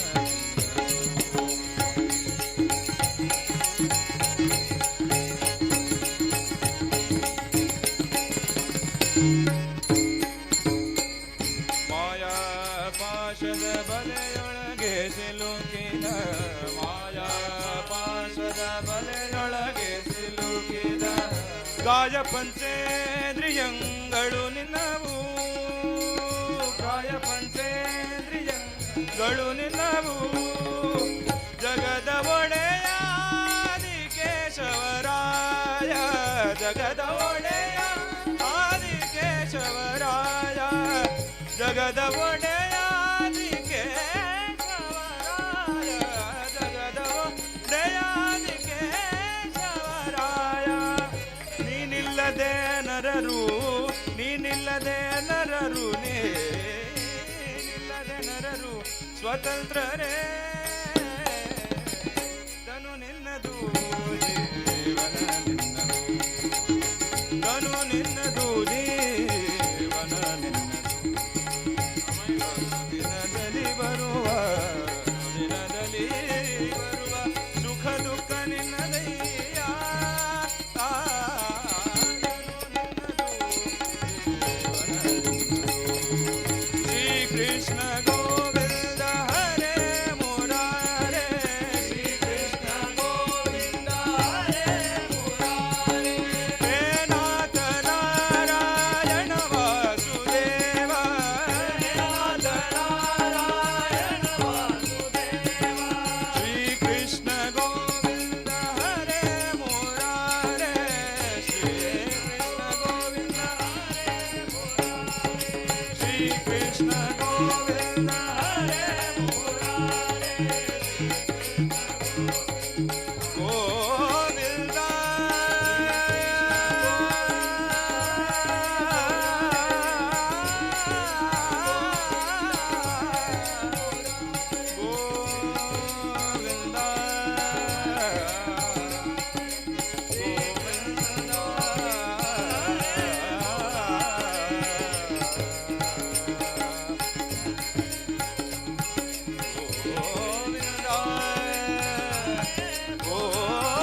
ಮಾಯಾ ಪಾಶದ ಬಲೆಯೊಳಗೆ ಸಿಲುಕಿದ ಮಾಯಾ ಪಾಶದ ಬಲೆಯೊಳಗೆ ಸಿಲುಕಿದ ಕಾಯ ಪಂಚೇಂದ್ರಿಯಗಳು ನಿನ್ನವು ಕಾಯ ಪಂಚೇಂದ್ರಿಯಗಳು ನಿನ್ನವು ಜಗದ ಒಡೆಯಾದಿ ಕೇಶವರಾಯ ಜಗದ ಒಡೆಯ ಆದಿ ಕೇಶವರಾಯ ಜಗದ ಒಡೆಯಾದಿ ಕೇಶವರಾಯ ಜಗದ ಒಡೆಯಾದಿ ಕೇಶವರಾಯ ನೀನಿಲ್ಲದೆ ನರರು ನೀನಿಲ್ಲದೆ ನರರು ನೀನಿಲ್ಲದೆ ನರರು ಸ್ವತಂತ್ರರೇ ತನು ನಿನ್ನದು ಜೀವನ ನಿನ್ನದು ತನು ನಿನ್ನದು ಜೀವನ ನಿನ್ನದು ದಿನದಲ್ಲಿ ಬರುವ ದಿನದಲ್ಲಿ ಬರುವ ಸುಖ ದುಃಖ ನಿನ್ನದಯ್ಯ ಶ್ರೀ ಕೃಷ್ಣ ಗೋವಿಂದ ಹರೇ ಮುರಾರೇ ಶ್ರೀ ಕೃಷ್ಣ ಗೋವಿಂದ ಹರೇ ಮುರಾರೇ ಹೇ ನಾಥ ನಾರಾಯಣ ವಾಸುದೇವ ಹೇ ನಾಥ ನಾರಾಯಣ ವಾಸುದೇವ ಶ್ರೀ ಕೃಷ್ಣ ಗೋವಿಂದ ಹರೇ ಮುರಾರೇ ಶ್ರೀ ಕೃಷ್ಣ ಗೋವಿಂದ ಹರೇ ಮುರಾರೇ ಶ್ರೀ ಕೃಷ್ಣ ಗೋವಿಂದ ಹರೇ ಮುರಾರೇ ಗೋವಿಂದ ಗೋವಿಂದ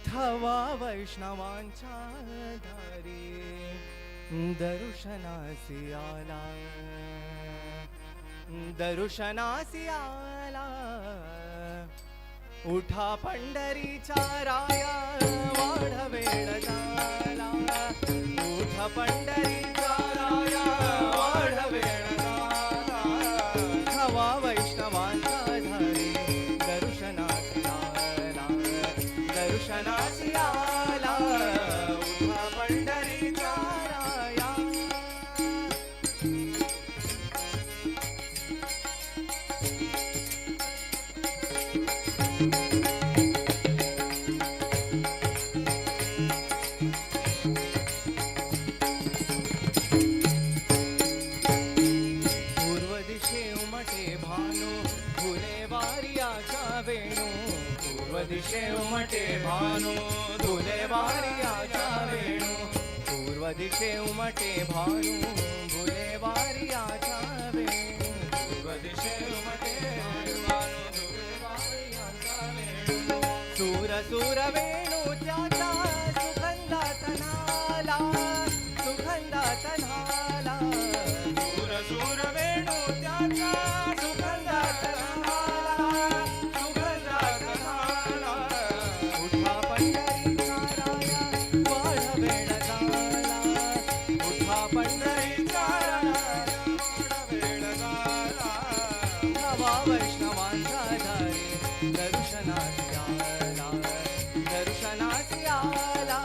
थवा वैष्णवांच्या दारी दर्शनासी आला दर्शनासी आला उठा पंढरीच्या राया वाढवेळ झाला उठा पंढरीच्या राया वाढवेळ झाला थवा वैष्णवांच्या दारी दिशे उमटे भानू बुलेवारियाच्या वेणू पूर्व दिशे उमटे भानू बुलेवारियाचा वेणू सूर सूर वेणू त्याचा सुगंधात नाला सुगंधात नाला सूर सूर वेणू त्याचा सुगंधात नाला सुगंधात नाला उठा पंढरीचा राया वाढवेळ झाला उठा पंढरीचा राया वेळ झाला नवा वैष्णवांचा दारी दर्शनास आला दर्शनास आला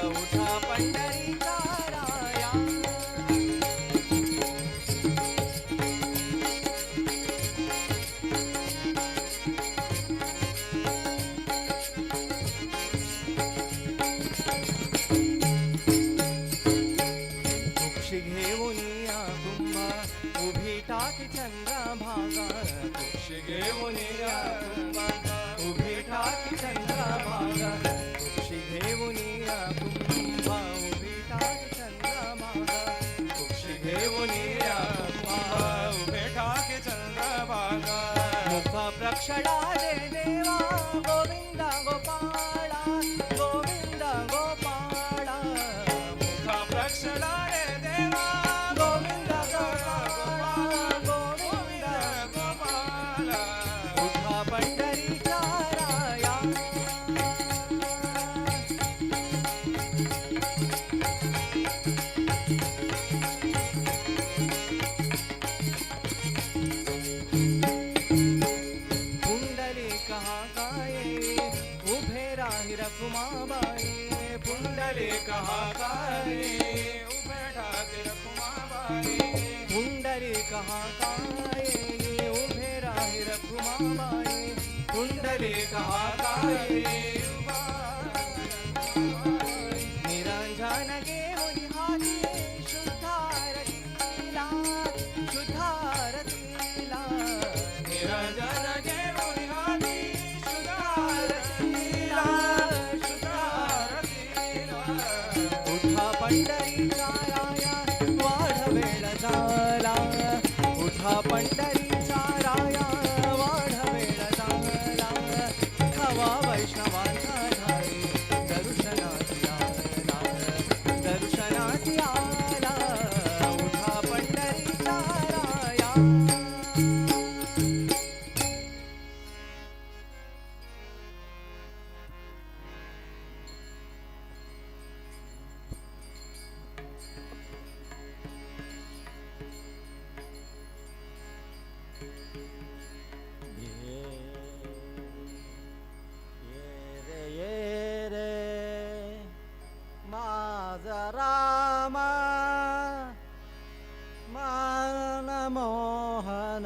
उठा पंढरीचा राया कुक्षी घेऊन या कुंभा उभी टाकी चंद्रभागा कुक्षी घेऊन या कुंभा उभी टाकी चंद्रभागा कुक्षी घेऊन या कुंभा उभी टाकी चंद्रभागा कुक्षी घेऊन या कुंभा उभे ठाके चंद्रभागा मुख प्रक्षणा दे देवा गोविंदा गोपाळा गोविंदा गोपाळा मुख प्रक्षणा रे देवा गोविंदा गोपाळा गोविंदा गोपाला उठा पंढरीचा राया पुंडलिक हा काय उभे राही रखुमाबाई पुंडलिक हा काय उभे ठाके रखुमाबाई पुंडलिक हा काय उभे राही रखुमाबाई पुंडलिक हा काय निरंजन घेऊन हाती शुद्धारतीला शुद्धारतीला निरंजन घेऊन हाती शुद्धारतीला शुद्धारतीला उठा पंढरीचा राया वाढवेळ झाला उठा पंढरीचा राया वाढवेळ झाला हवा वैष्णवांचा धारी दर्शनास आला दर्शनास आला उठा पंढरीचा राया ये रे माझा रामा मान मोहन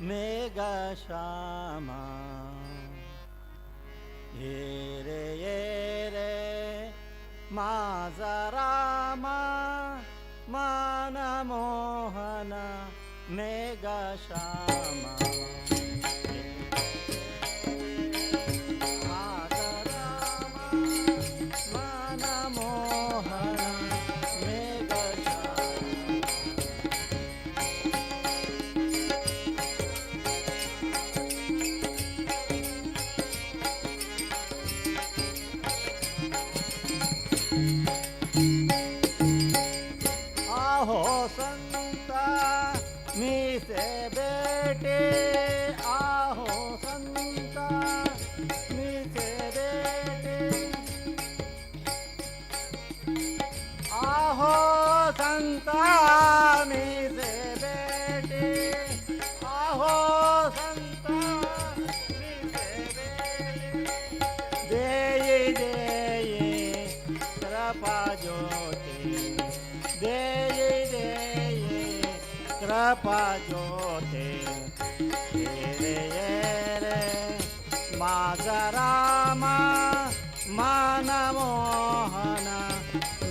मेघ श्यामा ये रे माझा रामा मान मोहन मेघ श्यामा आहो संता मी से बेटे आहो संता मी से बेटे आहो संता मी से बेटे आहो संता मी से बेटे देई देई कृपा ज्योति देई कृपा ज्योते रे माझा रामा मान मोहन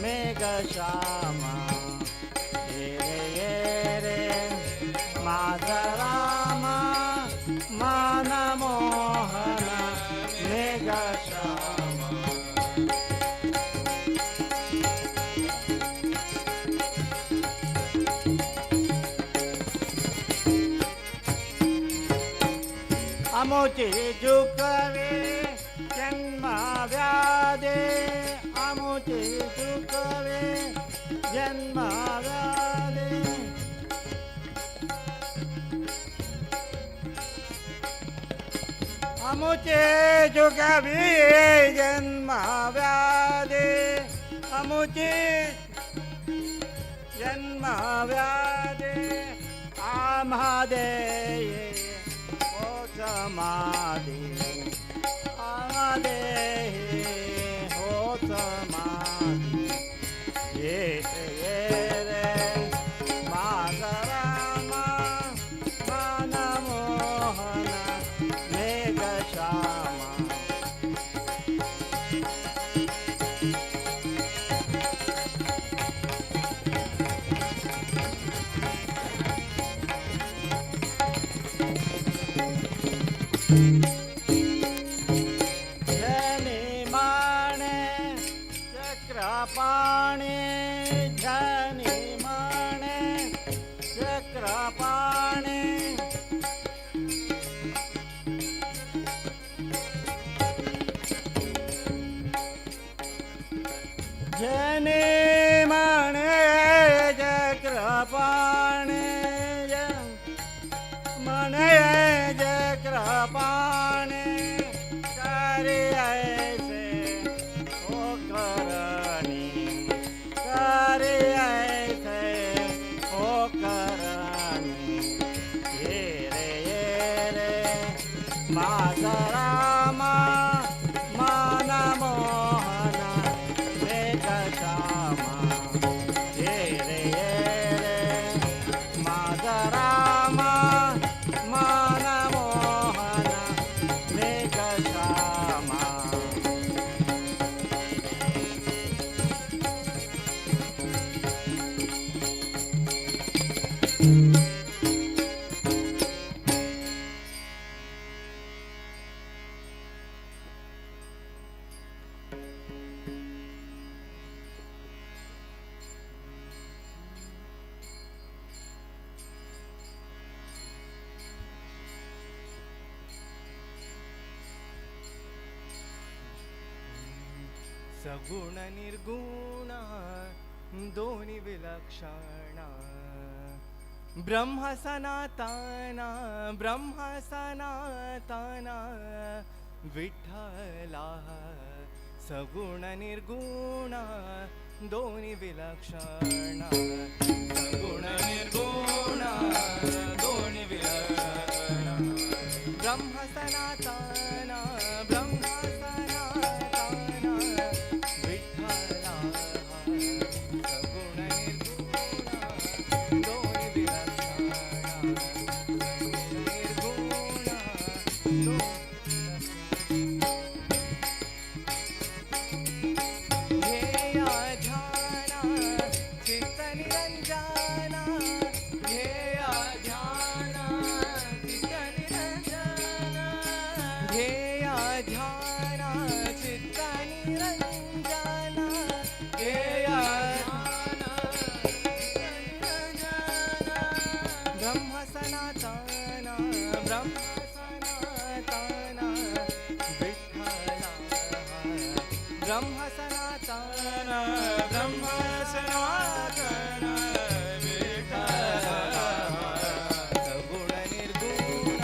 मेघ श्यामा रे माझा रामा मान मोहन मेघ श्यामा आमुची चुकवे जन्म व्याधे आमुची चुकवे जन्म व्याधे आमुचे चुकवे जन्म व्याधे आमुची जन्म व्याधे आम्हादे ओ समाधे आम्हादे हो समाधी ये रे माझा रामा मन मोहन मेघ श्यामा जनी माणे चक्रपाणे जनी माणे चक्रपाणे जनी माणे चक्रपाणे मने चक्रपाणे करे ऐसे ओ करणी करे ऐसे ओ करणी ये रे माझा रामा मन मोहन मेघ श्यामा ये रे माझा रामा मन मोहन मेघ श्यामा सगुण निर्गुण दोन्ही विलक्षण ब्रह्म सनातन विठ्ठला सगुण निर्गुण दोन्ही विलक्षण सगुण निर्गुण दोन्ही विलक्षण ब्रह्म सनातन विठ्ठला सगुण निर्गुण दोन्ही विलक्षण निर्गुण ध्येय ध्यान चित्त निरंजन ध्येय ध्यान चित्त निरंजन ध्येय ध्यान चित्त निरंजन ध्येय ब्रह्म सनातन विठ्ठला ब्रह्म सनातन ब्रह्म सनातन विठ्ठला सगुण निर्गुण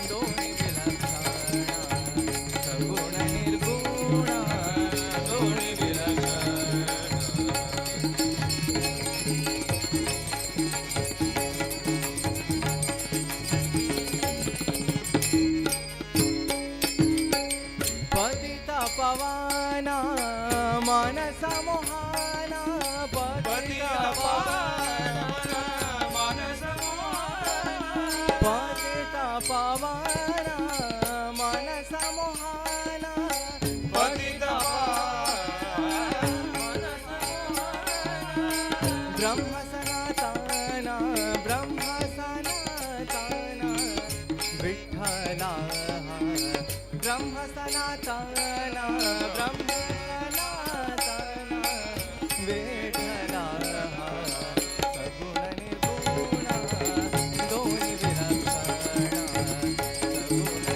दोन्ही विलक्षण सगुण निर्गुण दोन्ही विलक्षण पतित पवन मनस मोहन पतित पवन मानस पतित पवन मनस मोहन पतित ब्रह्म सनातन विठ्ठला ब्रह्म सनातन विठ्ठला सगुण निर्गुण दोन्ही विलक्षण सगुण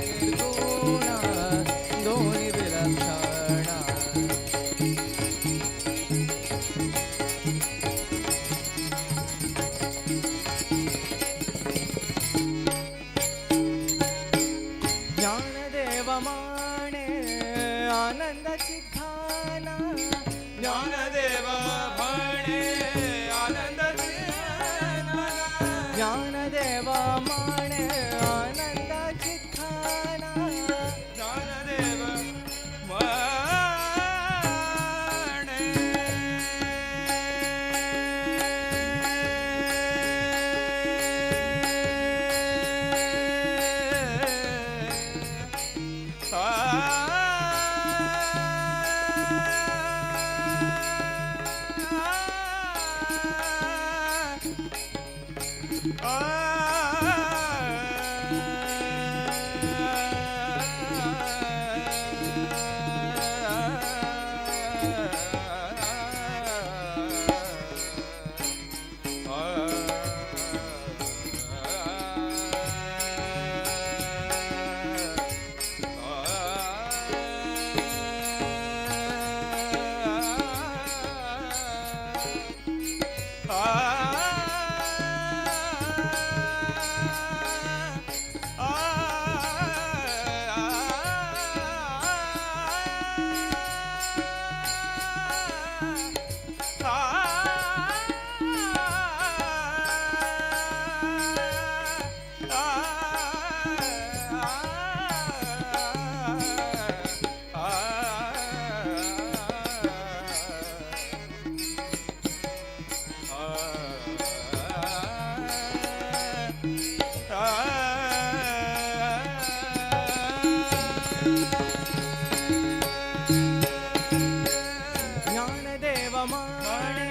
ज्ञानदेव माणे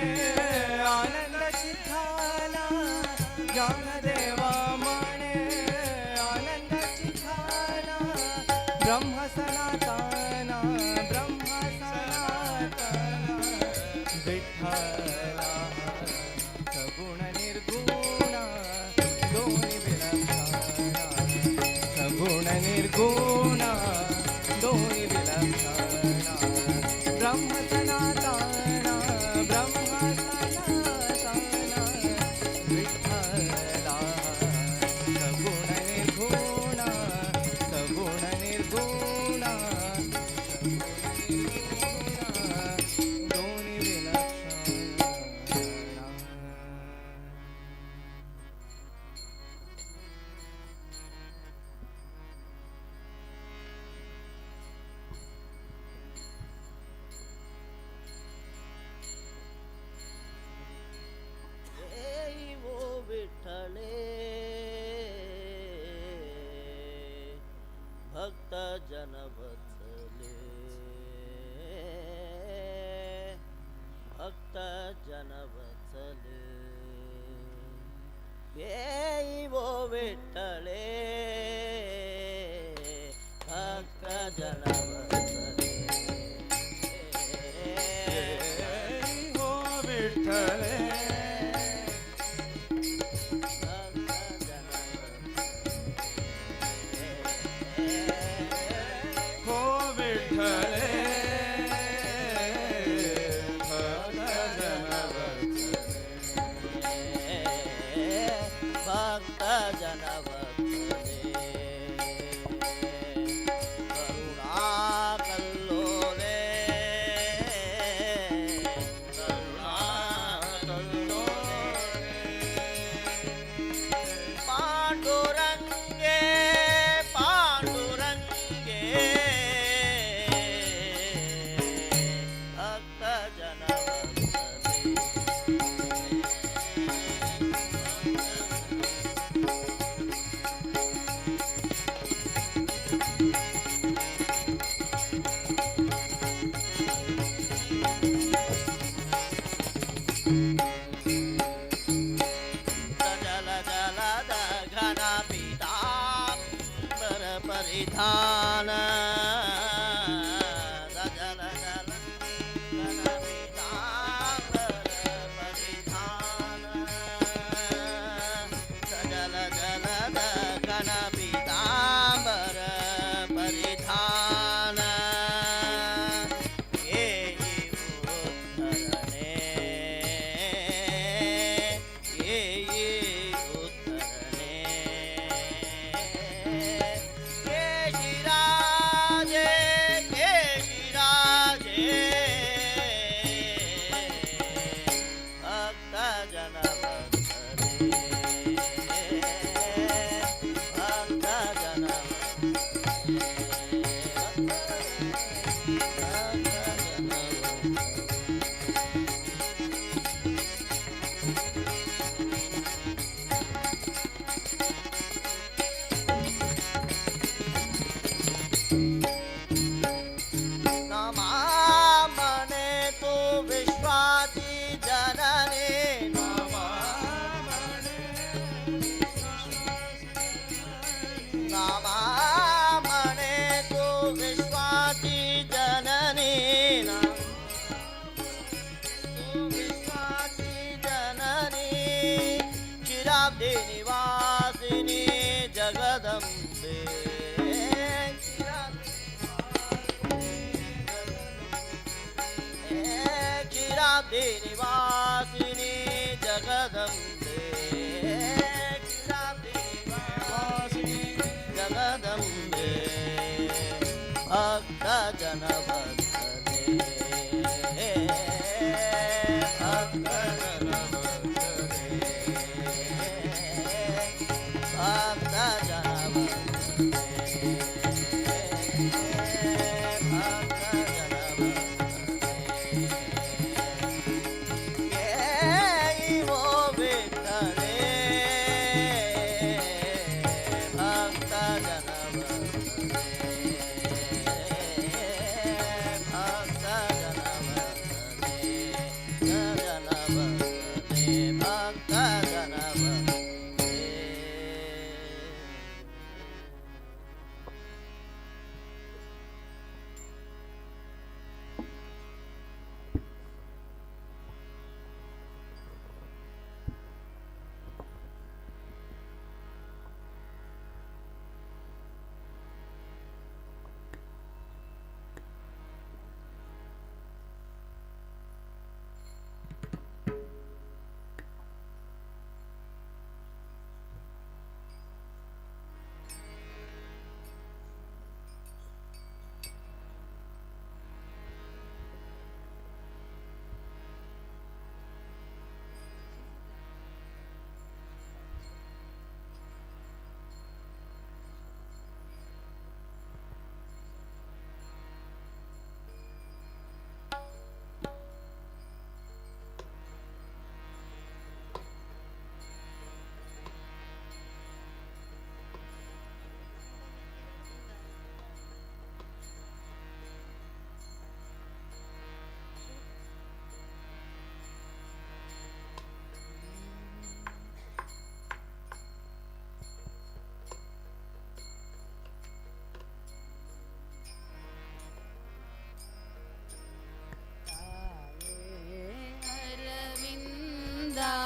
आनंद चिखाला ज्ञानदेव माणे आनंद चिखाला ब्रह्म सनातन विठ्ठला सगुण निर्गुण दोन्ही विलक्षण सगुण निर्गुण दोन्ही विलक्षण ब्रह्म सनातन विठ्ठला सगुण निर्गुण सगुण निर्गुण दोन्ही विलक्षण देई वो विठ्ठले भक्त जन वत्सले भक्त जन वत्सले देई वो विठ्ठले भक्त जन वत्सले हो विठ्ठले हो विठ्ठले भक्त जन वत्सले करुणा कल्लोले करुणा कल्लोले पांडुरंगे पांडुरंगे भक्त जन जल जलद घन पीताम्बर परिधान जल जल घन पीताम्बर परिधान जल जलद घन पीताम्बर परिधान येहि उद्धरणे येहि उद्धरणे ये श्री निवासिनी जगदम्बे क्षीराब्धि निवासिनी जगदम्बे क्षीराब्धि निवासिनी जगदम्बे भक्त जन भक्तदे भक्त जन भक्तदे भक्त जन भक्तदे भक्त जन भक्तदे वो विठ्ठले भक्त जन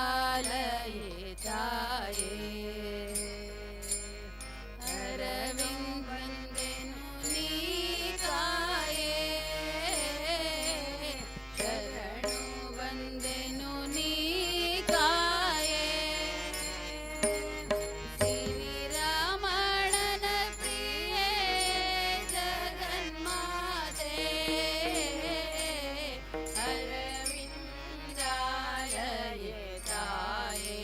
अरविंदालये जाये अरविंद वंदेनु नीकाये शरणु वंदेनु नीकाये श्री रमणन प्रिये जगन्माते अरविंदालये जाये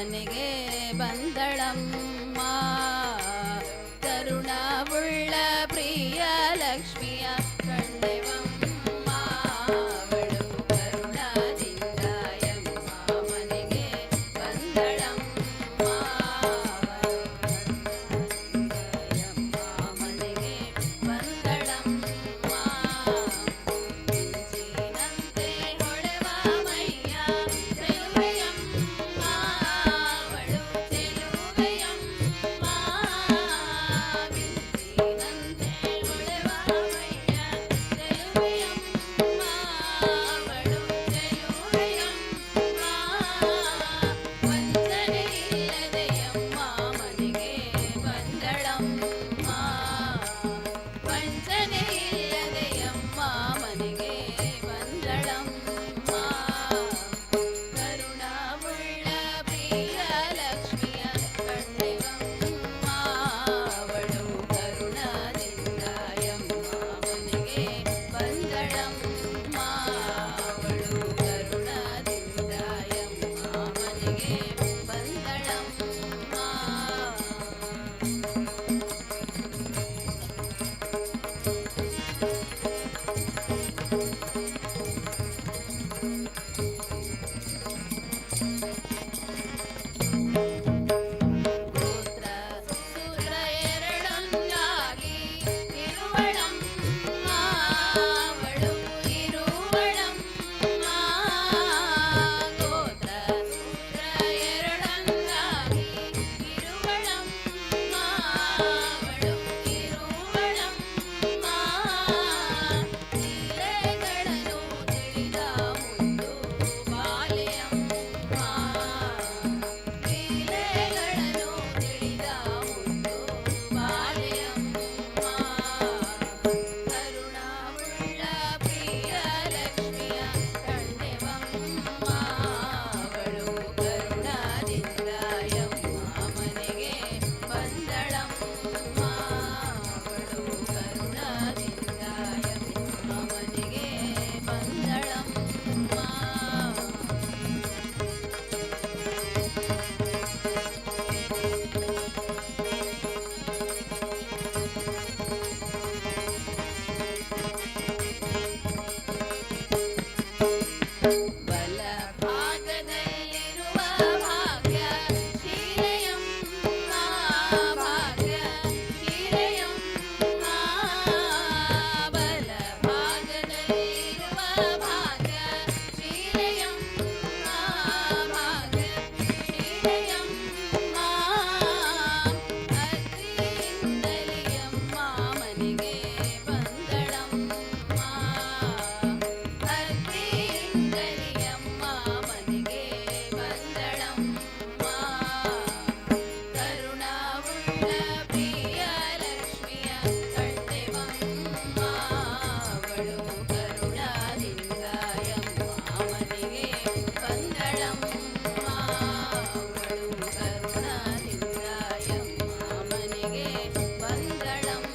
ಮನೆಗೆ ಬಂದಳಮ್ಮ ಕರುಣವುಳ್ಳ ಪ್ರಿಯ ಲಕ್ಷ್ಮಿಯ ಕಂಡೆವಮ್ಮ ಅವಳು ಕರುಣದಿಂದ ಯಮ್ಮ ಮನೆಗೆ ಬಂದಳಮ್ಮ ಯಮ್ಮ ಮನೆಗೆ ಬಂದಳಮ್ಮ ಮಿಂಚಿನಂತೆ ಹೊಳೆವ ಮೈಯ ಚೆಲುವೆಯಮ್ಮ ಅವಳು ಚೆಲುವೆಯಮ್ಮ ಮಿಂಚಿನಂತೆ ಹೊಳೆವ ಮೈಯ ಚೆಲುವೆಯಮ್ಮ ಅವಳು ಚೆಲುವೆಯಮ್ಮ ವಂಚನೆ ಇಲ್ಲದೆಯಮ್ಮ ಮನೆಗೆ ಬಂದಳಮ್ಮ ವಂಚನೆ ಇಲ್ಲದೆಯಮ್ಮ ಮನೆಗೆ ಬಂದಳಮ್ಮ ಕರುಣವುಳ್ಳ ಪ್ರಿಯ ಲಕ್ಷ್ಮಿಯ ಕಂಡೆವಮ್ಮ ಅವಳು ಕರುಣದಿಂದ ಯಮ್ಮ ಮನೆಗೆ ಬಂದಳಮ್ಮ ಅವಳು ಕರುಣದಿಂದ ಯಮ್ಮ ಮನೆಗೆ ಬಂದಳಮ್ಮ ಪುತ್ರ ಸುರ ಎರಡೊಂದಾಗಿ ಇರುವಳಮ್ಮ ಅವಳು ಇರುವಳಮ್ಮ ಗೋತ್ರ ಸುರ ಎರಡೊಂದಾಗಿ ಇರುವಳಮ್ಮ ಅವಳು ಇರುವಳಮ್ಮ ಲೀಲೆಗಳನ್ನು ತಿಳಿದ ಮುದ್ದು ಬಾಲೆಯಮ್ಮ ಲೀಲೆಗಳನ್ನು ತಿಳಿದ ಮುದ್ದು ಬಾಲೆಯಮ್ಮ ಕರುಣವುಳ್ಳ ಪ್ರಿಯ ಲಕ್ಷ್ಮಿಯ ಕಂಡೆವಮ್ಮ ಅವಳು ಕರುಣದಿಂದ ಯಮ್ಮ ಮನೆಗೆ ಬಂದಳಮ್ಮ ಅವಳು ಕರುಣದಿಂದ ಯಮ್ಮ ಮನೆಗೆ ಬಂದಳಮ್ಮ ಬಲ ಭಾಗದಲ್ಲಿರುವ ಭಾಗ್ಯ ಶೀಲೆಯಮ್ಮ ಭಾಗ್ಯ ಶೀಲೆಯಮ್ಮ ಬಲ ಭಾಗದಲ್ಲಿರುವ ಭಾಗ್ಯ ಶೀಲೆಯಮ್ಮ ಭಾಗ್ಯ ಶೀಲೆಯಮ್ಮ ಅತ್ತಿಯಿಂದಲೇ ಯಮ್ಮ ಮನೆಗೆ ಬಂದಳಮ್ಮ ಅತ್ತಿಯಿಂದಲೇ ಯಮ್ಮ ಮನೆಗೆ ಬಂದಳಮ್ಮ ಕರುಣವುಳ್ಳ ಪ್ರಿಯ ಲಕ್ಷ್ಮಿಯ ಕಂಡೆವಮ್ಮ ಅವಳು ಕರುಣದಿಂದ ಯಮ್ಮ ಮನೆಗೆ ಬಂದಳಮ್ಮ ಅವಳು ಕರುಣದಿಂದ ಯಮ್ಮ ಮನೆಗೆ ಬಂದಳಮ್ಮ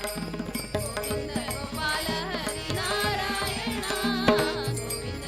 गोविंद गोपाल हरी नारायण गोविंद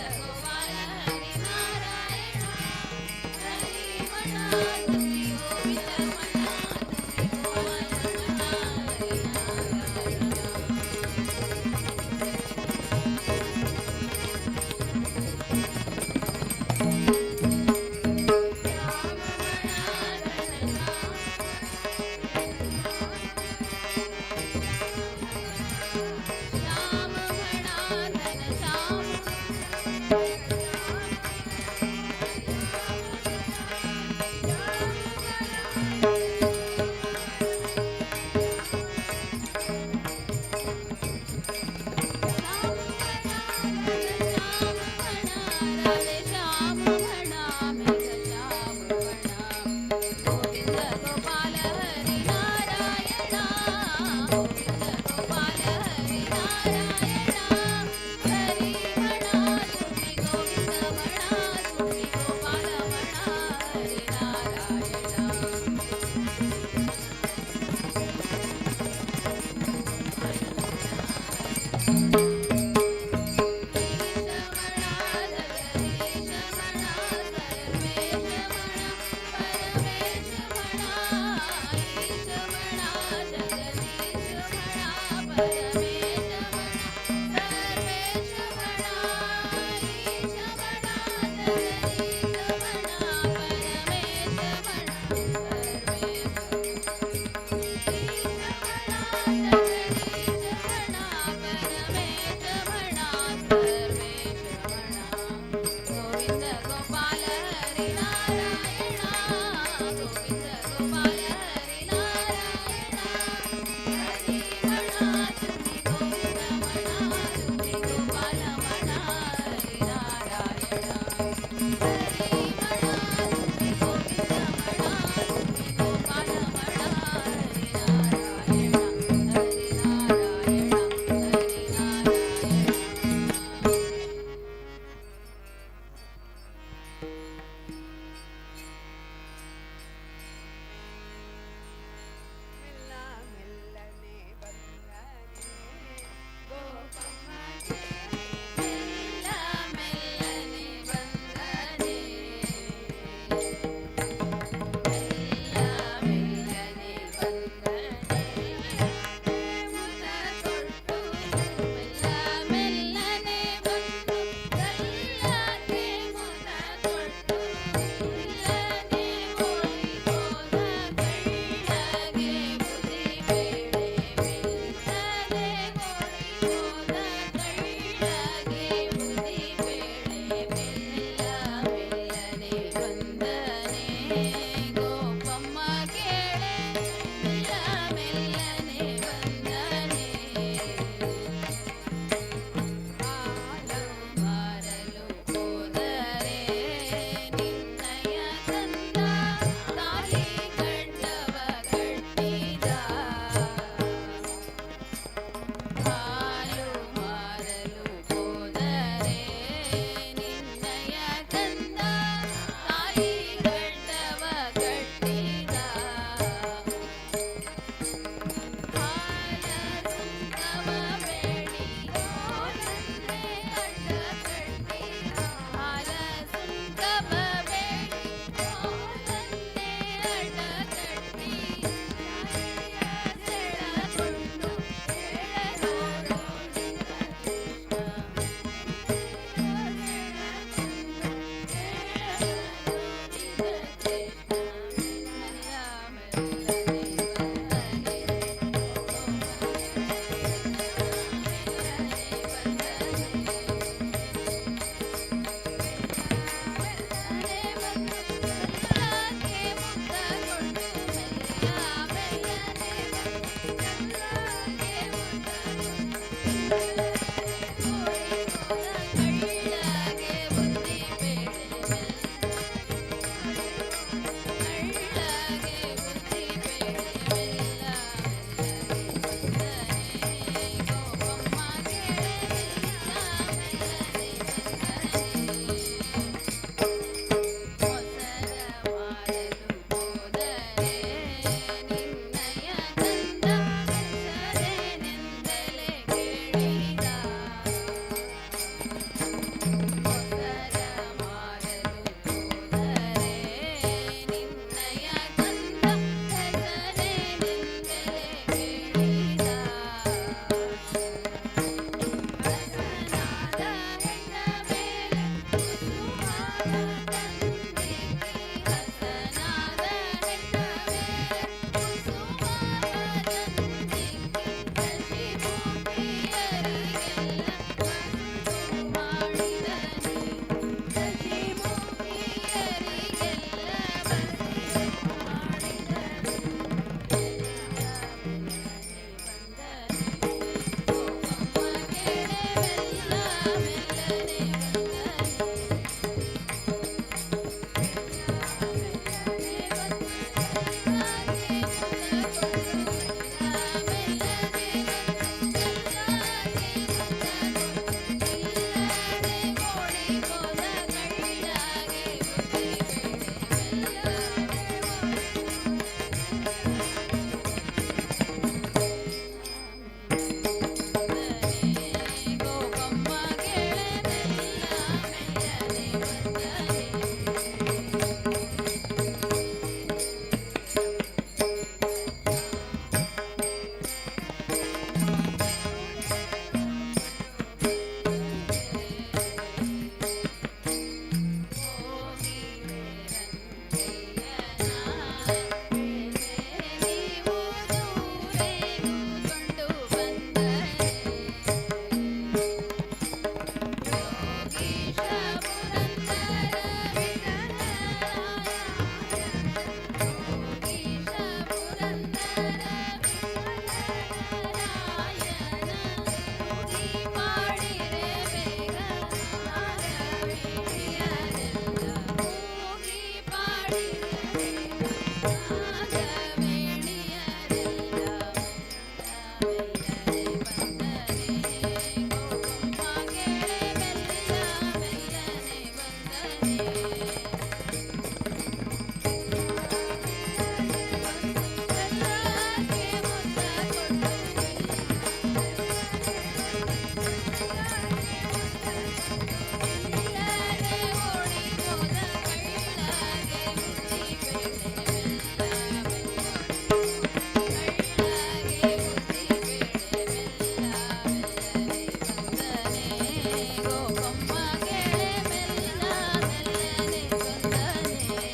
ಗೋಪಮ್ಮ ಕೇಳೆ ಮೆಲ್ಲ ಮೆಲ್ಲನೆ ಬಂದನೆ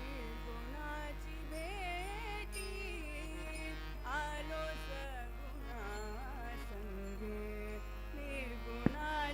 निर्गुणाची भेटी आलो सगुणा संगे निर्गुणाची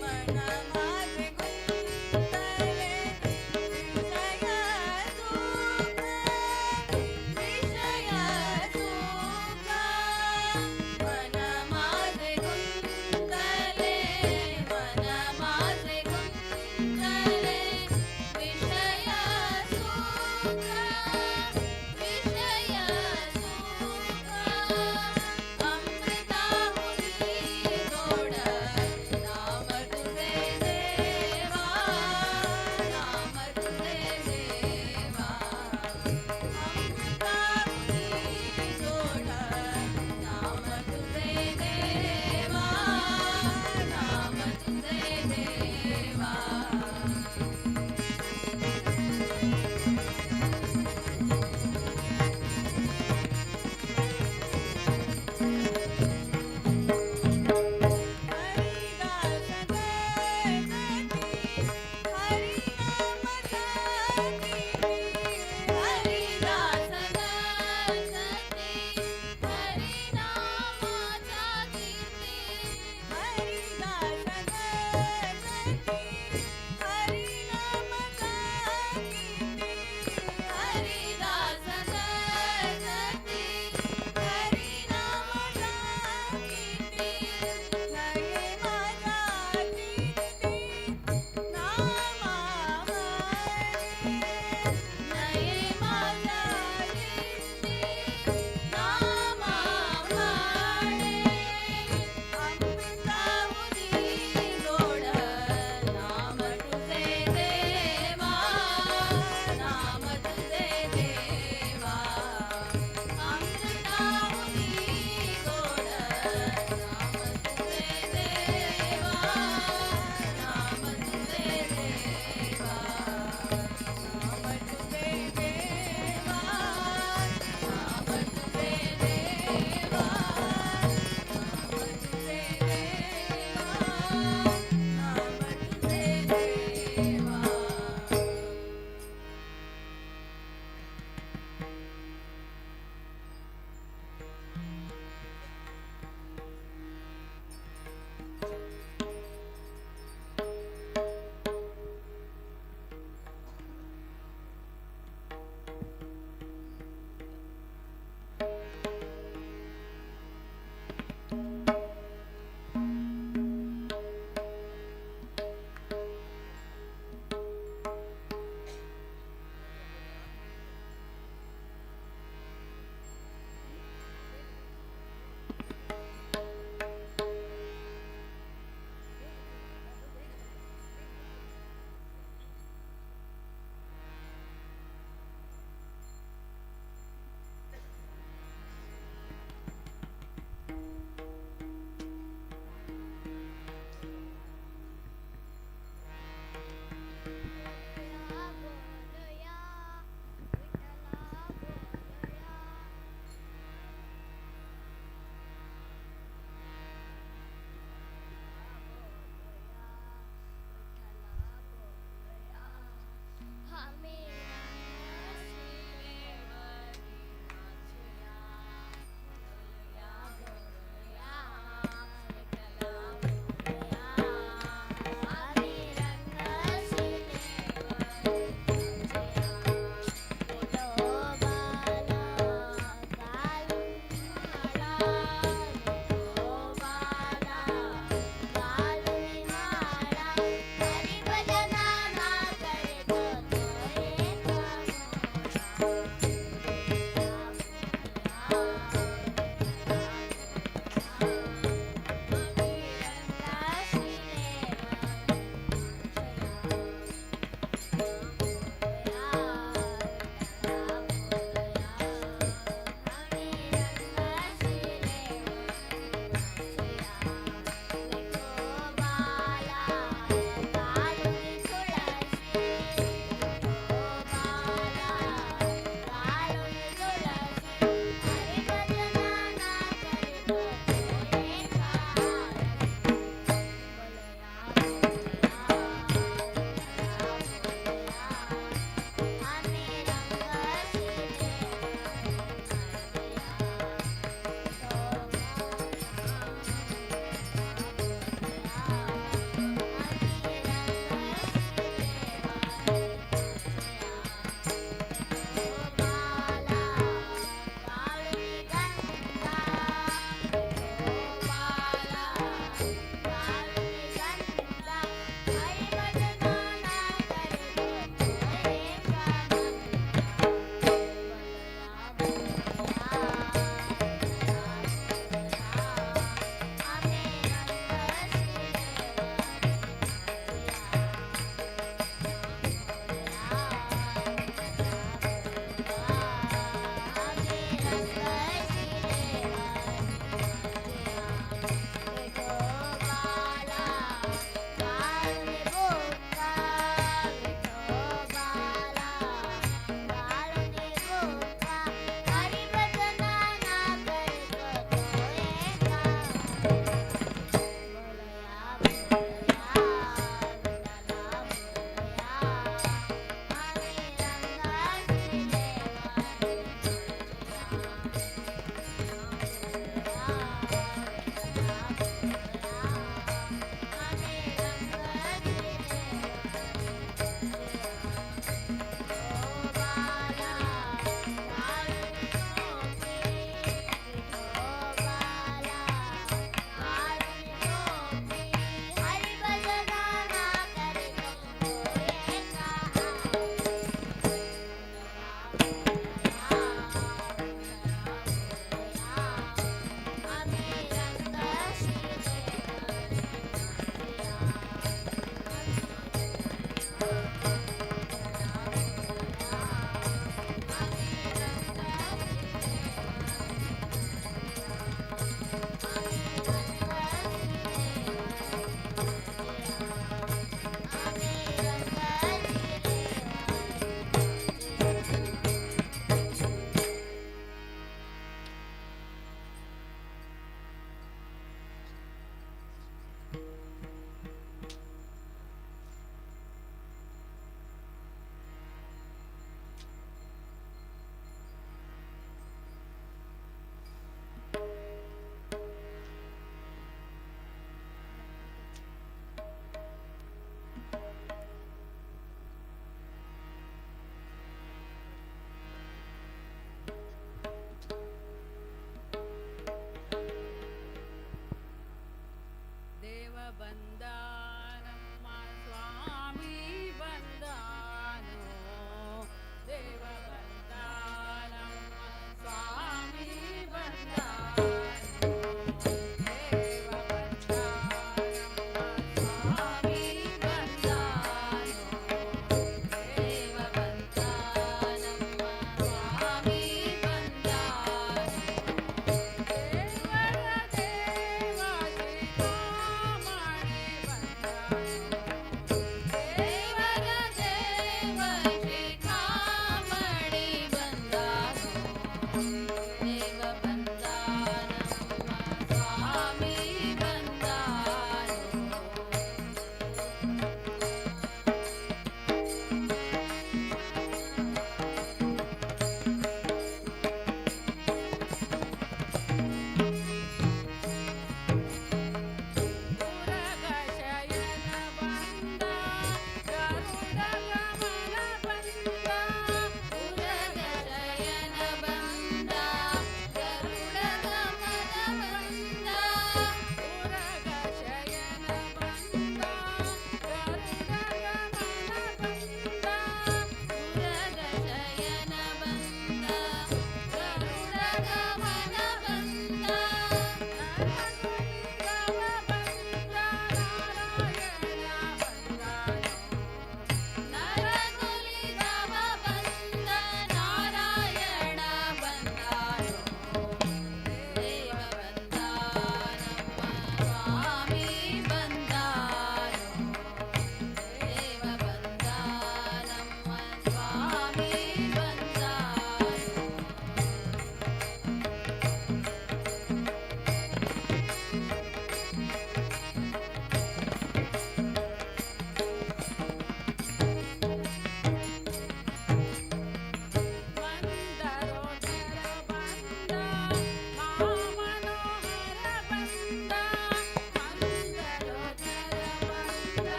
मन माझे गुंतले विषया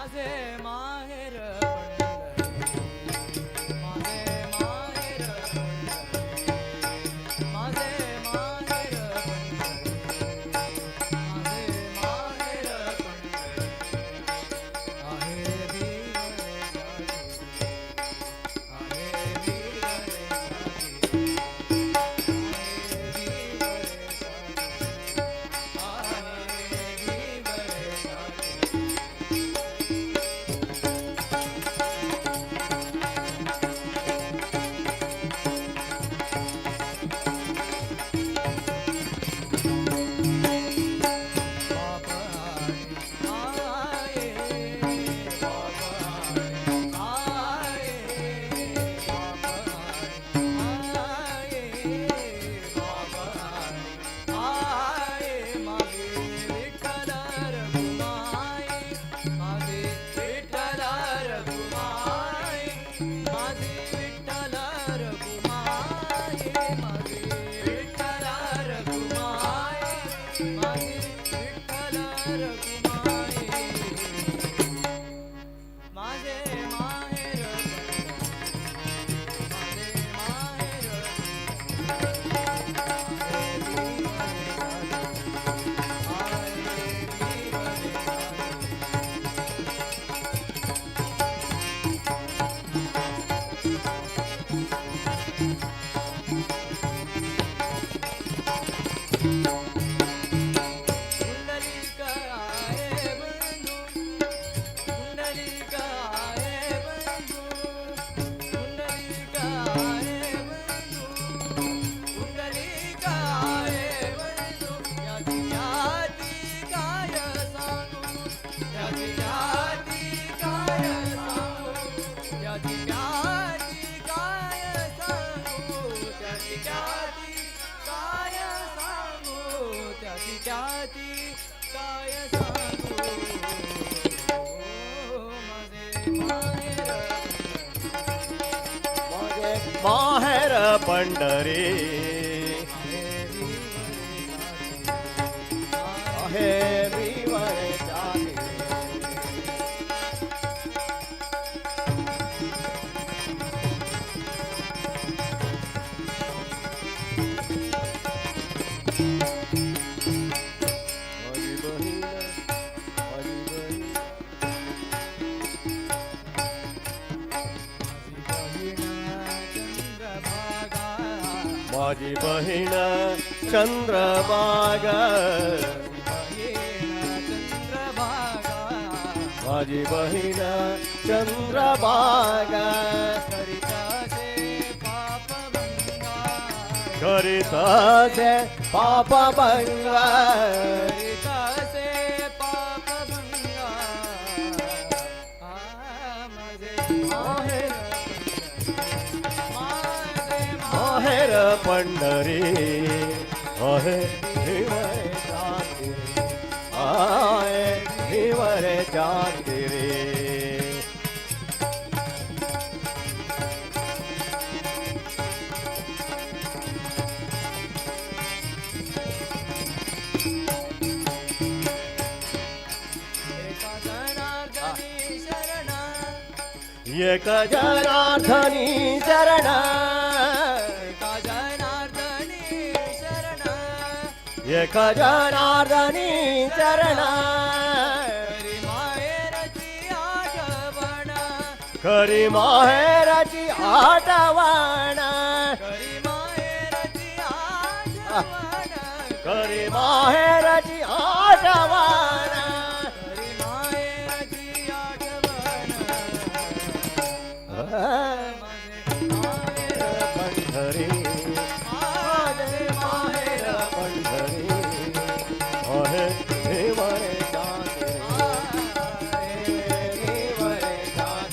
माझे माहेर पंढरी माझे माहेर पंढरी माझे माहेर पंढरी माझे माहेर पंढरी आहे माहेर पंढरी आहे विवर जागे हरी बहीण हरी बहीण माझी बहीण चंद्रभागा माझी बहीण चंद्रभागा करिताचे पाप भंगा माहेर पंढरी आहे हिवर जाते आहे हिवर जाते रे एक जनार्दनी शरण एक जनार्दनी चरण करी माहेरची आठवण करी माहेरची आठवण पंढरी माझे माहेर पंढरी आहे हिवर जाते हिवर जाते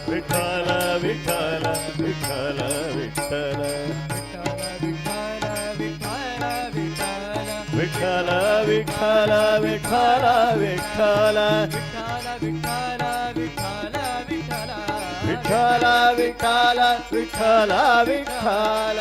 विठ्ठल विठ्ठल विठ्ठल विठ्ठल विठ्ठल विठ्ठल विठ्ठल विठ्ठल विठ्ठल विठ्ठल विठ्ठल विठ्ठल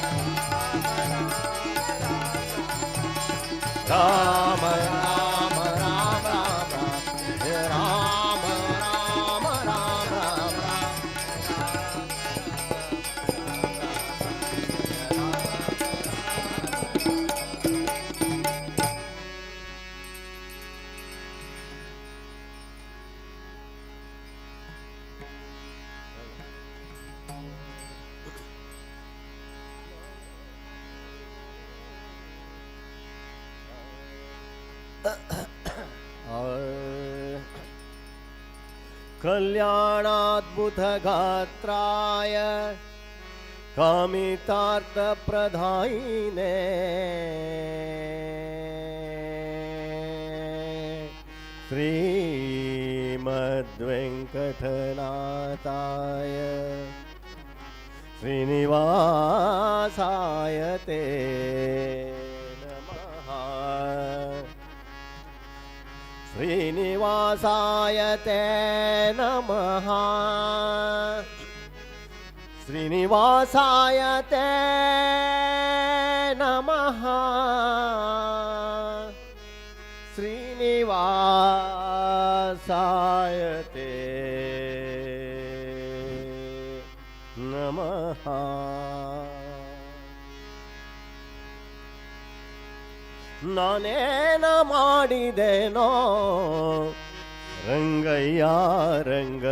राम राम राम राम राम राम राम राम राम कल्याणाद्भुतगात्राय कामितार्थप्रदायिने श्रीमद्वेङ्कटनाथाय श्रीनिवासाय ते नमः श्रीनिवासाय ते नमः श्रीनिवासाय ते नमः श्रीनिवासाय ते नमः ನಾನೇನ ಮಾಡಿದೆನೋ ರಂಗಯ್ಯ ರಂಗ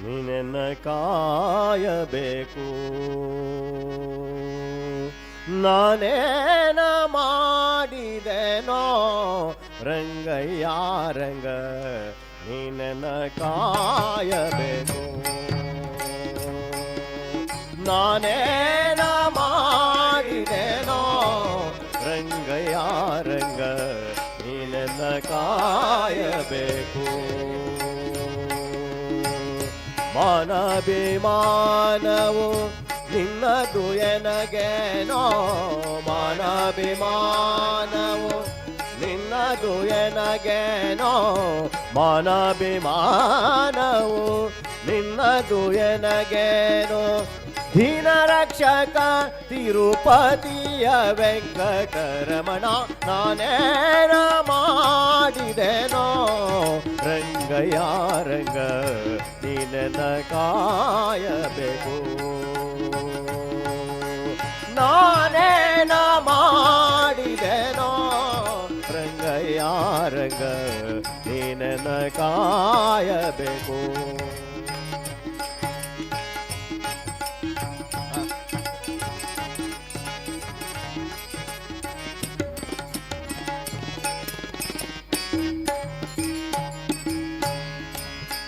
ನಿನ್ನ ಕಾಯಬೇಕು ನಾನೇನ ಮಾಡಿದೆನೋ ರಂಗಯ್ಯ ರಂಗ ನಿನ್ನ ಕಾಯಬೇಕು ನಾನೇನ ಮಾಡಿದೆನೋ ರಂಗಯ್ಯ ರಂಗ ನಿನ್ನ ಕಾಯಬೇಕು ಮಾನಭಿಮಾನವು ನಿನ್ನದು ಎನಗೇನೋ ಮಾನಭಿಮಾನವು ನಿನ್ನದು ಎನಗೇನೋ ಮಾನಭಿಮಾನವು ನಿನ್ನದು ಎನಗೇನೋ ದೀನ ರಕ್ಷಕ ತಿರುಪತಿಯ ವೆಂಕಟರಮಣ ನಾನೇನ ಮಾಡಿದೆನೋ ರಂಗಯ್ಯ ರಂಗ ನಿನ್ನ ಕಾಯಬೇಕು ನಾನೇನ ಮಾಡಿದೆನೋ ರಂಗಯ್ಯ ರಂಗ ನಿನ್ನ ಕಾಯಬೇಕು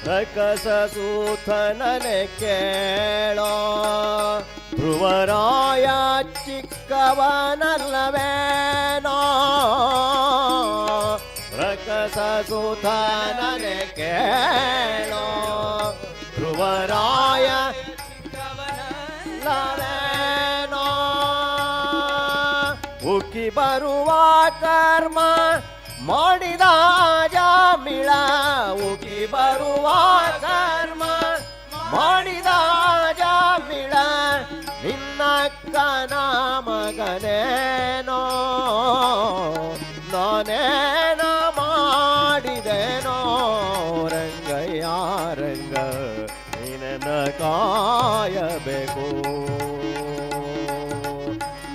ರಕಸ ಸೂತನನೆ ಕೇಳೋ ಧ್ರುವರಾಯ ಚಿಕ್ಕವನಲ್ಲವೇನೋ ರಕಸ ಸೂತನನೆ ಕೇಳೋ ಧ್ರುವರಾಯ ಚಿಕ್ಕವನಲ್ಲವೇನೋ ಉಕ್ಕಿ ಬರುವ ಕರ್ಮ ಮಾಡಿದ ಜಾಮಿಳ ಉಕ್ಕಿ ಬರುವ ಕರ್ಮ ಮಾಡಿದ ಜಾಮಿಳ ನಿನ್ನಕ್ಕನ ಮಗನೇನೋ ನಾನೇನ ಮಾಡಿದೆನೋ ರಂಗಯ್ಯ ರಂಗ ನಿನ್ನ ಕಾಯಬೇಕು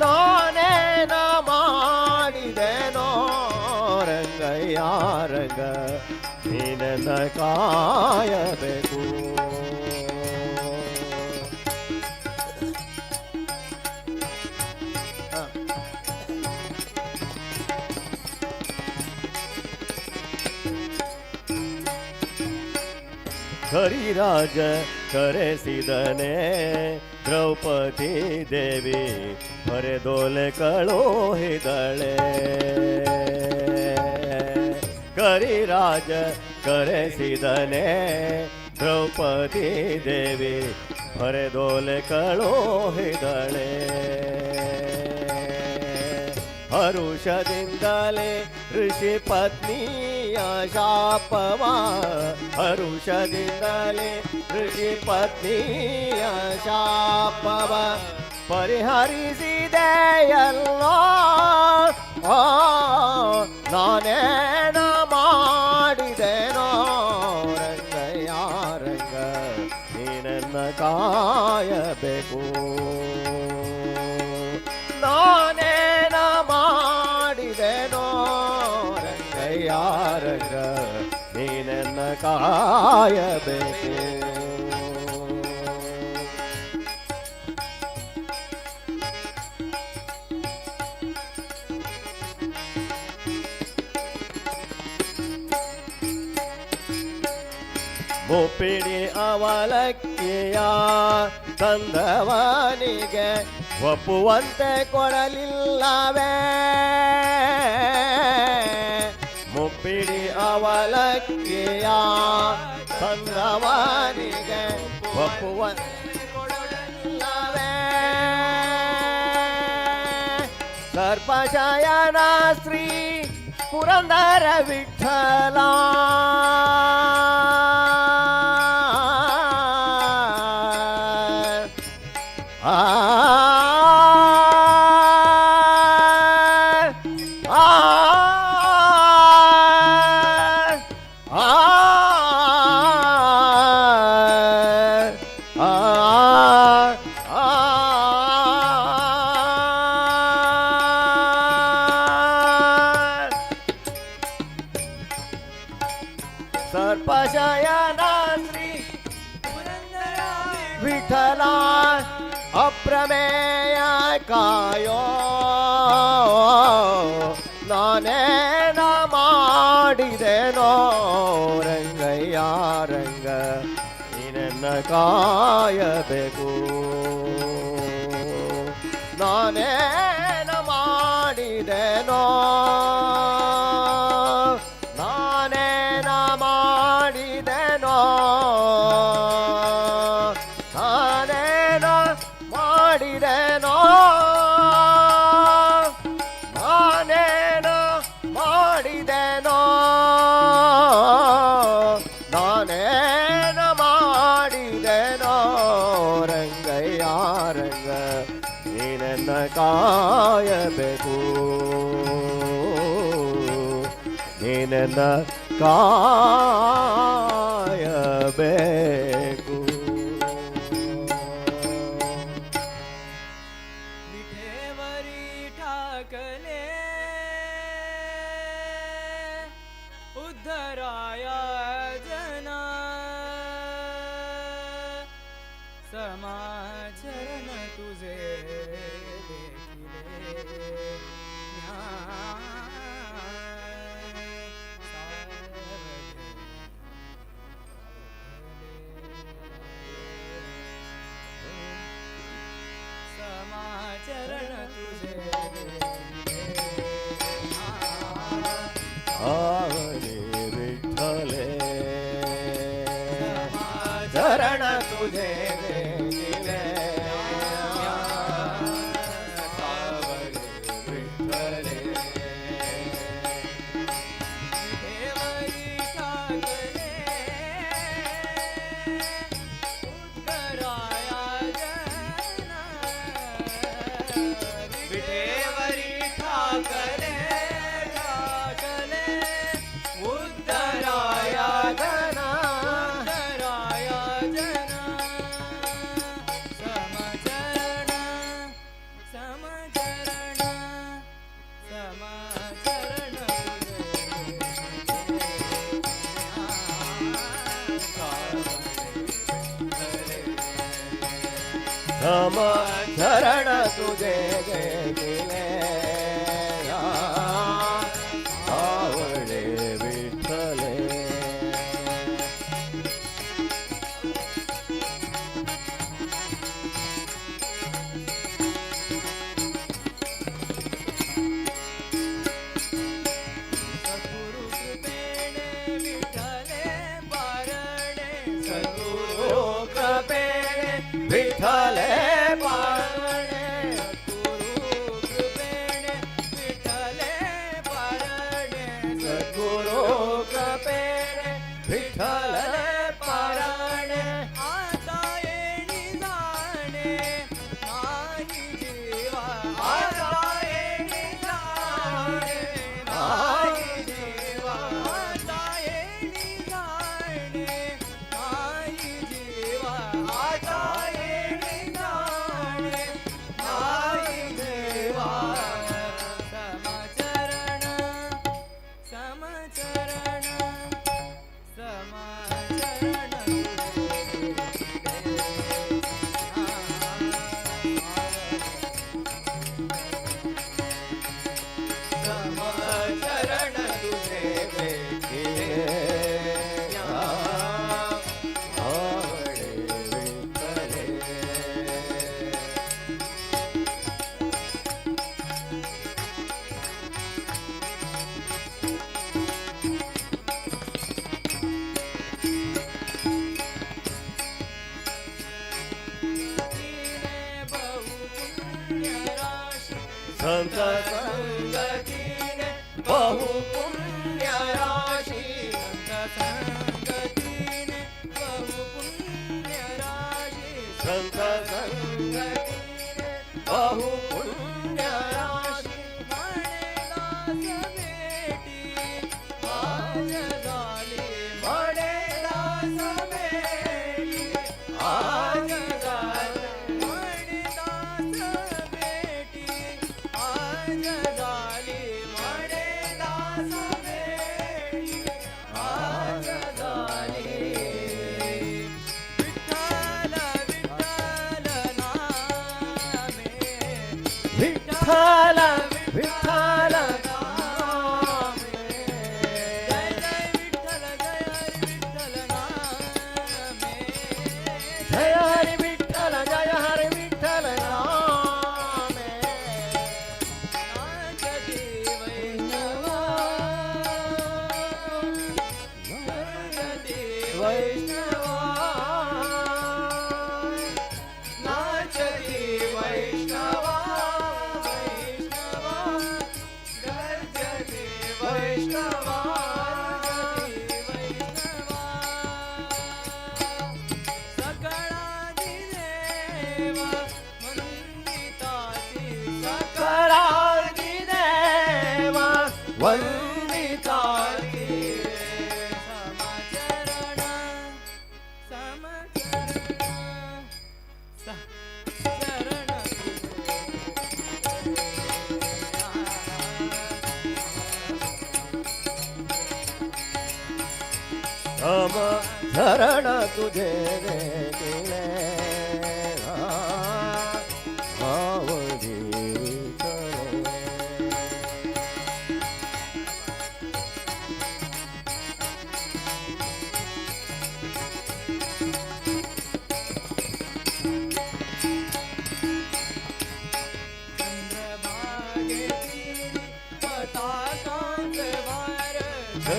ನಾನೇನ ಮಾಡಿದೆನೋ ರಂಗಯ್ಯ ರಂಗ ನಿನ್ನ ಕಾಯಬೇಕು ಹರಿರಾಜ ಕರೆಸಿದನೆ ದ್ರೌಪದಿ ದೇವಿ ಹೊರೆದೋಲೆ ಕಳೋಹಿದಳೆ ಕರಿರಾಜ ಕರೆಸಿದನೆ ದ್ರೌಪದಿ ದೇವಿ ಹೊರೆದೋಲೆ ಕಳೋಹಿದಳೆ ಹರುಷದಿಂದಲೇ ಋಷಿ ಪತ್ನಿಯ ಶಾಪವ ಹರುಷದಿಂದಲೇ ಋಷಿ ಪತ್ನಿಯ ಶಾಪವ ಪರಿಹರಿಸಿದೆಯಲ್ಲೋ ಆ ನಾನೇನ ಮಾಡಿದೆನೋ ರಂಗಯ್ಯ ರಂಗ ನೀನನ್ನ ಕಾಯಬೇಕು ನಾನೇನ ಮಾಡಿದೆನೋ ರಂಗಯ್ಯ ರಂಗ ನೀನನ್ನ ಕಾಯಬೇಕು ಮುಪ್ಪಿಡಿ ಅವಲಕ್ಕಿಯ ತಂದವನಿಗೆ ಒಪ್ಪುವಂತೆ ಕೊಡಲಿಲ್ಲವೇ ಮುಪ್ಪಿಡಿ ಅವಲಕ್ಕಿಯ ತಂದವನಿಗೆ ಒಪ್ಪುವಂತೆ ಕೊಡಲಿಲ್ಲವೇ ಸರ್ಪಶಯನ ಶ್ರೀ ಪುರಂದರ ವಿಠಲ ಸರ್ಪಶಯನ ಶ್ರೀ ವಿಠಲ ಅಪ್ರಮೇಯ ಕಾಯೋ ನಾನೇನ ಮಾಡಿದೆನೋ ರಂಗಯ್ಯ ರಂಗ ನೀನನ್ನ ಕಾಯಬೇಕು ನಾನೇನ ಮಾಡಿದೆನೋ ನಾನೇನ ಮಾಡಿದೆನೋ ನಾನೇನ ಮಾಡಿದೆನೋ ನಾನೇನ ಮಾಡಿದೆನೋ ನಾನೇನ ಮಾಡಿದೆನೋ ರಂಗಯ್ಯ ರಂಗ ನೀನನ್ನ ಕಾಯಬೇಕು ನೀನನ್ನ ಕಾಯಬೇಕು विठेवरी ठाकले उद्धराया जना समाचरण तुझे देखिले समाचरण तुझे आवरे विठ्ठले चरण तुझे देखिले आवरे विठ्ठले देवरी ठाकले उद्धराया जना विठेवरी ठाकले ठाकले उद्धराया जना उद्धराया जना समचरण समचरण समचरण हम चरण तुझे देखिले आवडे विठ्ठले सद्गुरु कृपेने विठ्ठले पारणे सद्गुरु कृपेने विठ्ठले पारणे संत संगतीने बहु पुण्य राशी संगतीने बहु पुण्य राशी संत संगतीने बहु पुण्य राशी म्हणे दास भेटी आज झाली म्हणे दास भेटी आज झाली म्हणे दास भेटी आज झाली विठ्ठल विठ्ठल नामे विठ्ठल विठ्ठल नामे जय जय विठ्ठल जय हरी विठ्ठल नामे जय हरी विठ्ठल जय हरी विठ्ठल नामे नाचती वैष्णवा नाचती वैष्णवा नाचती वैष्णवा वैष्णवा गर्जती वैष्णवा वैष्णवा सकळादी देवा वंदिताची सकळादी देवा वंदिताची समचरण चरण सम शरण तुझे देखले आवडी विठ्ठले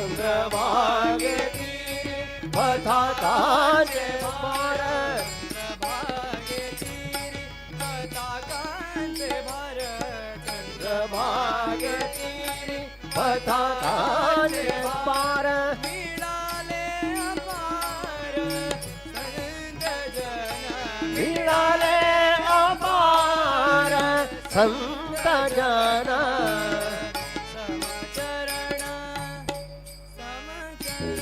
चंद्रभागे पताकाचे भार चंद्रभागे तीरी पताकांचे भार भाग्य तीरी पताकाचे पार मिळाले अपार संत जन मिळाले अपार संत जन समचरण समचरण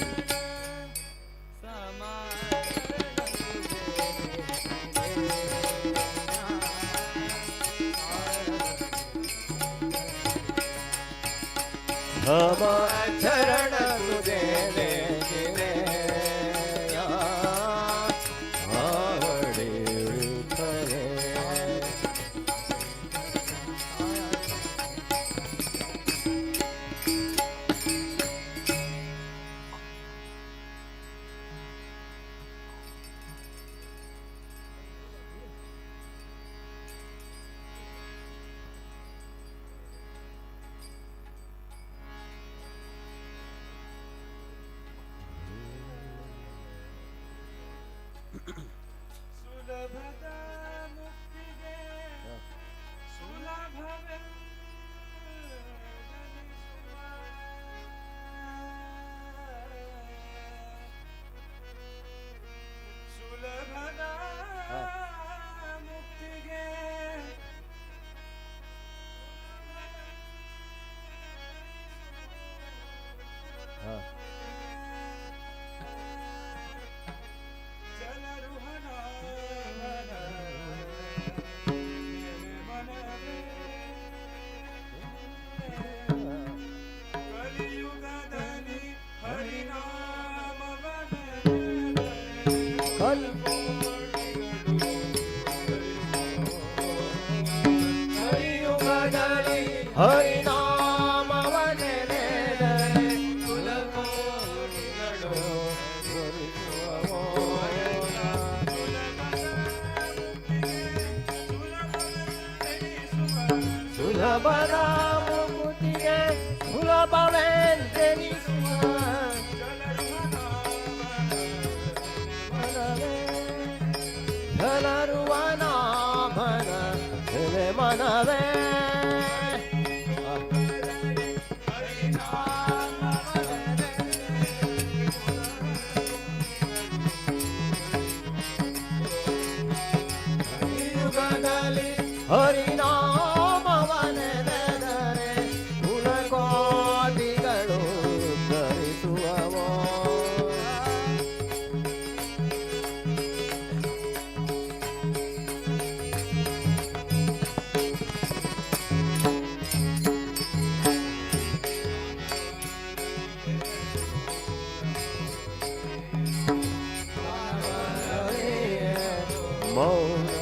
हम चरण तुझे देखले आवडी विठ्ठले सुलभता मुक्तिगे सुलभवे सुलभता मुक्तिगे हरिनाम वनले तुलकोटी गडो सुलभना मुक्तिगे सुलभवेंदेनी मनवे ಹರಿನಾಮವನೆನೆದರೆ ಕುಲಕೋಟಿಗಳು ಧರಿಸುವವೋ ಮೌನ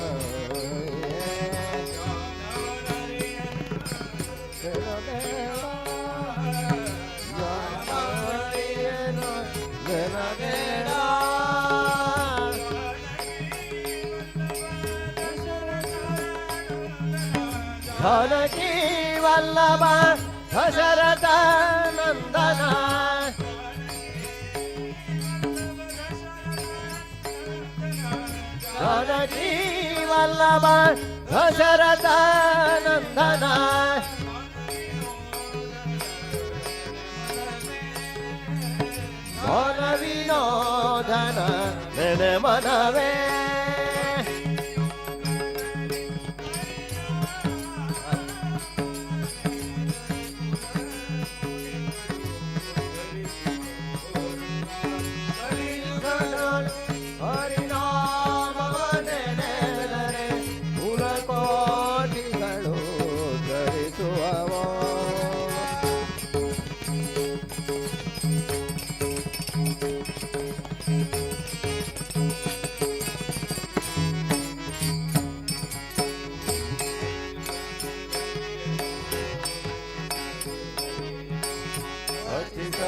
ಜಾನಕಿ ವಲ್ಲಭ ದಶರಥ ನಂದನ ಜಾನಕಿ ವಲ್ಲಭ ದಶರಥ ನಂದನ ಮನ ವಿನೋದನ ನೆನೆ ಮನವೇ ಹರಿನಾಮವನೆನೆದರೆ ಕುಲಕೋಟಿಗಳು ಧರಿಸುವವೋ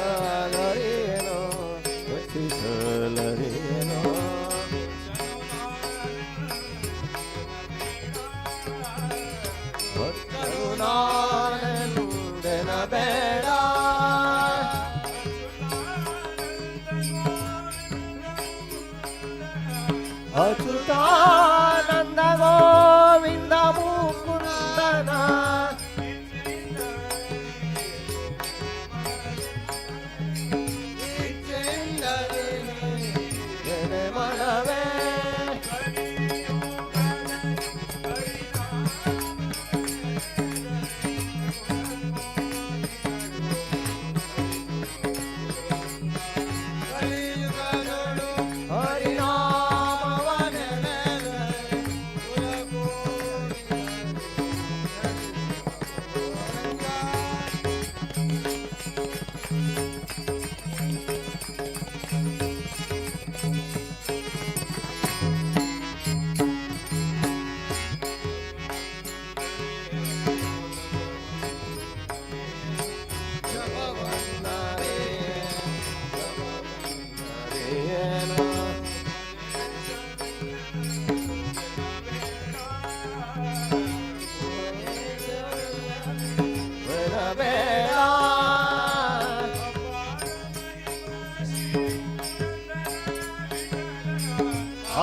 ಹಚ್ಚಿಸಲರಿಯೇನೋ ಹಚ್ಚಿಸಲರಿಯೇನೋ ಕರುಣಾನಂದನ ಬೇಡ ಅಚ್ಯುತಾನಂದ ಗೋವಿಂದ ಮುಕುಂದನ ನೆನೆ ಮನವೇ ಹರಿನಾಮವನೆನೆದರೆ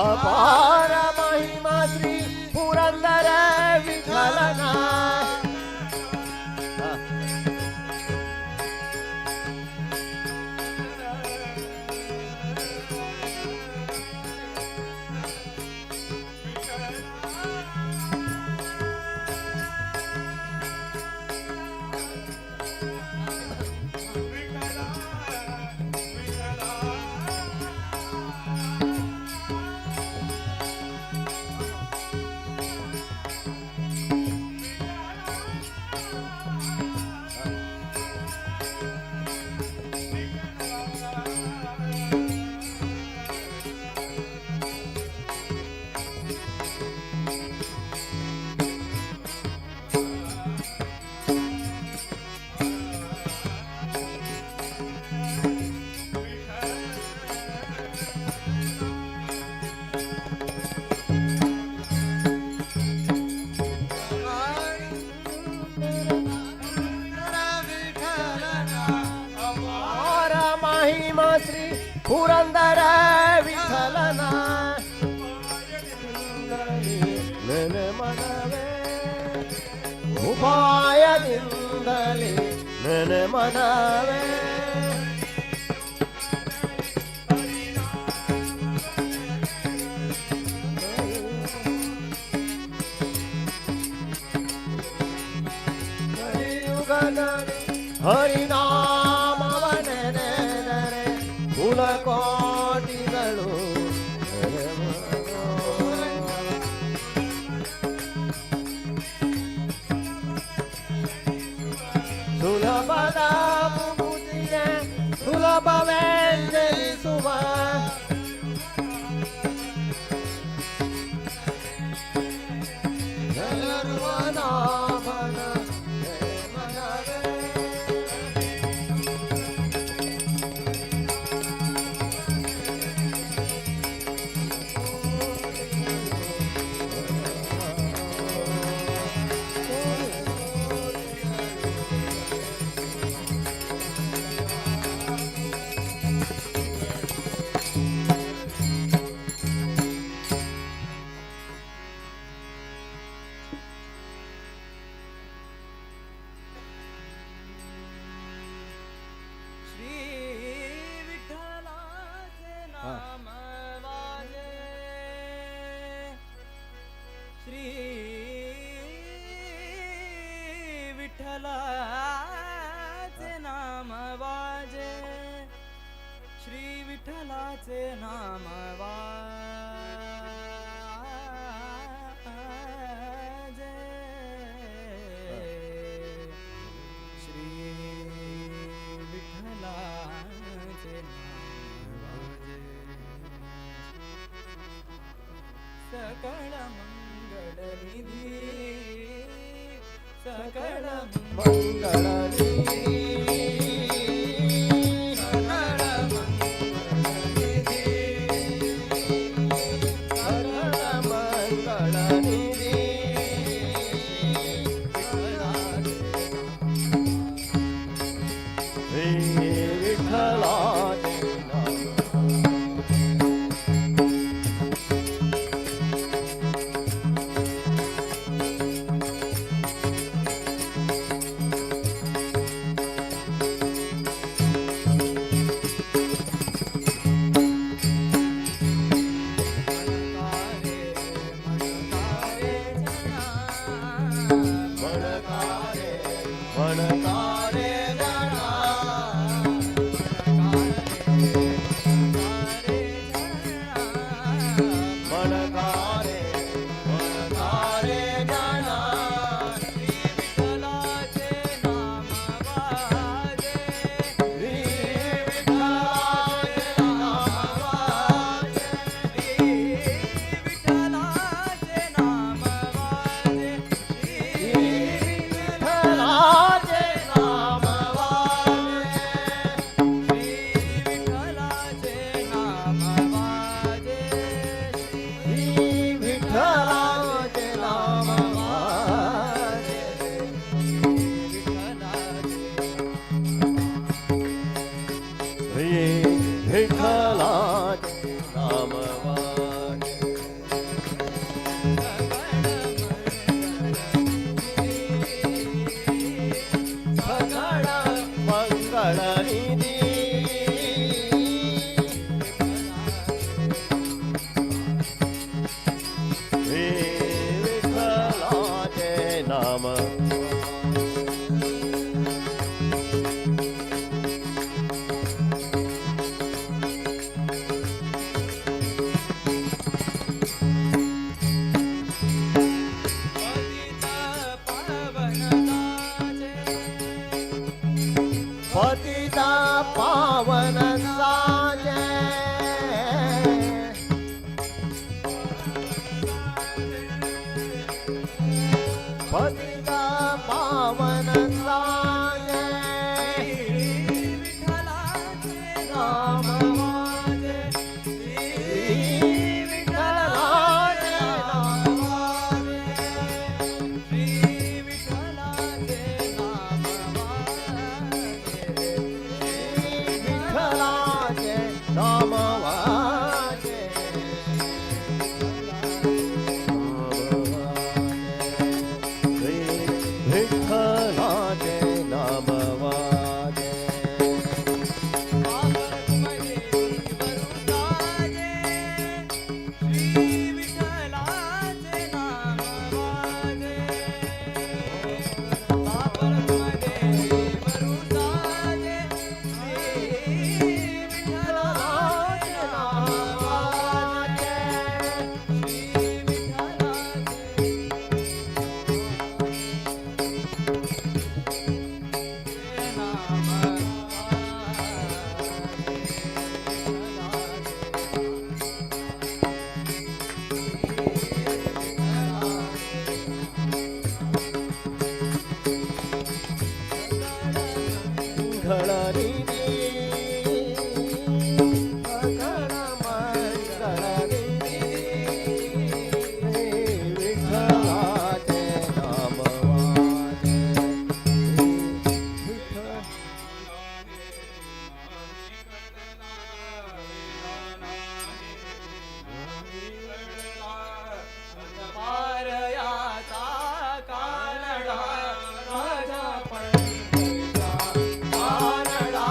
ಅಪಾರ ಮಹಿಮಾ ಶ್ರೀ ಪುರಂದರ ವಿಠಲನ ಪುರಂದರ ವಿಠಲನ ನೆನೆ ಮನವೇ ಉಪಾಯದಿಂದಲೇ ನೆನೆ ಮನವೇ ಹರಿನಾಮವನೆನೆ ಕುಲಕೋಟಿಗಳು ಸುಲಭದ ಮುಗುತಿಗೆ ಸುಲಭವೆಂದೆನಿಸುವ ಸರ್ವನಾಮನ ಮನವೇ श्री विठ्ठलाचे नाम वाजे श्री विठ्ठलाचे नाम वाजे श्री विठ्ठलाचे नाम वाजे श्री विठ्ठलाचे नाम वाजे सकळ मंगळ निधी सकळ मंगळनी सकळ मंगळनिधी श्री विठ्ठलाचे नाम मनकारे मनकारे गणा मनकारे मनकारे गणा श्री विठ्ठलाचे नाम वाजे विठ्ठलाचे नाम श्री विठ्ठलाचे नाम वाजे श्री विठ्ठलाचे नाम वाजे सकळ मंगळनिधी श्री विठ्ठलाचे नाम पतिता पावन साजे पतिता पावन साजे नाम वाजे श्री विठ्ठलाचे नाम वाजे विठ्ठलाचे नाम वाजे श्री विठ्ठलाचे नाम वाजे श्री विठ्ठल निधी सकळ मंगळ निधी विठ्ठलाचे नाम वाजे विठ्ठल पारयाचा कानडा राजा पंडिता कानडा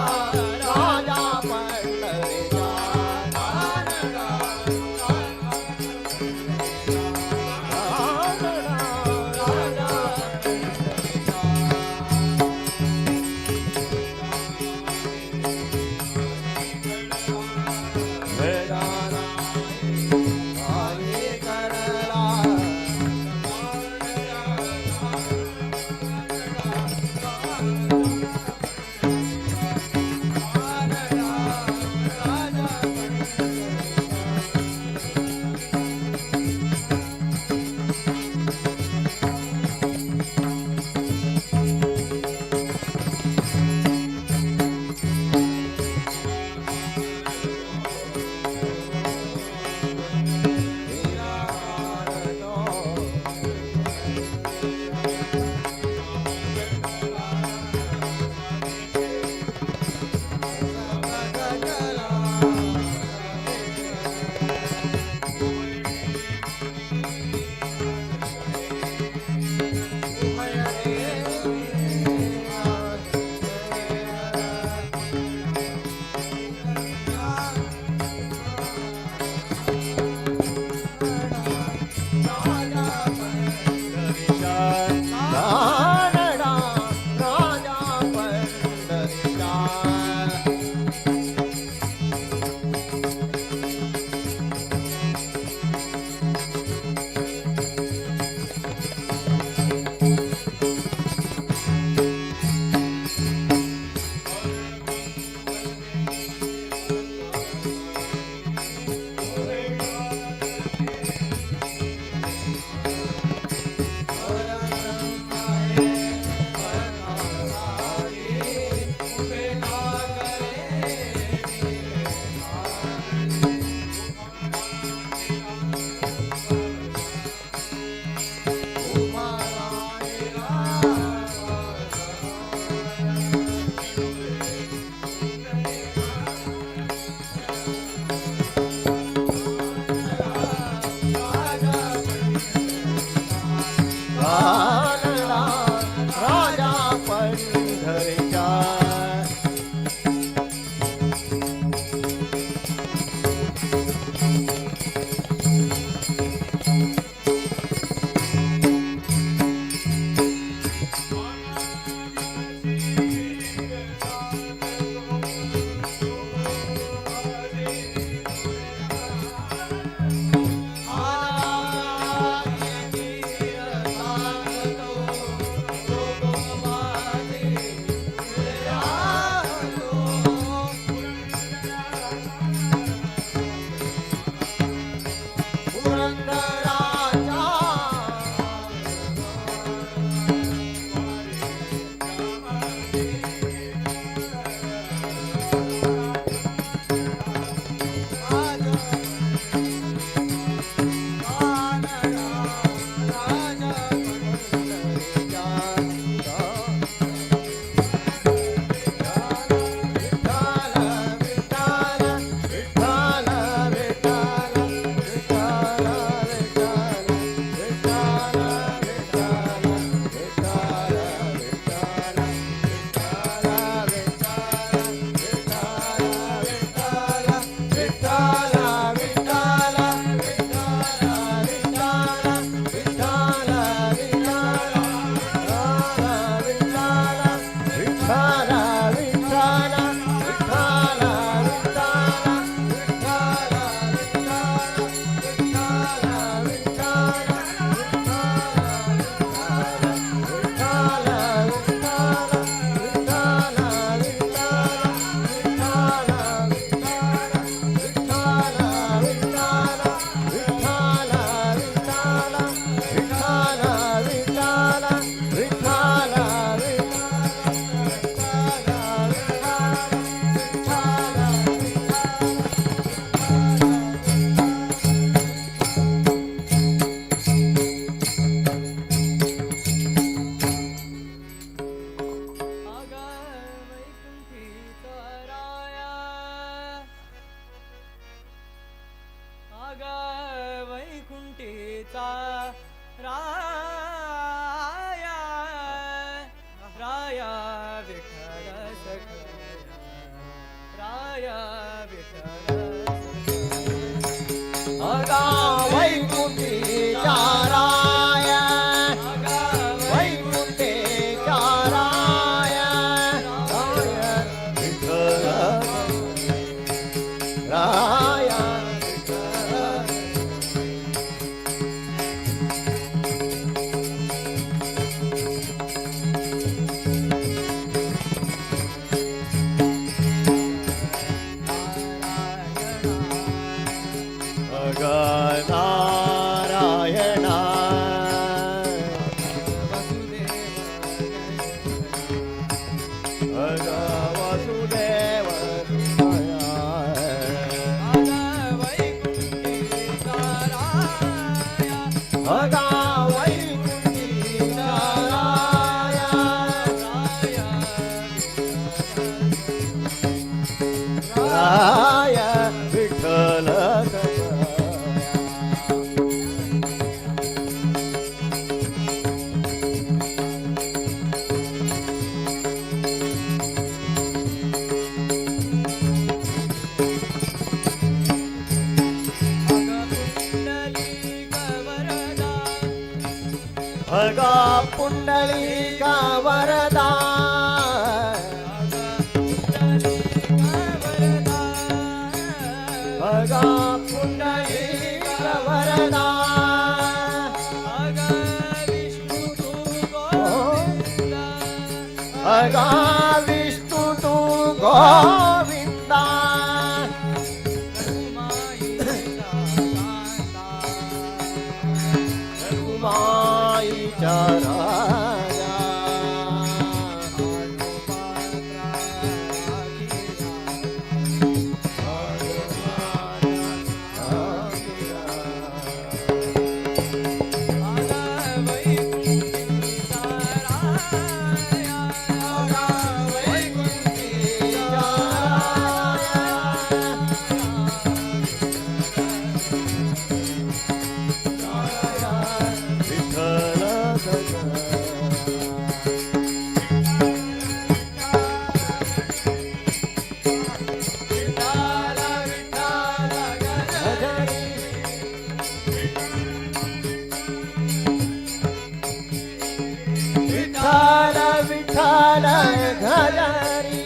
पुंडलिका वरदा भगा पुंडलिका वरदा भगा विष्णु तू गोविंदा रघुमाईचा राजा विठ्ठल विठ्ठल घरी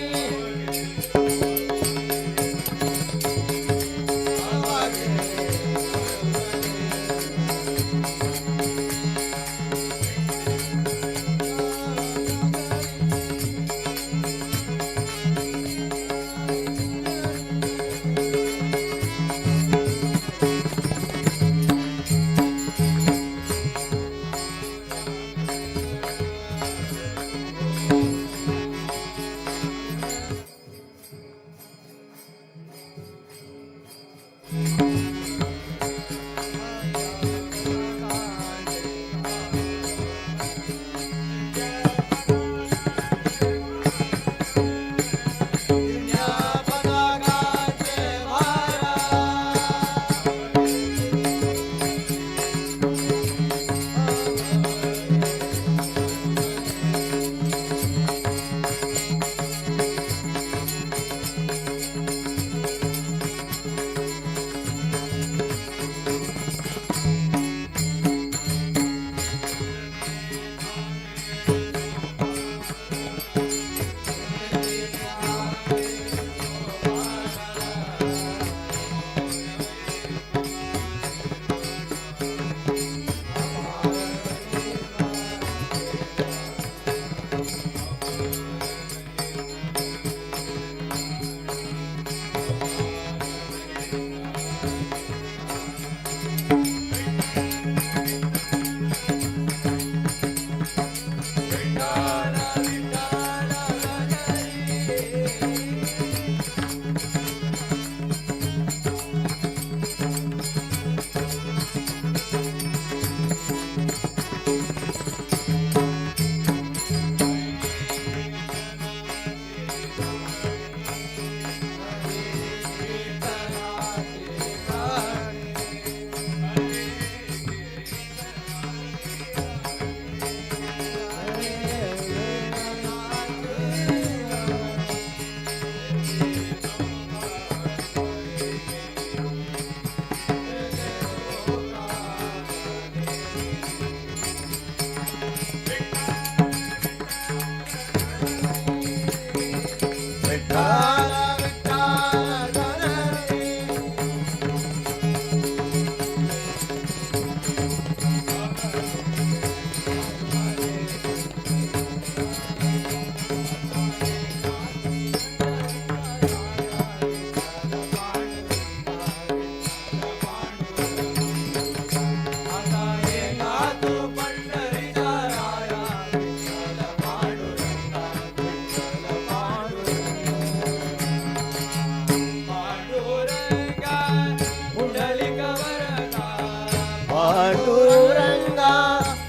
पांडुरंगा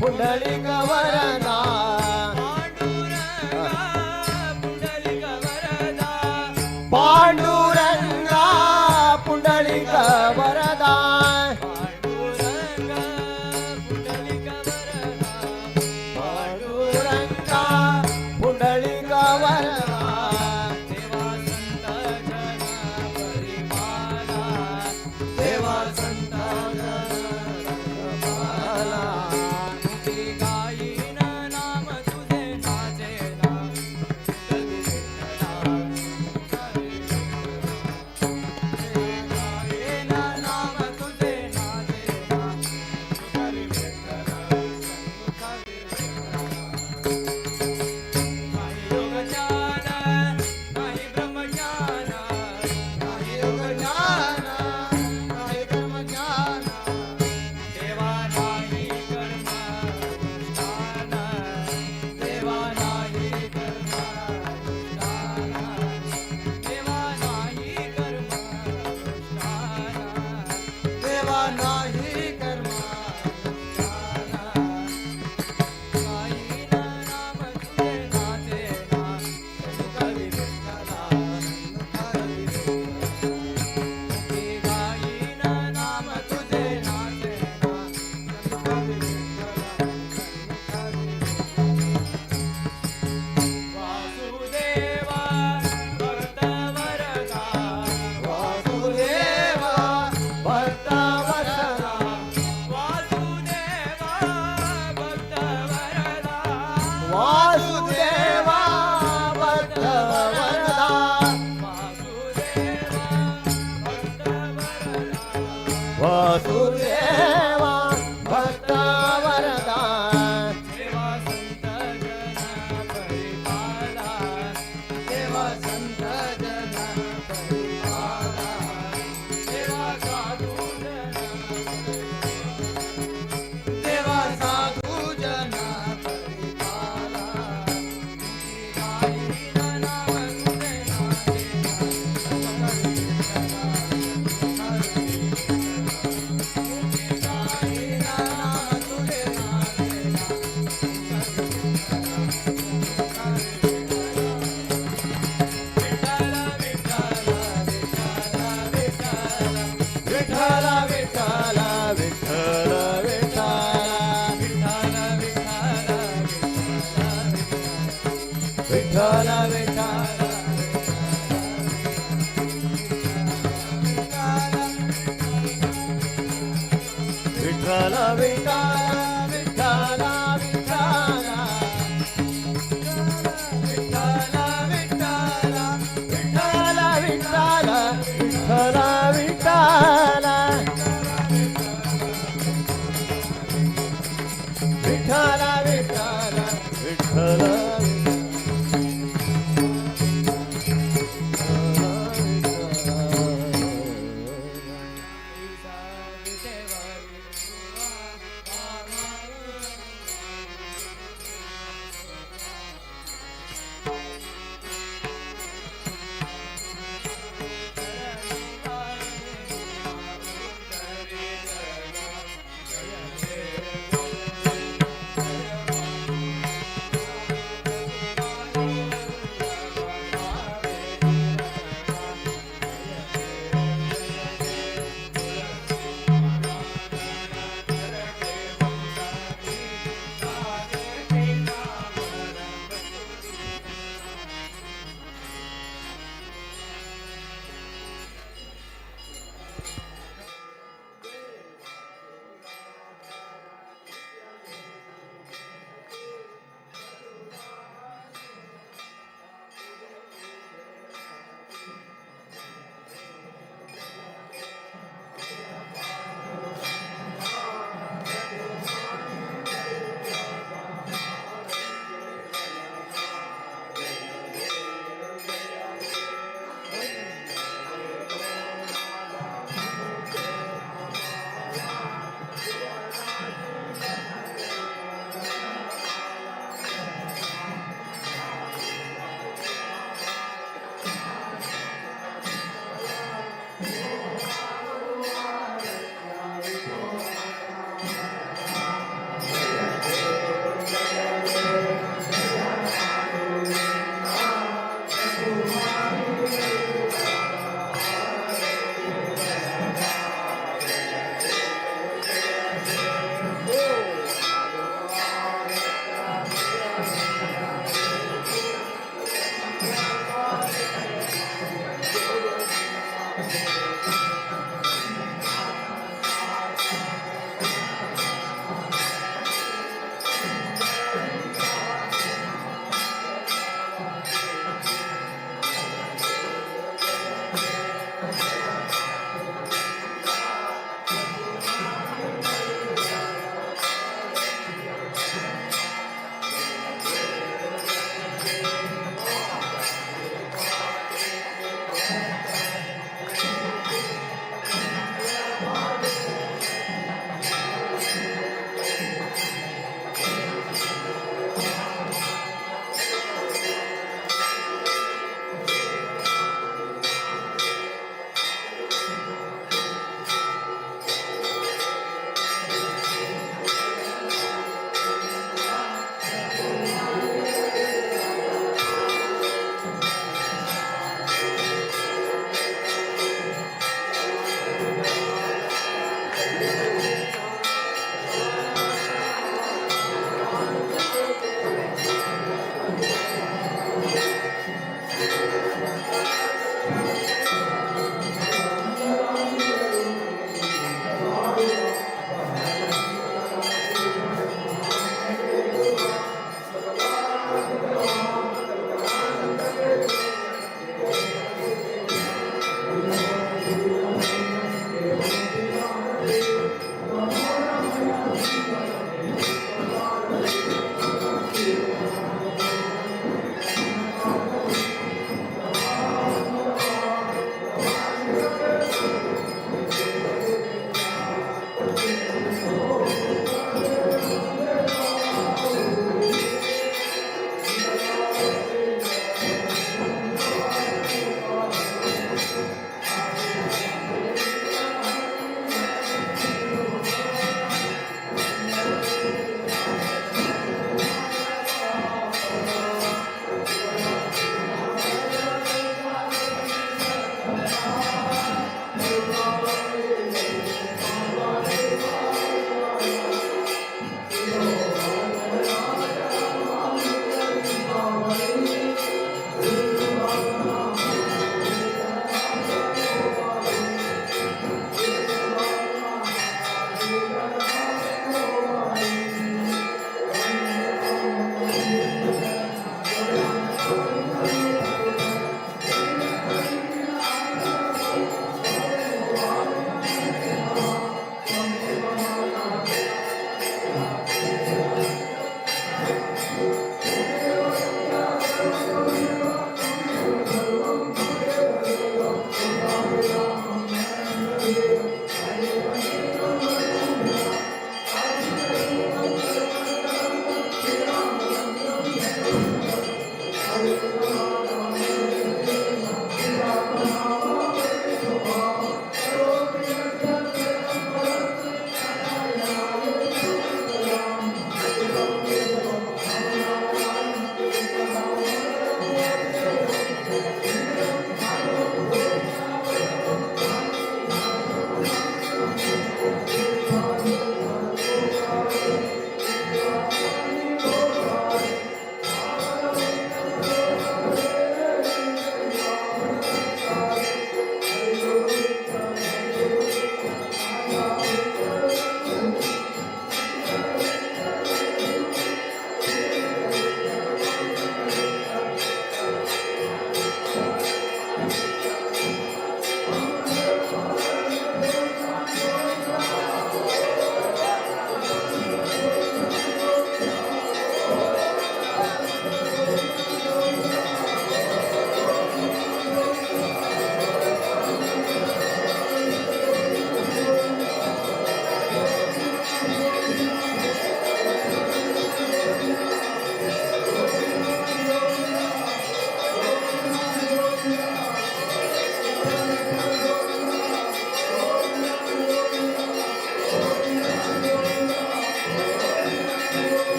पुंडलिक वरदा पांडुरंगा पुंडलिक वरदा पांडुरंगा पुंडलिक वरदा देवा संत नाही योगज्ञान नाही ब्रह्मज्ञान नाही योगज्ञान नाही कर्मज्ञान देवा नाही कर्मानुष्ठान देवा नाही कर्मानुष्ठान देवा नाही कर्मानुष्ठान देवा नाही कर्म गायीन नाम तुझे नाचे ना कवी विठ्ठला मुखी गायीन नाम तुझे नाचे ना वासुदेवा भक्त वरदा वासुदेव भक्त वरदा वासुदेवा भक्त वरदा वासुदेव भक्त वरदा वासुदेवा भक्त वरदा देवा संत जन परिपाला देवा संत जन परिपाला देवा साधू जन परिपाला गायीन नाम तुझे नाचे विठ्ठल विठ्ठल विठ्ठल विठ्ठल विठ्ठल विठ्ठल विठ्ठल विठ्ठल विठ्ठल विठ्ठल विठ्ठल विठ्ठल विठ्ठल विठ्ठल विठ्ठल विठ्ठल विठ्ठल विठ्ठल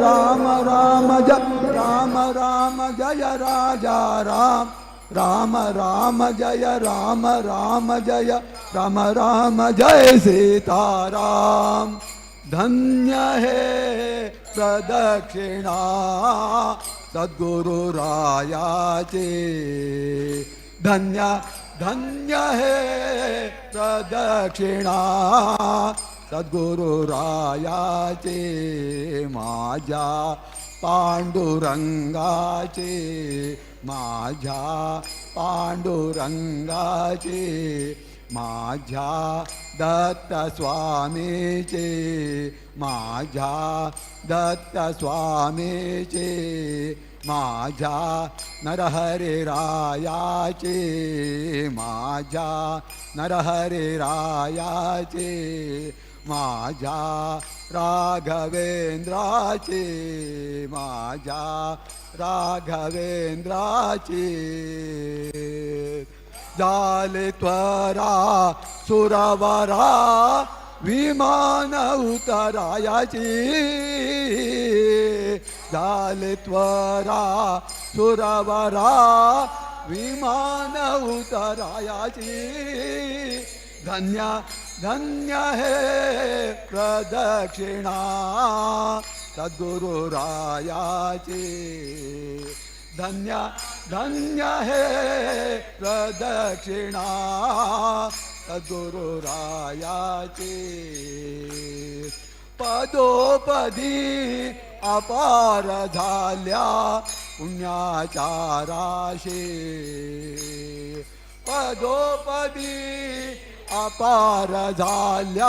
राम राम जय राम राम जय राजा राम राम राम जय राम राम जय राम राम जय सीताराम धन्य है प्रदक्षिणा सद्गुरु रायाचे धन्य धन्य है प्रदक्षिणा सद्गुरु रायाचे माझ्या पांडुरंगाचे माझ्या पांडुरंगाचे माझ्या दत्त स्वामीचे माझ्या दत्त स्वामीचे माझ्या नरहरी रायाचे माझ्या नरहरी रायाचे माझ्या राघवेंद्राचे माझ्या राघवेंद्राचे झाले त्वरा सुरवरा विमान उतरायाची झाले त्वरा सुरवरा विमान उतरायाची धन्य धन्य है प्रदक्षिणा सद्गुरु रायाची धन्य धन्य है प्रदक्षिणा सद्गुरु रायाची पदोपदी अपार झाल्या पुण्याच्या राशी पदोपदी अपार झाल्या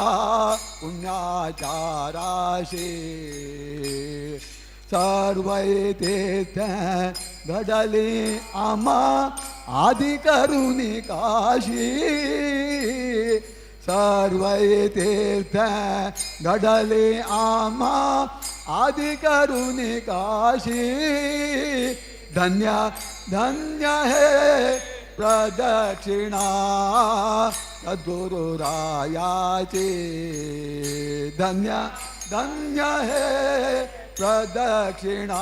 पुण्याच्या राशी सर्व तीर्थ घडली आम्हा आदि करुणी काशी सर्व तीर्थ घडले आम्हा आदि करुणी काशी धन्य धन्य है प्रदक्षिणा सद्गुरु रायाची धन्य धन्य है प्रदक्षिणा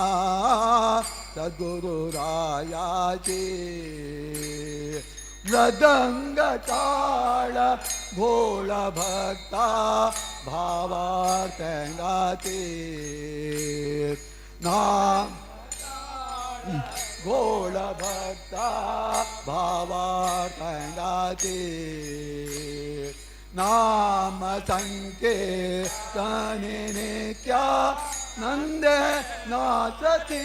सद्गुरु रायाची मृदंग टाळ भोळ भक्ता भावार्थंगाते नाम भोळ भक्ता भावार्थंगाते नाम संकीर्तने नित्या नंद नाचती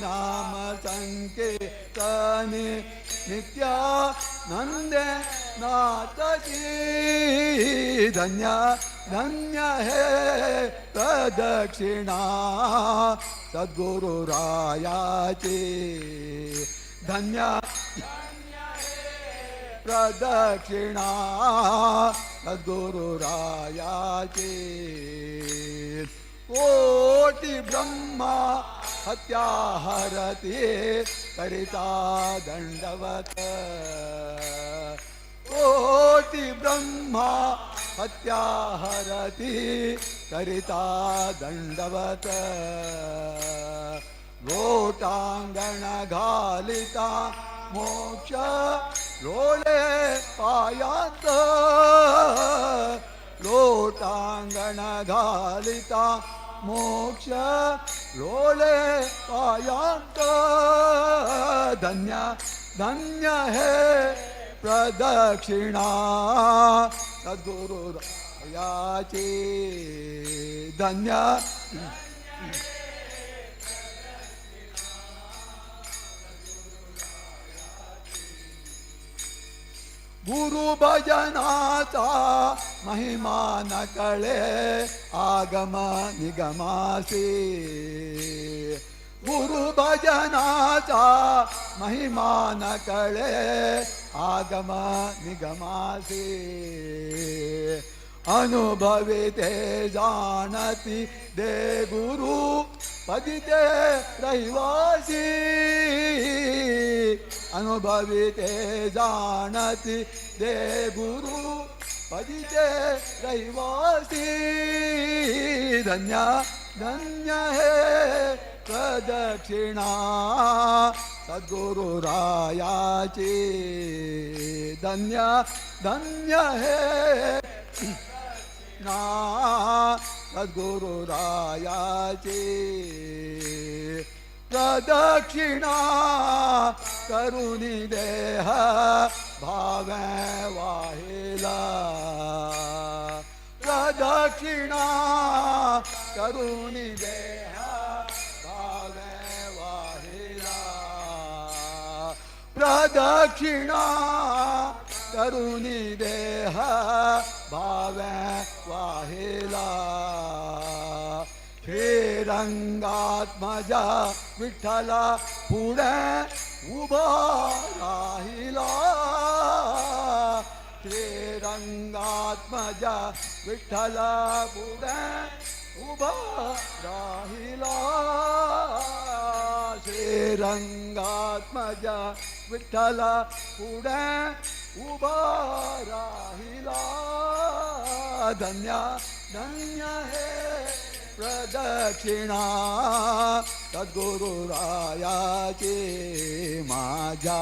नाम संकीर्तने नित्या नंद नाचती धन्य धन्य है प्रदक्षिणा सद्गुरु रायाची धन्य प्रदक्षिणा सद्गुरु रायाची कोटि ब्रह्मा हत्या हरती करिता दंडवत कोटि ब्रह्मा हत्या हरती करिता दंडवत लोटांगण घालिता मोक्ष लोळे पायात लोटांगण घालिता मोक्ष लोळे पायात धन्य धन्य है प्रदक्षिणा सद्गुरु रायाची धन्य गुरु भजनाचा महिमा न कळे आगम निगमासी गुरु भजनाचा महिमा न कळे आगम निगमासी अनुभविते जानती दे गुरु पदिते रहिवासी अनुभविते जानती दे गुरु पदिते रहिवासी धन्य धन्य हे प्रदक्षिणा सद्गुरु रायाची धन्य धन्य हे ना सद्गुरु रायाची प्रदक्षिणा करुणी देह भावे वाहिला प्रदक्षिणा करुणी देह भावे वाहिला प्रदक्षिणा करुणी देह भावे वाहिला श्रीरंगात्मजा विठ्ठला पुढे उभा राहिला श्रीरंगात्मजा विठ्ठला पुढे उभा राहिला श्रीरंगात्मजा विठ्ठला पुढे उभा राहिला धन्य धन्य हे प्रदक्षिणा सद्गुरु रायाचे माझ्या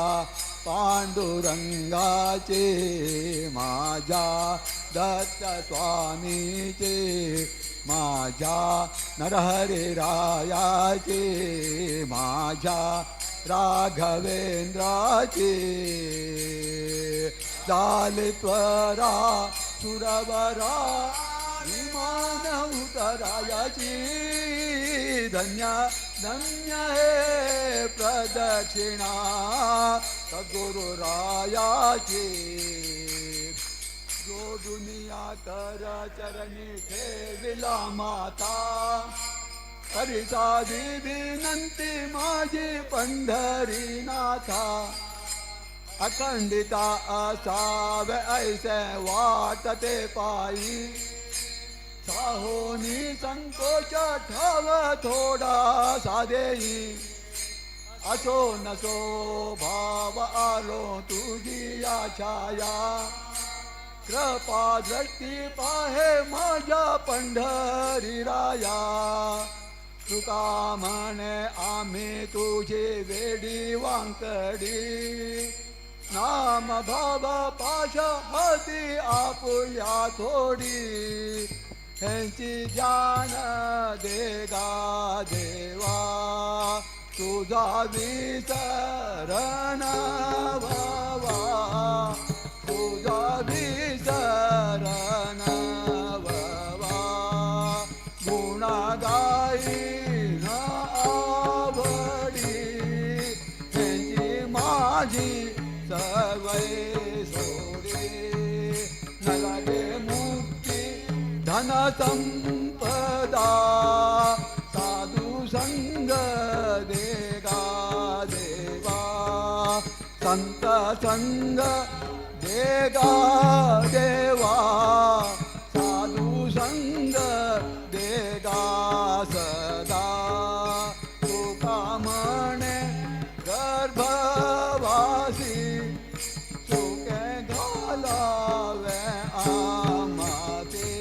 पांडुरंगाचे माझ्या दत्त स्वामीचे माझ्या नरहरी रायाचे माझ्या राघवेंद्राचे दालित्वरा सुरवरा विमान उतरायाची धन्य धन्य हे प्रदक्षिणा सद्गुरु रायाची जो दुनिया कर चरणी ठेविला माता परिसादी विनंती माझी पंढरीनाथा अखंडिता असावे ऐसे वाटते पायी साहोनी संकोच ठाव थोडा सादेई असो नसो भाव आलो तुझी या छाया कृपा दृष्टी पाहे माझ्या पंढरी राया तुका म्हणे आम्ही तुझी वेडी वांकडी नाम भाव पाश हाती आपुल्या थोडी ह्यांची जाण देगा देवा तुझा विसरण व्हावा तुझा विसरण व्हावा गुणा गाईन आवडी ह्यांची माझी सवय सोडे न लागे मुक्ती धन संपदा साधु संग देगा देवा संत संग देगा देवा साधु संग देगा सदा तुका म्हणे गर्भवासी सुखे घालावे आमाते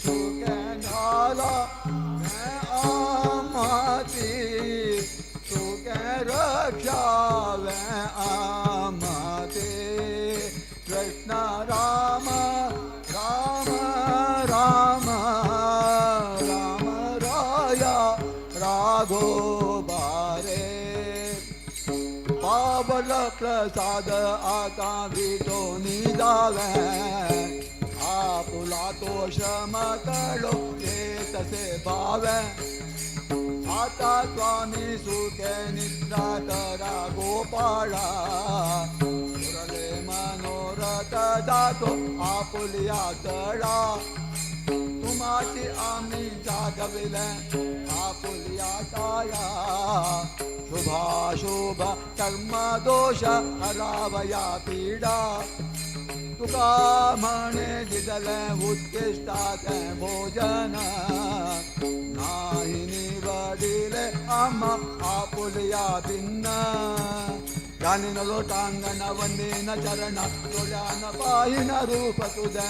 सुखे घालावे आमाती सुखे रक्षावे आमाते कृष्ण राम राम राम राम राया राघोबारे पावल प्रसाद आता विठोनी जावे आपुला तो श्रम कळो ते तसे भावे आता स्वामी सुखे निद्रा करा गोपाळा मुरले मनोरथ जातो आपुलिया तळा तुमाची आम्ही जागविले आपुलिया काया शुभाशुभ कर्म दोष हरावया पीडा तुका म्हणे दिदले उत्कृष्टाचे भोजन नाही निवडिले आम्हा आपुलिया भिन्न ज्ञानीन लोटांगण वंदीन चरण डोळ्यान पाहिन रूप तुझे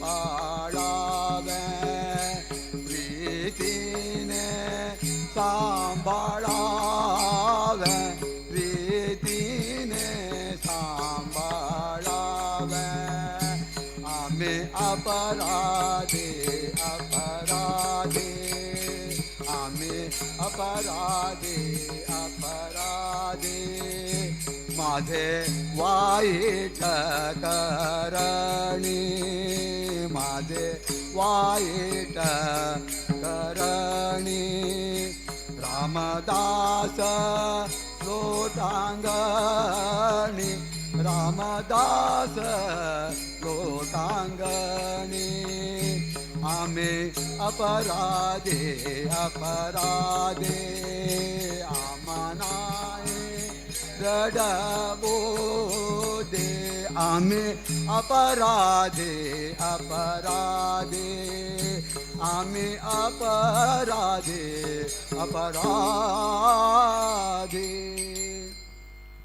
पाळावे प्रीतीने सांभाळावे प्रीतीने सांभाळावे आम्ही अपराधी अपराधी आम्ही अपराधी अपराधी माझे वाईट करणी माझे वाईट करणी रामदास लोटांगणी रामदास लोटांगणी आम्ही अपराधे अपराधे आम्हानाय रडवो दे आम्ही अपराधे अपराधे आम्ही अपराधे अपराधे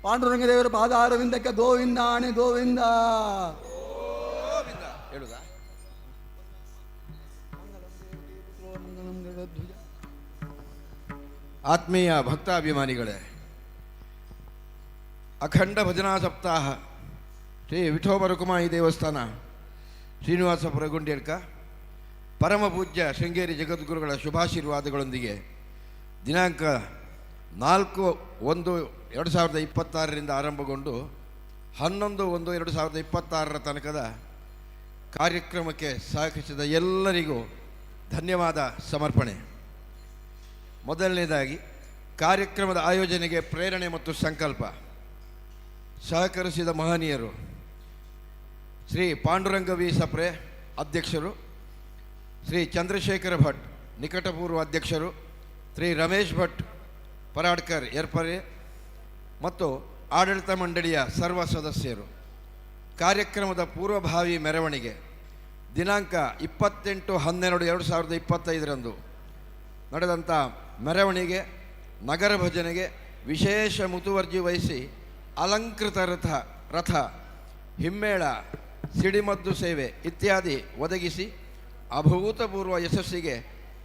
ಪಾಂಡುರಂಗದೇವರ ಪಾದಾರವಿಂದಕ್ಕೆ ಗೋವಿಂದ ಆಣೆ ಗೋವಿಂದ ಹೇಳುದ ಆತ್ಮೀಯ ಭಕ್ತಾಭಿಮಾನಿಗಳೇ, ಅಖಂಡ ಭಜನಾ ಸಪ್ತಾಹ ಶ್ರೀ ವಿಠೋಬ ರುಕುಮಾಯಿ ದೇವಸ್ಥಾನ ಶ್ರೀನಿವಾಸಪುರ ಗುಂಡೇಡ್ಕ ಪರಮ ಪೂಜ್ಯ ಶೃಂಗೇರಿ ಜಗದ್ಗುರುಗಳ ಶುಭಾಶೀರ್ವಾದಗಳೊಂದಿಗೆ ದಿನಾಂಕ 4/1/2026 ಆರಂಭಗೊಂಡು 11/1/2026 ತನಕದ ಕಾರ್ಯಕ್ರಮಕ್ಕೆ ಸಹಕರಿಸಿದ ಎಲ್ಲರಿಗೂ ಧನ್ಯವಾದ ಸಮರ್ಪಣೆ. ಮೊದಲನೇದಾಗಿ ಕಾರ್ಯಕ್ರಮದ ಆಯೋಜನೆಗೆ ಪ್ರೇರಣೆ ಮತ್ತು ಸಂಕಲ್ಪ ಸಹಕರಿಸಿದ ಮಹನೀಯರು ಶ್ರೀ ಪಾಂಡುರಂಗ ವಿ ಸಪ್ರೆ ಅಧ್ಯಕ್ಷರು, ಶ್ರೀ ಚಂದ್ರಶೇಖರ ಭಟ್ ನಿಕಟಪೂರ್ವ ಅಧ್ಯಕ್ಷರು, ಶ್ರೀ ರಮೇಶ್ ಭಟ್ ಪರಾಡ್ಕರ್ ಏರ್ಪರೆ ಮತ್ತು ಆಡಳಿತ ಮಂಡಳಿಯ ಸರ್ವ ಸದಸ್ಯರು. ಕಾರ್ಯಕ್ರಮದ ಪೂರ್ವಭಾವಿ ಮೆರವಣಿಗೆ ದಿನಾಂಕ 28/12/2025 ನಡೆದಂಥ ಮೆರವಣಿಗೆ ನಗರ ಭಜನೆಗೆ ವಿಶೇಷ ಮುತುವರ್ಜಿ ವಹಿಸಿ ಅಲಂಕೃತ ರಥ ಹಿಮ್ಮೇಳ ಸಿಡಿಮದ್ದು ಸೇವೆ ಇತ್ಯಾದಿ ಒದಗಿಸಿ ಅಭೂತಪೂರ್ವ ಯಶಸ್ಸಿಗೆ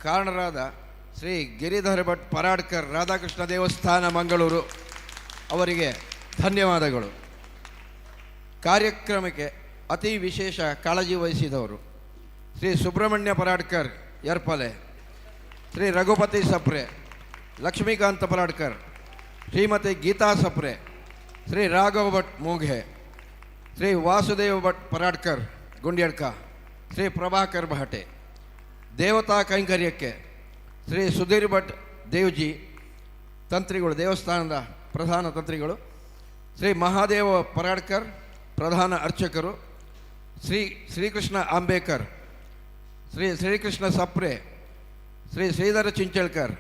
ಕಾರಣರಾದ ಶ್ರೀ ಗಿರಿಧರ ಭಟ್ ಪರಾಡ್ಕರ್ ರಾಧಾಕೃಷ್ಣ ದೇವಸ್ಥಾನ ಮಂಗಳೂರು ಅವರಿಗೆ ಧನ್ಯವಾದಗಳು. ಕಾರ್ಯಕ್ರಮಕ್ಕೆ ಅತಿ ವಿಶೇಷ ಕಾಳಜಿ ವಹಿಸಿದವರು ಶ್ರೀ ಸುಬ್ರಹ್ಮಣ್ಯ ಪರಾಡ್ಕರ್ ಯರ್ಪಲೆ, ಶ್ರೀ ರಘುಪತಿ ಸಪ್ರೆ, ಲಕ್ಷ್ಮೀಕಾಂತ ಪರಾಡ್ಕರ್, ಶ್ರೀಮತಿ ಗೀತಾ ಸಪ್ರೆ, ಶ್ರೀ ರಾಘವ ಭಟ್ ಮೂಘೆ, ಶ್ರೀ ವಾಸುದೇವ ಭಟ್ ಪರಾಡ್ಕರ್ ಗುಂಡ್ಯಡ್ಕ, ಶ್ರೀ ಪ್ರಭಾಕರ್ ಭಾಟೆ. ದೇವತಾ ಕೈಂಕರ್ಯಕ್ಕೆ ಶ್ರೀ ಸುಧೀರ್ ಭಟ್ ದೇವ್ಜಿ ತಂತ್ರಿಗಳು, ದೇವಸ್ಥಾನದ ಪ್ರಧಾನ ತಂತ್ರಿಗಳು, ಶ್ರೀ ಮಹಾದೇವ ಪರಾಡ್ಕರ್ ಪ್ರಧಾನ ಅರ್ಚಕರು, ಶ್ರೀಕೃಷ್ಣ ಅಂಬೇಕರ್, ಶ್ರೀ ಶ್ರೀಕೃಷ್ಣ ಸಪ್ರೆ, ಶ್ರೀ ಶ್ರೀಧರ ಚಿಂಚಳ್ಕರ್,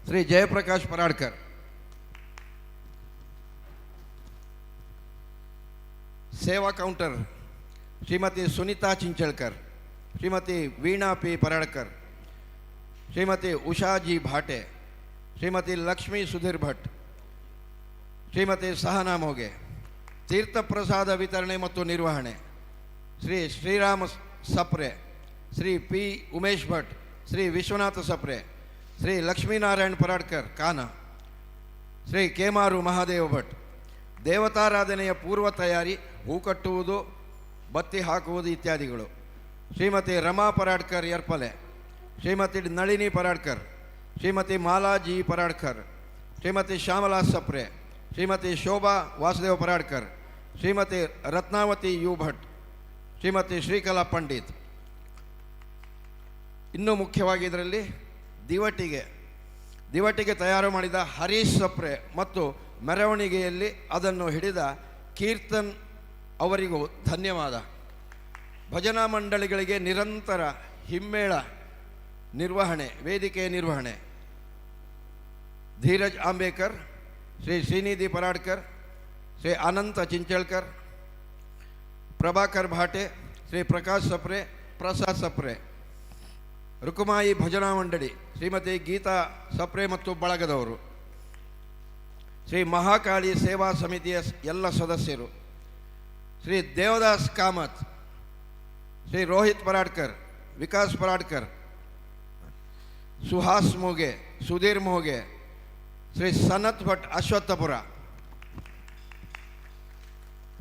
ಶ್ರೀ ಜಯಪ್ರಕಾಶ್ ಪರಾಡ್ಕರ್. ಸೇವಾ ಕೌಂಟರ್ ಶ್ರೀಮತಿ ಸುನೀತಾ ಚಿಂಚಳ್ಕರ್, ಶ್ರೀಮತಿ ವೀಣಾ ಪಿ ಪರಾಡ್ಕರ್, ಶ್ರೀಮತಿ ಉಷಾಜಿ ಭಾಟೆ, ಶ್ರೀಮತಿ ಲಕ್ಷ್ಮೀ ಸುಧೀರ್ ಭಟ್, ಶ್ರೀಮತಿ ಸಹನಾ ಮೋಗೆ. ತೀರ್ಥಪ್ರಸಾದ ವಿತರಣೆ ಮತ್ತು ನಿರ್ವಹಣೆ ಶ್ರೀ ಶ್ರೀರಾಮ ಸಪ್ರೆ, ಶ್ರೀ ಪಿ ಉಮೇಶ್ ಭಟ್, ಶ್ರೀ ವಿಶ್ವನಾಥ ಸಪ್ರೆ, ಶ್ರೀ ಲಕ್ಷ್ಮೀನಾರಾಯಣ್ ಪರಾಡ್ಕರ್ ಕಾನ, ಶ್ರೀ ಕೇಮಾರು ಮಹಾದೇವ ಭಟ್. ದೇವತಾರಾಧನೆಯ ಪೂರ್ವ ತಯಾರಿ, ಹೂ ಕಟ್ಟುವುದು, ಬತ್ತಿ ಹಾಕುವುದು ಇತ್ಯಾದಿಗಳು ಶ್ರೀಮತಿ ರಮಾ ಪರಾಡ್ಕರ್ ಯರ್ಪಲೆ, ಶ್ರೀಮತಿ ನಳಿನಿ ಪರಾಡ್ಕರ್, ಶ್ರೀಮತಿ ಮಾಲಾಜಿ ಪರಾಡ್ಕರ್, ಶ್ರೀಮತಿ ಶ್ಯಾಮಲಾ ಸಪ್ರೆ, ಶ್ರೀಮತಿ ಶೋಭಾ ವಾಸುದೇವ ಪರಾಡ್ಕರ್, ಶ್ರೀಮತಿ ರತ್ನಾವತಿ ಯು ಭಟ್, ಶ್ರೀಮತಿ ಶ್ರೀಕಲಾ ಪಂಡಿತ್. ಇನ್ನೂ ಮುಖ್ಯವಾಗಿ ಇದರಲ್ಲಿ ದಿವಟಿಗೆ ತಯಾರು ಮಾಡಿದ ಹರೀಶ್ ಸಪ್ರೆ ಮತ್ತು ಮೆರವಣಿಗೆಯಲ್ಲಿ ಅದನ್ನು ಹಿಡಿದ ಕೀರ್ತನ್ ಅವರಿಗೂ ಧನ್ಯವಾದ. ಭಜನಾ ಮಂಡಳಿಗಳಿಗೆ ನಿರಂತರ ಹಿಮ್ಮೇಳ ನಿರ್ವಹಣೆ, ವೇದಿಕೆ ನಿರ್ವಹಣೆ ಧೀರಜ್ ಅಂಬೇಕರ್, ಶ್ರೀ ಶ್ರೀನಿಧಿ ಪರಾಡ್ಕರ್, ಶ್ರೀ ಅನಂತ ಚಿಂಚಳ್ಕರ್, ಪ್ರಭಾಕರ್ ಭಾಟೆ, ಶ್ರೀ ಪ್ರಕಾಶ್ ಸಪ್ರೆ, ಪ್ರಸಾದ್ ಸಪ್ರೆ. ರುಕುಮಾಯಿ ಭಜನಾ ಮಂಡಳಿ ಶ್ರೀಮತಿ ಗೀತಾ ಸಪ್ರೆ ಮತ್ತು ಬಳಗದವರು. ಶ್ರೀ ಮಹಾಕಾಳಿ ಸೇವಾ ಸಮಿತಿಯ ಎಲ್ಲ ಸದಸ್ಯರು, ಶ್ರೀ ದೇವದಾಸ್ ಕಾಮತ್, ಶ್ರೀ ರೋಹಿತ್ ಪರಾಡ್ಕರ್, ವಿಕಾಸ್ ಪರಾಡ್ಕರ್, ಸುಹಾಸ್ ಮೋಗೆ, ಸುಧೀರ್ ಮೋಗೆ, ಶ್ರೀ ಸನತ್ ಭಟ್ ಅಶ್ವತ್ಥಪುರ,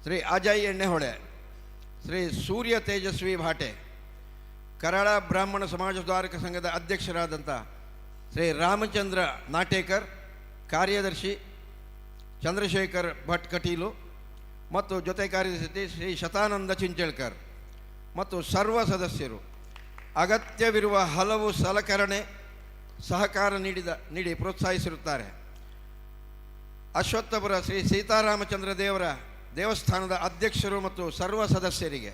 ಶ್ರೀ ಅಜಯ್ ಎಣ್ಣೆಹೊಳೆ, ಶ್ರೀ ಸೂರ್ಯ ತೇಜಸ್ವಿ ಭಾಟೆ, ಕರಾಳ ಬ್ರಾಹ್ಮಣ ಸಮಾಜ ಸುಧಾರಕ ಸಂಘದ ಅಧ್ಯಕ್ಷರಾದಂಥ ಶ್ರೀ ರಾಮಚಂದ್ರ ನಾಟೇಕರ್, ಕಾರ್ಯದರ್ಶಿ ಚಂದ್ರಶೇಖರ್ ಭಟ್ ಕಟೀಲು ಮತ್ತು ಜೊತೆ ಕಾರ್ಯದರ್ಶಿ ಶ್ರೀ ಶತಾನಂದ ಚಿಂಚಳ್ಕರ್ ಮತ್ತು ಸರ್ವ ಸದಸ್ಯರು ಅಗತ್ಯವಿರುವ ಹಲವು ಸಲಕರಣೆ ಸಹಕಾರ ನೀಡಿ ಪ್ರೋತ್ಸಾಹಿಸಿರುತ್ತಾರೆ. ಅಶ್ವತ್ಥಪುರ ಶ್ರೀ ಸೀತಾರಾಮಚಂದ್ರ ದೇವರ ದೇವಸ್ಥಾನದ ಅಧ್ಯಕ್ಷರು ಮತ್ತು ಸರ್ವ ಸದಸ್ಯರಿಗೆ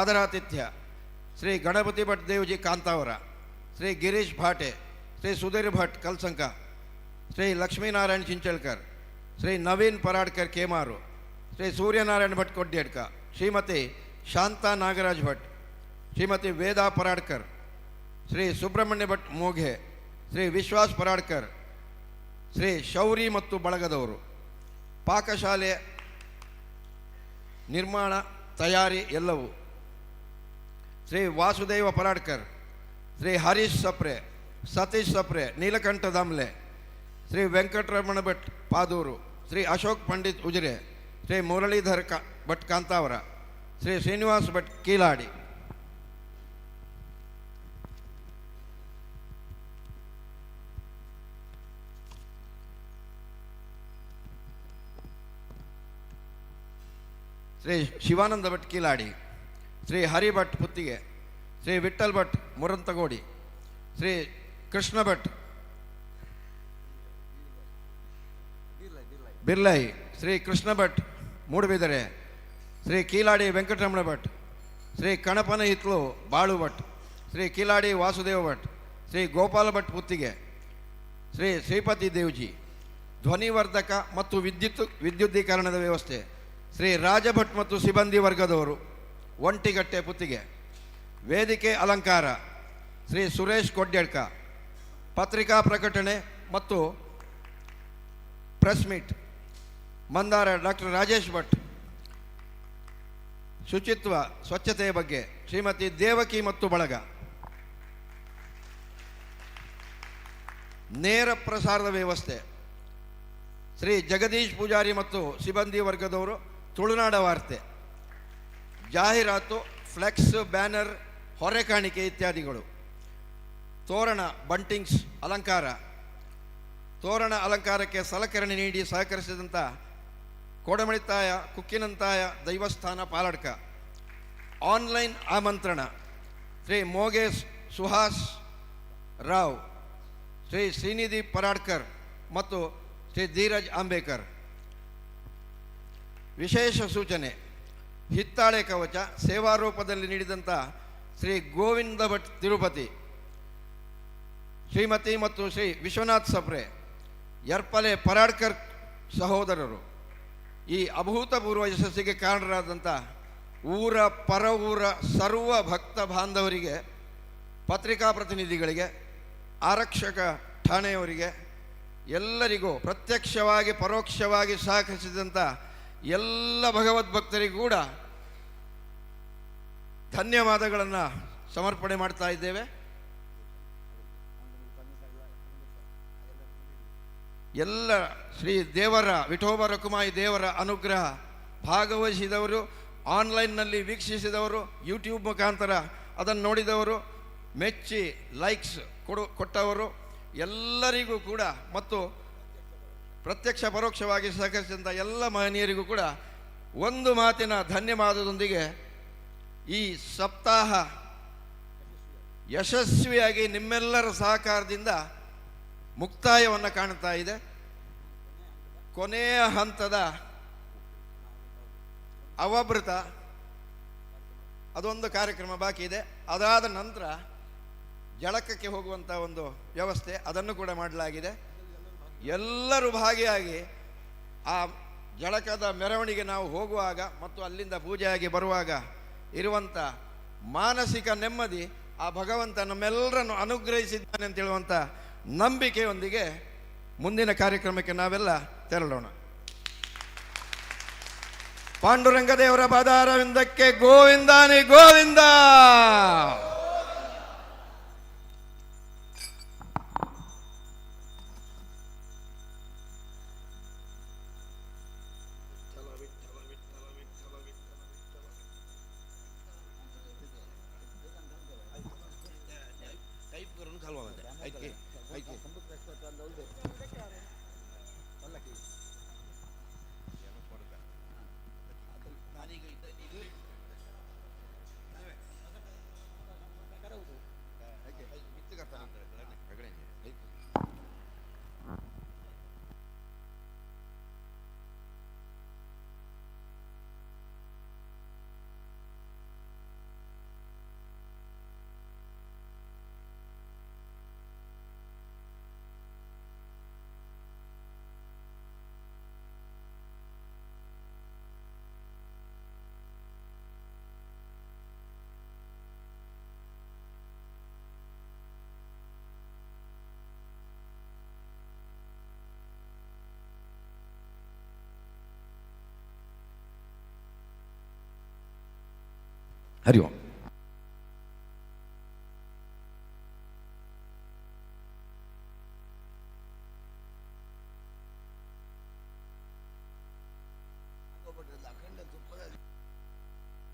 ಆದರಾತಿಥ್ಯ ಶ್ರೀ ಗಣಪತಿ ಭಟ್ ದೇವ್ಜಿ ಕಾಂತಾವರ, ಶ್ರೀ ಗಿರೀಶ್ ಭಾಟೆ, ಶ್ರೀ ಸುಧೀರ್ ಭಟ್ ಕಲ್ಸಂಕ, ಶ್ರೀ ಲಕ್ಷ್ಮೀನಾರಾಯಣ್ ಚಿಂಚಳ್ಕರ್, ಶ್ರೀ ನವೀನ್ ಪರಾಡ್ಕರ್ ಕೇಮಾರು, ಶ್ರೀ ಸೂರ್ಯನಾರಾಯಣ್ ಭಟ್ ಕೊಡ್ಯಡ್ಕ, ಶ್ರೀಮತಿ ಶಾಂತಾ ನಾಗರಾಜ್ ಭಟ್, ಶ್ರೀಮತಿ ವೇದಾ ಪರಾಡ್ಕರ್, ಶ್ರೀ ಸುಬ್ರಹ್ಮಣ್ಯ ಭಟ್ ಮೋಘೆ, ಶ್ರೀ ವಿಶ್ವಾಸ್ ಪರಾಡ್ಕರ್, ಶ್ರೀ ಶೌರಿ ಮತ್ತು ಬಳಗದವರು, ಪಾಕಶಾಲೆ ನಿರ್ಮಾಣ ತಯಾರಿ ಎಲ್ಲವೂ ಶ್ರೀ ವಾಸುದೇವ ಪರಾಡ್ಕರ್, ಶ್ರೀ ಹರೀಶ್ ಸಪ್ರೆ, ಸತೀಶ್ ಸಪ್ರೆ, ನೀಲಕಂಠ ದಾಮ್ಲೆ, ಶ್ರೀ ವೆಂಕಟರಮಣ ಭಟ್ ಪಾದೂರು, ಶ್ರೀ ಅಶೋಕ್ ಪಂಡಿತ್ ಉಜಿರೆ, ಶ್ರೀ ಮುರಳೀಧರ್ ಭಟ್ ಕಾಂತಾವರ, ಶ್ರೀ ಶ್ರೀನಿವಾಸ್ ಭಟ್ ಕೀಲಾಡಿ. ಶ್ರೀ ಶಿವಾನಂದ ಭಟ್ ಕೀಲಾಡಿ, ಶ್ರೀ ಹರಿಭಟ್ ಪುತ್ತಿಗೆ, ಶ್ರೀ ವಿಠ್ಠಲ್ ಭಟ್ ಮುರಂತಗೋಡಿ, ಶ್ರೀ ಕೃಷ್ಣ ಭಟ್ ಬಿರ್ಲೈ, ಶ್ರೀ ಕೃಷ್ಣ ಭಟ್ ಮೂಡುಬಿದರೆ, ಶ್ರೀ ಕೀಲಾಡಿ ವೆಂಕಟರಮಣ ಭಟ್, ಶ್ರೀ ಕಣಪನ ಹಿತ್ಲು ಬಾಳು ಭಟ್, ಶ್ರೀ ಕೀಲಾಡಿ ವಾಸುದೇವ ಭಟ್, ಶ್ರೀ ಗೋಪಾಲ ಭಟ್ ಪುತ್ತಿಗೆ, ಶ್ರೀ ಶ್ರೀಪತಿ ದೇವ್ಜಿ, ಧ್ವನಿವರ್ಧಕ ಮತ್ತು ವಿದ್ಯುದ್ದೀಕರಣದ ವ್ಯವಸ್ಥೆ ಶ್ರೀ ರಾಜಭಟ್ ಮತ್ತು ಸಿಬ್ಬಂದಿ ವರ್ಗದವರು, ಒಂಟಿಗಟ್ಟೆ ಪುತ್ತಿಗೆ, ವೇದಿಕೆ ಅಲಂಕಾರ ಶ್ರೀ ಸುರೇಶ್ ಕೊಡ್ಯಡ್ಕ, ಪತ್ರಿಕಾ ಪ್ರಕಟಣೆ ಮತ್ತು press meet Mandara doctor Rajesh Bhat, ಶುಚಿತ್ವ ಸ್ವಚ್ಛತೆಯ ಬಗ್ಗೆ ಶ್ರೀಮತಿ ದೇವಕಿ ಮತ್ತು ಬಳಗ, ನೇರ ಪ್ರಸಾರದ ವ್ಯವಸ್ಥೆ ಶ್ರೀ ಜಗದೀಶ್ ಪೂಜಾರಿ ಮತ್ತು ಸಿಬ್ಬಂದಿ ವರ್ಗದವರು, ತುಳುನಾಡ ವಾರ್ತೆ, ಜಾಹೀರಾತು, ಫ್ಲೆಕ್ಸ್, ಬ್ಯಾನರ್, ಹೊರೆಕಾಣಿಕೆ ಇತ್ಯಾದಿಗಳು, ತೋರಣ ಬಂಟಿಂಗ್ಸ್ ಅಲಂಕಾರ, ತೋರಣ ಅಲಂಕಾರಕ್ಕೆ ಸಲಕರಣೆ ನೀಡಿ ಸಹಕರಿಸಿದಂಥ ಕೋಡಮಳಿತಾಯ ಕುಕ್ಕಿನಂತಾಯ ದೈವಸ್ಥಾನ ಪಾಲಡ್ಕ, ಆನ್ಲೈನ್ ಆಮಂತ್ರಣ ಶ್ರೀ ಮೋಗೇಶ್ ಸುಹಾಸ್ ರಾವ್, ಶ್ರೀ ಶ್ರೀನಿಧಿ ಪರಾಡ್ಕರ್ ಮತ್ತು ಶ್ರೀ ಧೀರಜ್ ಅಂಬೇಕರ್. ವಿಶೇಷ ಸೂಚನೆ: ಹಿತ್ತಾಳೆ ಕವಚ ಸೇವಾರೂಪದಲ್ಲಿ ನೀಡಿದಂಥ ಶ್ರೀ ಗೋವಿಂದ ಭಟ್ ತಿರುಪತಿ, ಶ್ರೀಮತಿ ಮತ್ತು ಶ್ರೀ ವಿಶ್ವನಾಥ್ ಸಪ್ರೆ, ಯರ್ಪಲೆ ಪರಾಡ್ಕರ್ ಸಹೋದರರು ಈ ಅಭೂತಪೂರ್ವ ಯಶಸ್ಸಿಗೆ ಕಾರಣರಾದಂಥ ಊರ ಪರ ಊರ ಸರ್ವ ಭಕ್ತ ಬಾಂಧವರಿಗೆ, ಪತ್ರಿಕಾ ಪ್ರತಿನಿಧಿಗಳಿಗೆ, ಆರಕ್ಷಕ ಠಾಣೆಯವರಿಗೆ, ಎಲ್ಲರಿಗೂ ಪ್ರತ್ಯಕ್ಷವಾಗಿ ಪರೋಕ್ಷವಾಗಿ ಸಹಕರಿಸಿದಂಥ ಎಲ್ಲ ಭಗವದ್ಭಕ್ತರಿಗೂ ಕೂಡ ಧನ್ಯವಾದಗಳನ್ನು ಸಮರ್ಪಣೆ ಮಾಡ್ತಾ ಇದ್ದೇವೆ. ಎಲ್ಲ ಶ್ರೀ ದೇವರ ವಿಠೋಬ ರಕುಮಾಯಿ ದೇವರ ಅನುಗ್ರಹ ಭಾಗವಹಿಸಿದವರು, ಆನ್ಲೈನ್ನಲ್ಲಿ ವೀಕ್ಷಿಸಿದವರು, ಯೂಟ್ಯೂಬ್ ಮುಖಾಂತರ ಅದನ್ನು ನೋಡಿದವರು, ಮೆಚ್ಚಿ ಲೈಕ್ಸ್ ಕೊಟ್ಟವರು ಎಲ್ಲರಿಗೂ ಕೂಡ ಮತ್ತು ಪ್ರತ್ಯಕ್ಷ ಪರೋಕ್ಷವಾಗಿ ಸಹಕರಿಸಿದಂಥ ಎಲ್ಲ ಮಹನೀಯರಿಗೂ ಕೂಡ ಒಂದು ಮಾತಿನ ಧನ್ಯವಾದದೊಂದಿಗೆ ಈ ಸಪ್ತಾಹ ಯಶಸ್ವಿಯಾಗಿ ನಿಮ್ಮೆಲ್ಲರ ಸಹಕಾರದಿಂದ ಮುಕ್ತಾಯವನ್ನು ಕಾಣ್ತಾ ಇದೆ. ಕೊನೆಯ ಹಂತದ ಅವಭೃತ ಅದೊಂದು ಕಾರ್ಯಕ್ರಮ ಬಾಕಿ ಇದೆ. ಅದಾದ ನಂತರ ಜಳಕಕ್ಕೆ ಹೋಗುವಂಥ ಒಂದು ವ್ಯವಸ್ಥೆ ಅದನ್ನು ಕೂಡ ಮಾಡಲಾಗಿದೆ. ಎಲ್ಲರೂ ಭಾಗಿಯಾಗಿ ಆ ಜಳಕದ ಮೆರವಣಿಗೆ ನಾವು ಹೋಗುವಾಗ ಮತ್ತು ಅಲ್ಲಿಂದ ಪೂಜೆಯಾಗಿ ಬರುವಾಗ ಇರುವಂಥ ಮಾನಸಿಕ ನೆಮ್ಮದಿ ಆ ಭಗವಂತ ನಮ್ಮೆಲ್ಲರನ್ನು ಅನುಗ್ರಹಿಸಿದ್ದಾನೆ ಅಂತ ಹೇಳುವಂಥ ನಂಬಿಕೆಯೊಂದಿಗೆ ಮುಂದಿನ ಕಾರ್ಯಕ್ರಮಕ್ಕೆ ನಾವೆಲ್ಲ ತೆರಳೋಣ. ಪಾಂಡುರಂಗ ದೇವರ ಪಾದಾರವಿಂದಕ್ಕೆ ಗೋವಿಂದಾನಿ ಗೋವಿಂದ. ಹರಿ ಓಂ.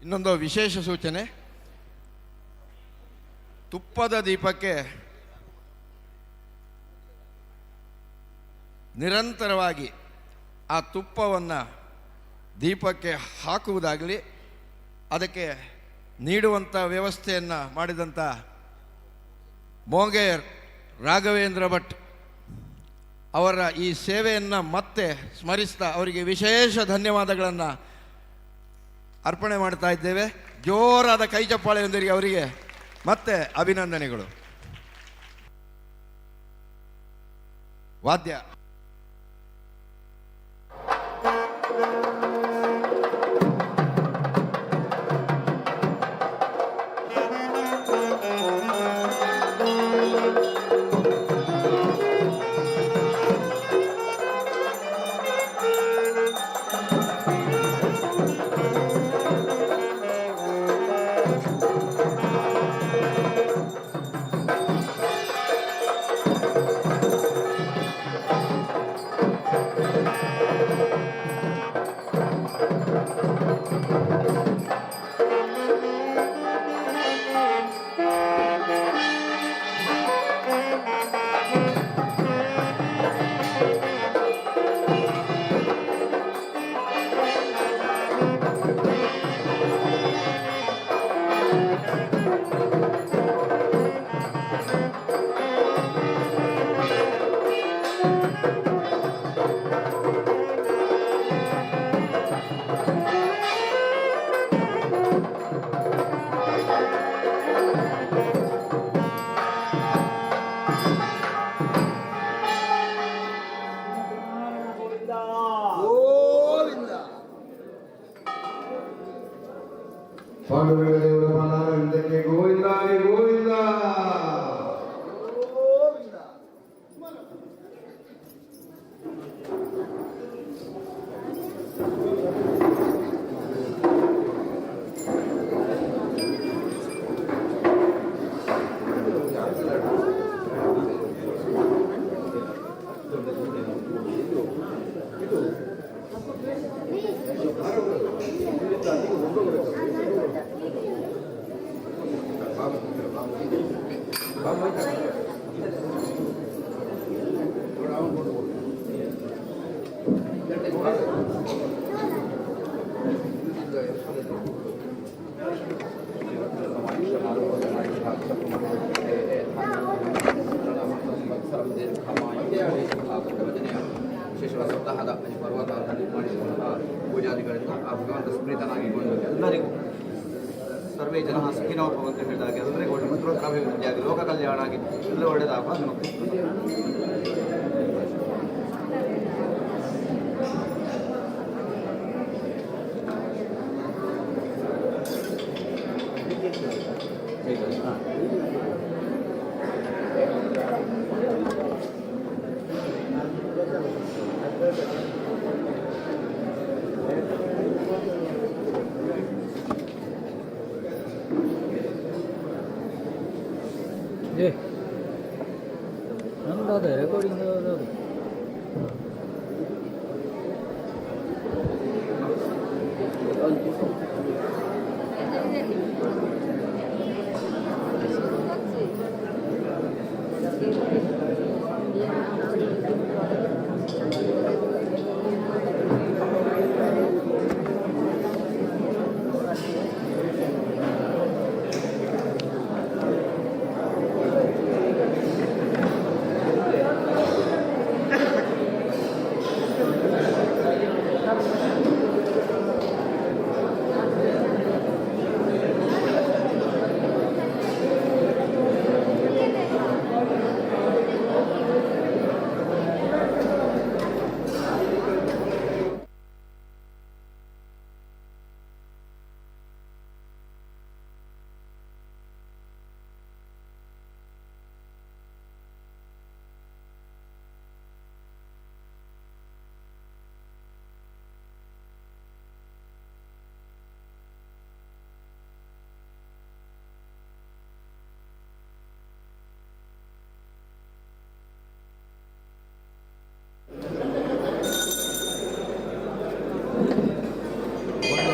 ಇನ್ನೊಂದು ವಿಶೇಷ ಸೂಚನೆ, ತುಪ್ಪದ ದೀಪಕ್ಕೆ ನಿರಂತರವಾಗಿ ಆ ತುಪ್ಪವನ್ನು ದೀಪಕ್ಕೆ ಹಾಕುವುದಾಗಲಿ ಅದಕ್ಕೆ ನೀಡುವಂಥ ವ್ಯವಸ್ಥೆಯನ್ನು ಮಾಡಿದಂಥ ಮೋಂಗೇರ್ ರಾಘವೇಂದ್ರ ಭಟ್ ಅವರ ಈ ಸೇವೆಯನ್ನು ಮತ್ತೆ ಸ್ಮರಿಸ್ತಾ ಅವರಿಗೆ ವಿಶೇಷ ಧನ್ಯವಾದಗಳನ್ನು ಅರ್ಪಣೆ ಮಾಡ್ತಾ ಇದ್ದೇವೆ. ಜೋರಾದ ಕೈ ಚಪ್ಪಾಳೆಯೊಂದಿಗೆ ಅವರಿಗೆ ಮತ್ತೆ ಅಭಿನಂದನೆಗಳು. ವಾದ್ಯ ಪಾಂಡುರಂಗ ದೇವರ ಪಾದಾರವಿಂದಕ್ಕೆ ಗೋವಿಂದಾನಿ ಗೋವಿಂದ. ವಿಶೇಷವಾದ ಸಪ್ತಾಹದ ಪರ್ವತವನ್ನು ನಿರ್ಮಾಣಿಸಿಕೊಂಡಂತಹ ಪೂಜಾದಿಗಳಿಂದ ಆ ಭಗವಂತ ಸ್ಮೃತನಾಗಿಕೊಂಡು ಎಲ್ಲರಿಗೂ ಸರ್ವೇ ಜನ ಸುಖಿನೋ ಭವಂತು ಹೇಳಿದಾಗೆ ಎಲ್ಲರಿಗೂ ಒಳ್ಳೆ ಮಂತ್ರೋತ್ಸಾಭಿವೃದ್ಧಿಯಾಗಿ ಲೋಕ ಕಲ್ಯಾಣ ಆಗಿ ಎಲ್ಲ ಒಳ್ಳೆಯದಾಗುವ ನಮಗೆ ನಂದು ರೆಕಾರ್ಡಿಂಗ್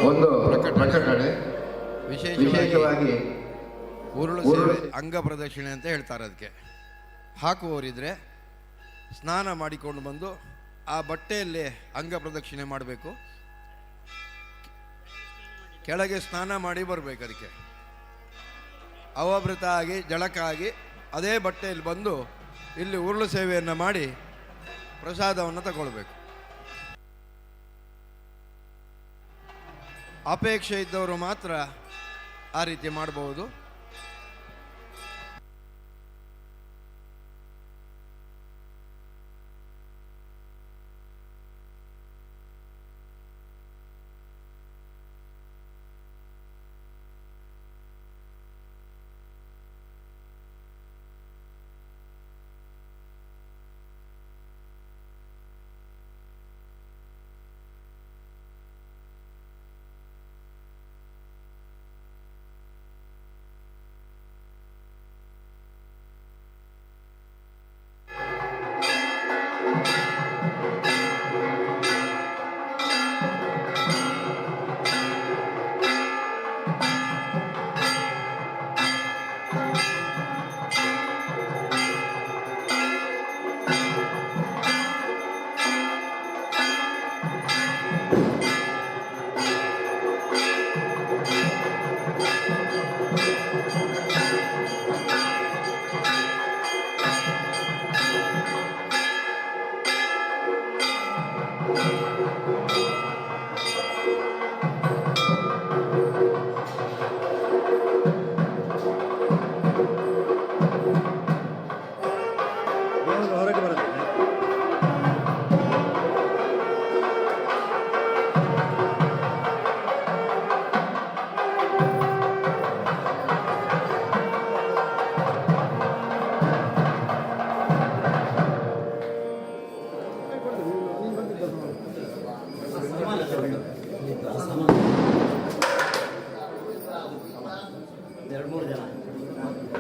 ಒಂದು ಪ್ರಕಟಣೆ ವಿಶೇಷವಾಗಿ ಉರುಳು ಸೇವೆ ಅಂಗ ಪ್ರದಕ್ಷಿಣೆ ಅಂತ ಹೇಳ್ತಾರೆ. ಅದಕ್ಕೆ ಹಾಕುವವರಿದ್ರೆ ಸ್ನಾನ ಮಾಡಿಕೊಂಡು ಬಂದು ಆ ಬಟ್ಟೆಯಲ್ಲಿ ಅಂಗ ಪ್ರದಕ್ಷಿಣೆ ಮಾಡಬೇಕು. ಕೆಳಗೆ ಸ್ನಾನ ಮಾಡಿ ಬರಬೇಕು. ಅದಕ್ಕೆ ಅವಭೃತ ಆಗಿ ಜಳಕ ಆಗಿ ಅದೇ ಬಟ್ಟೆಯಲ್ಲಿ ಬಂದು ಇಲ್ಲಿ ಉರುಳು ಸೇವೆಯನ್ನು ಮಾಡಿ ಪ್ರಸಾದವನ್ನು ತಗೊಳ್ಬೇಕು. ಅಪೇಕ್ಷೆ ಇದ್ದವರು ಮಾತ್ರ ಆ ರೀತಿ ಮಾಡಬಹುದು.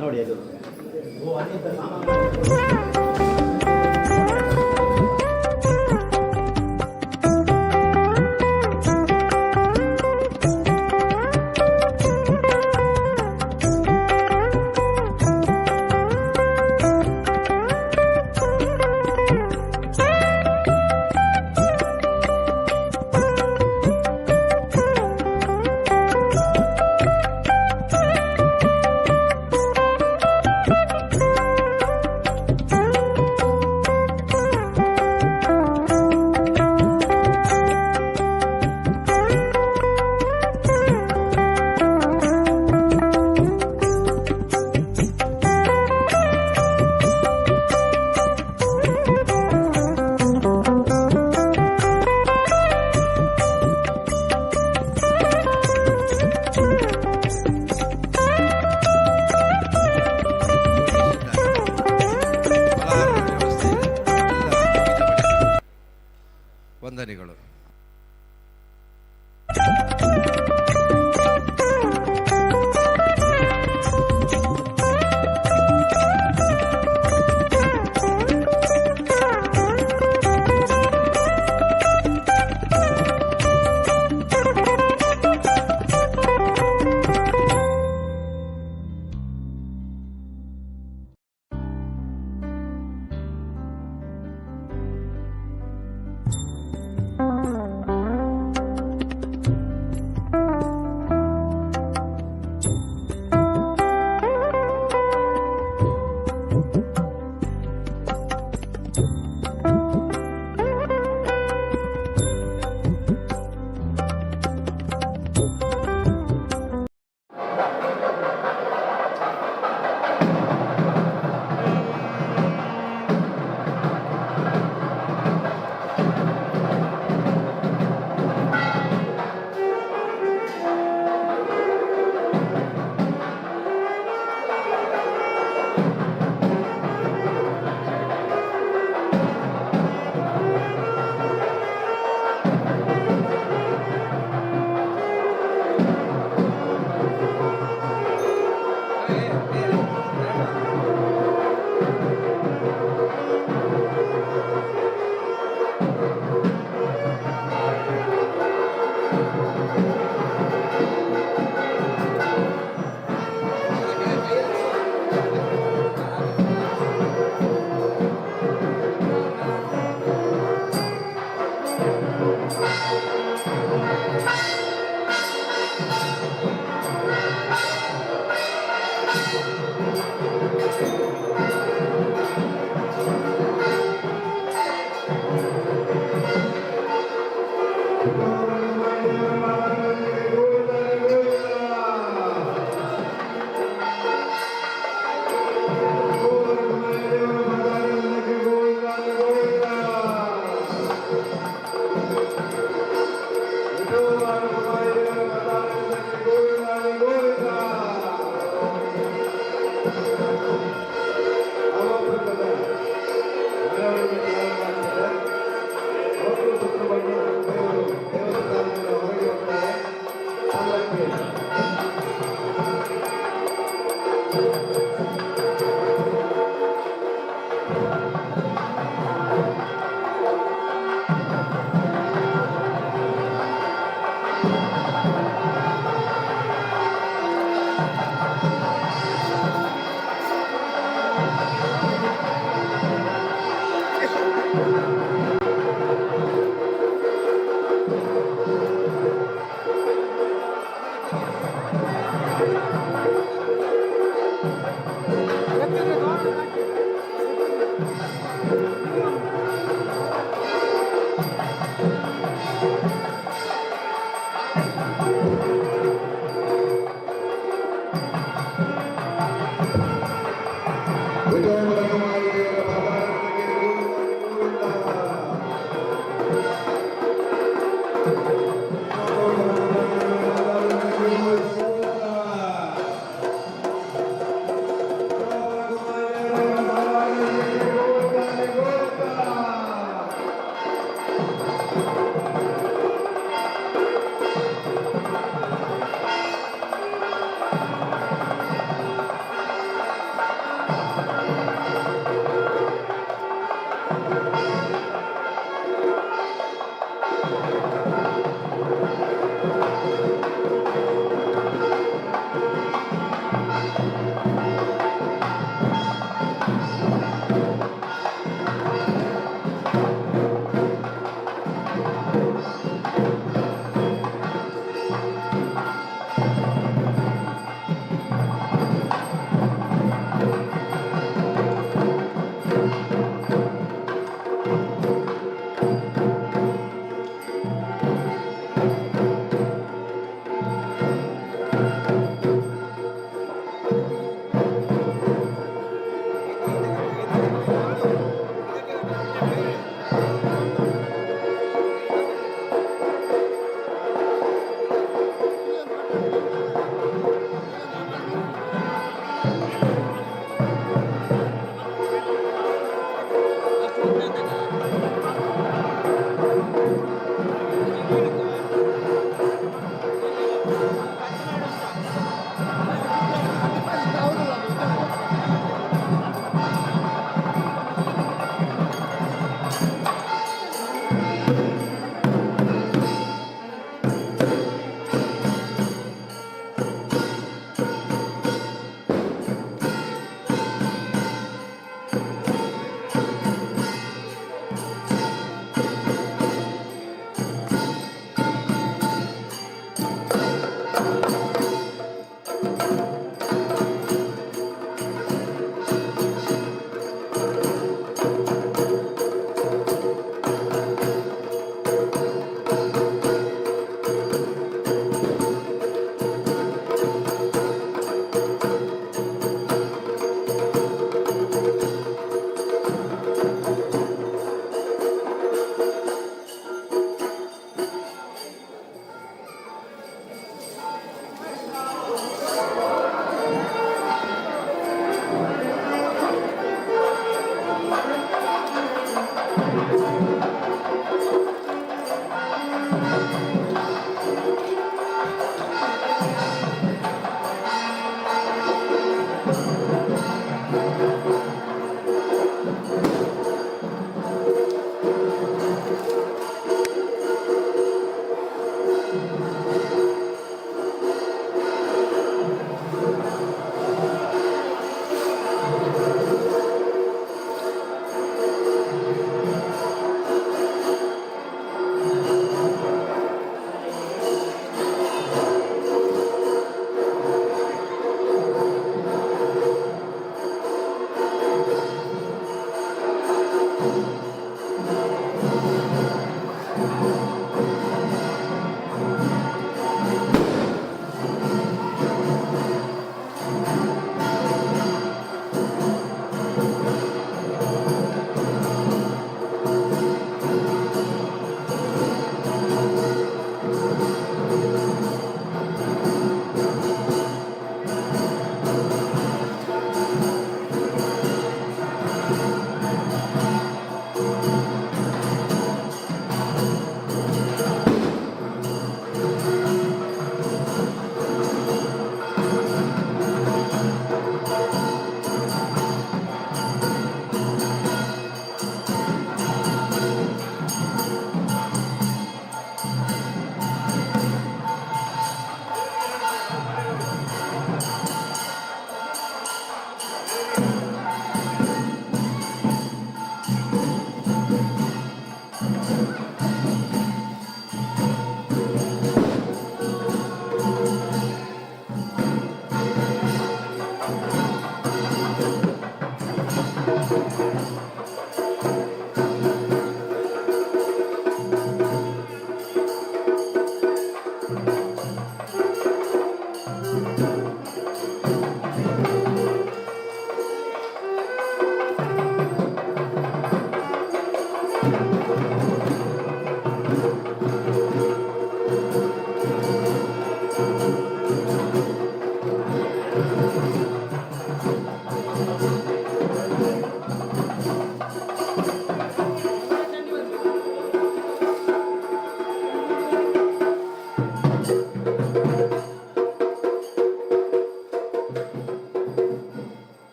ನೋಡಿ ಅದು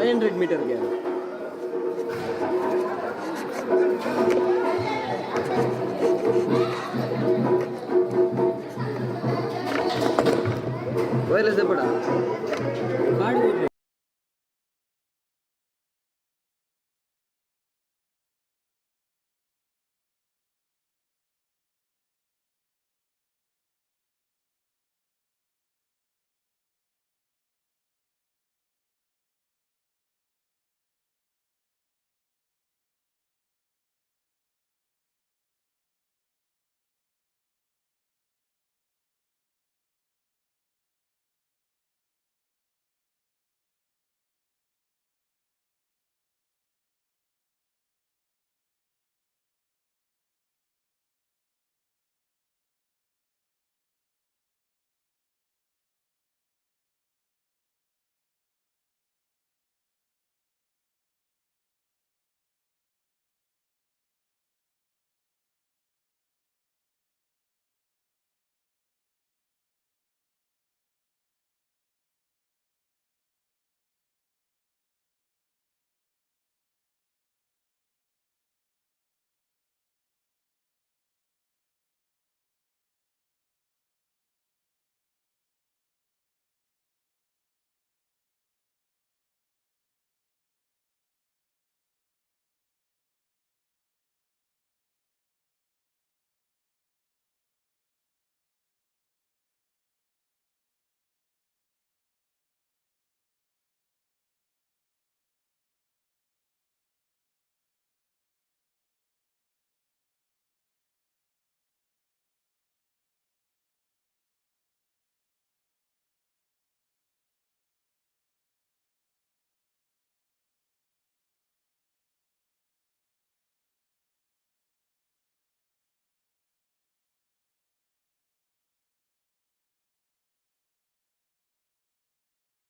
500 मीटर गया. Where is the Buddha?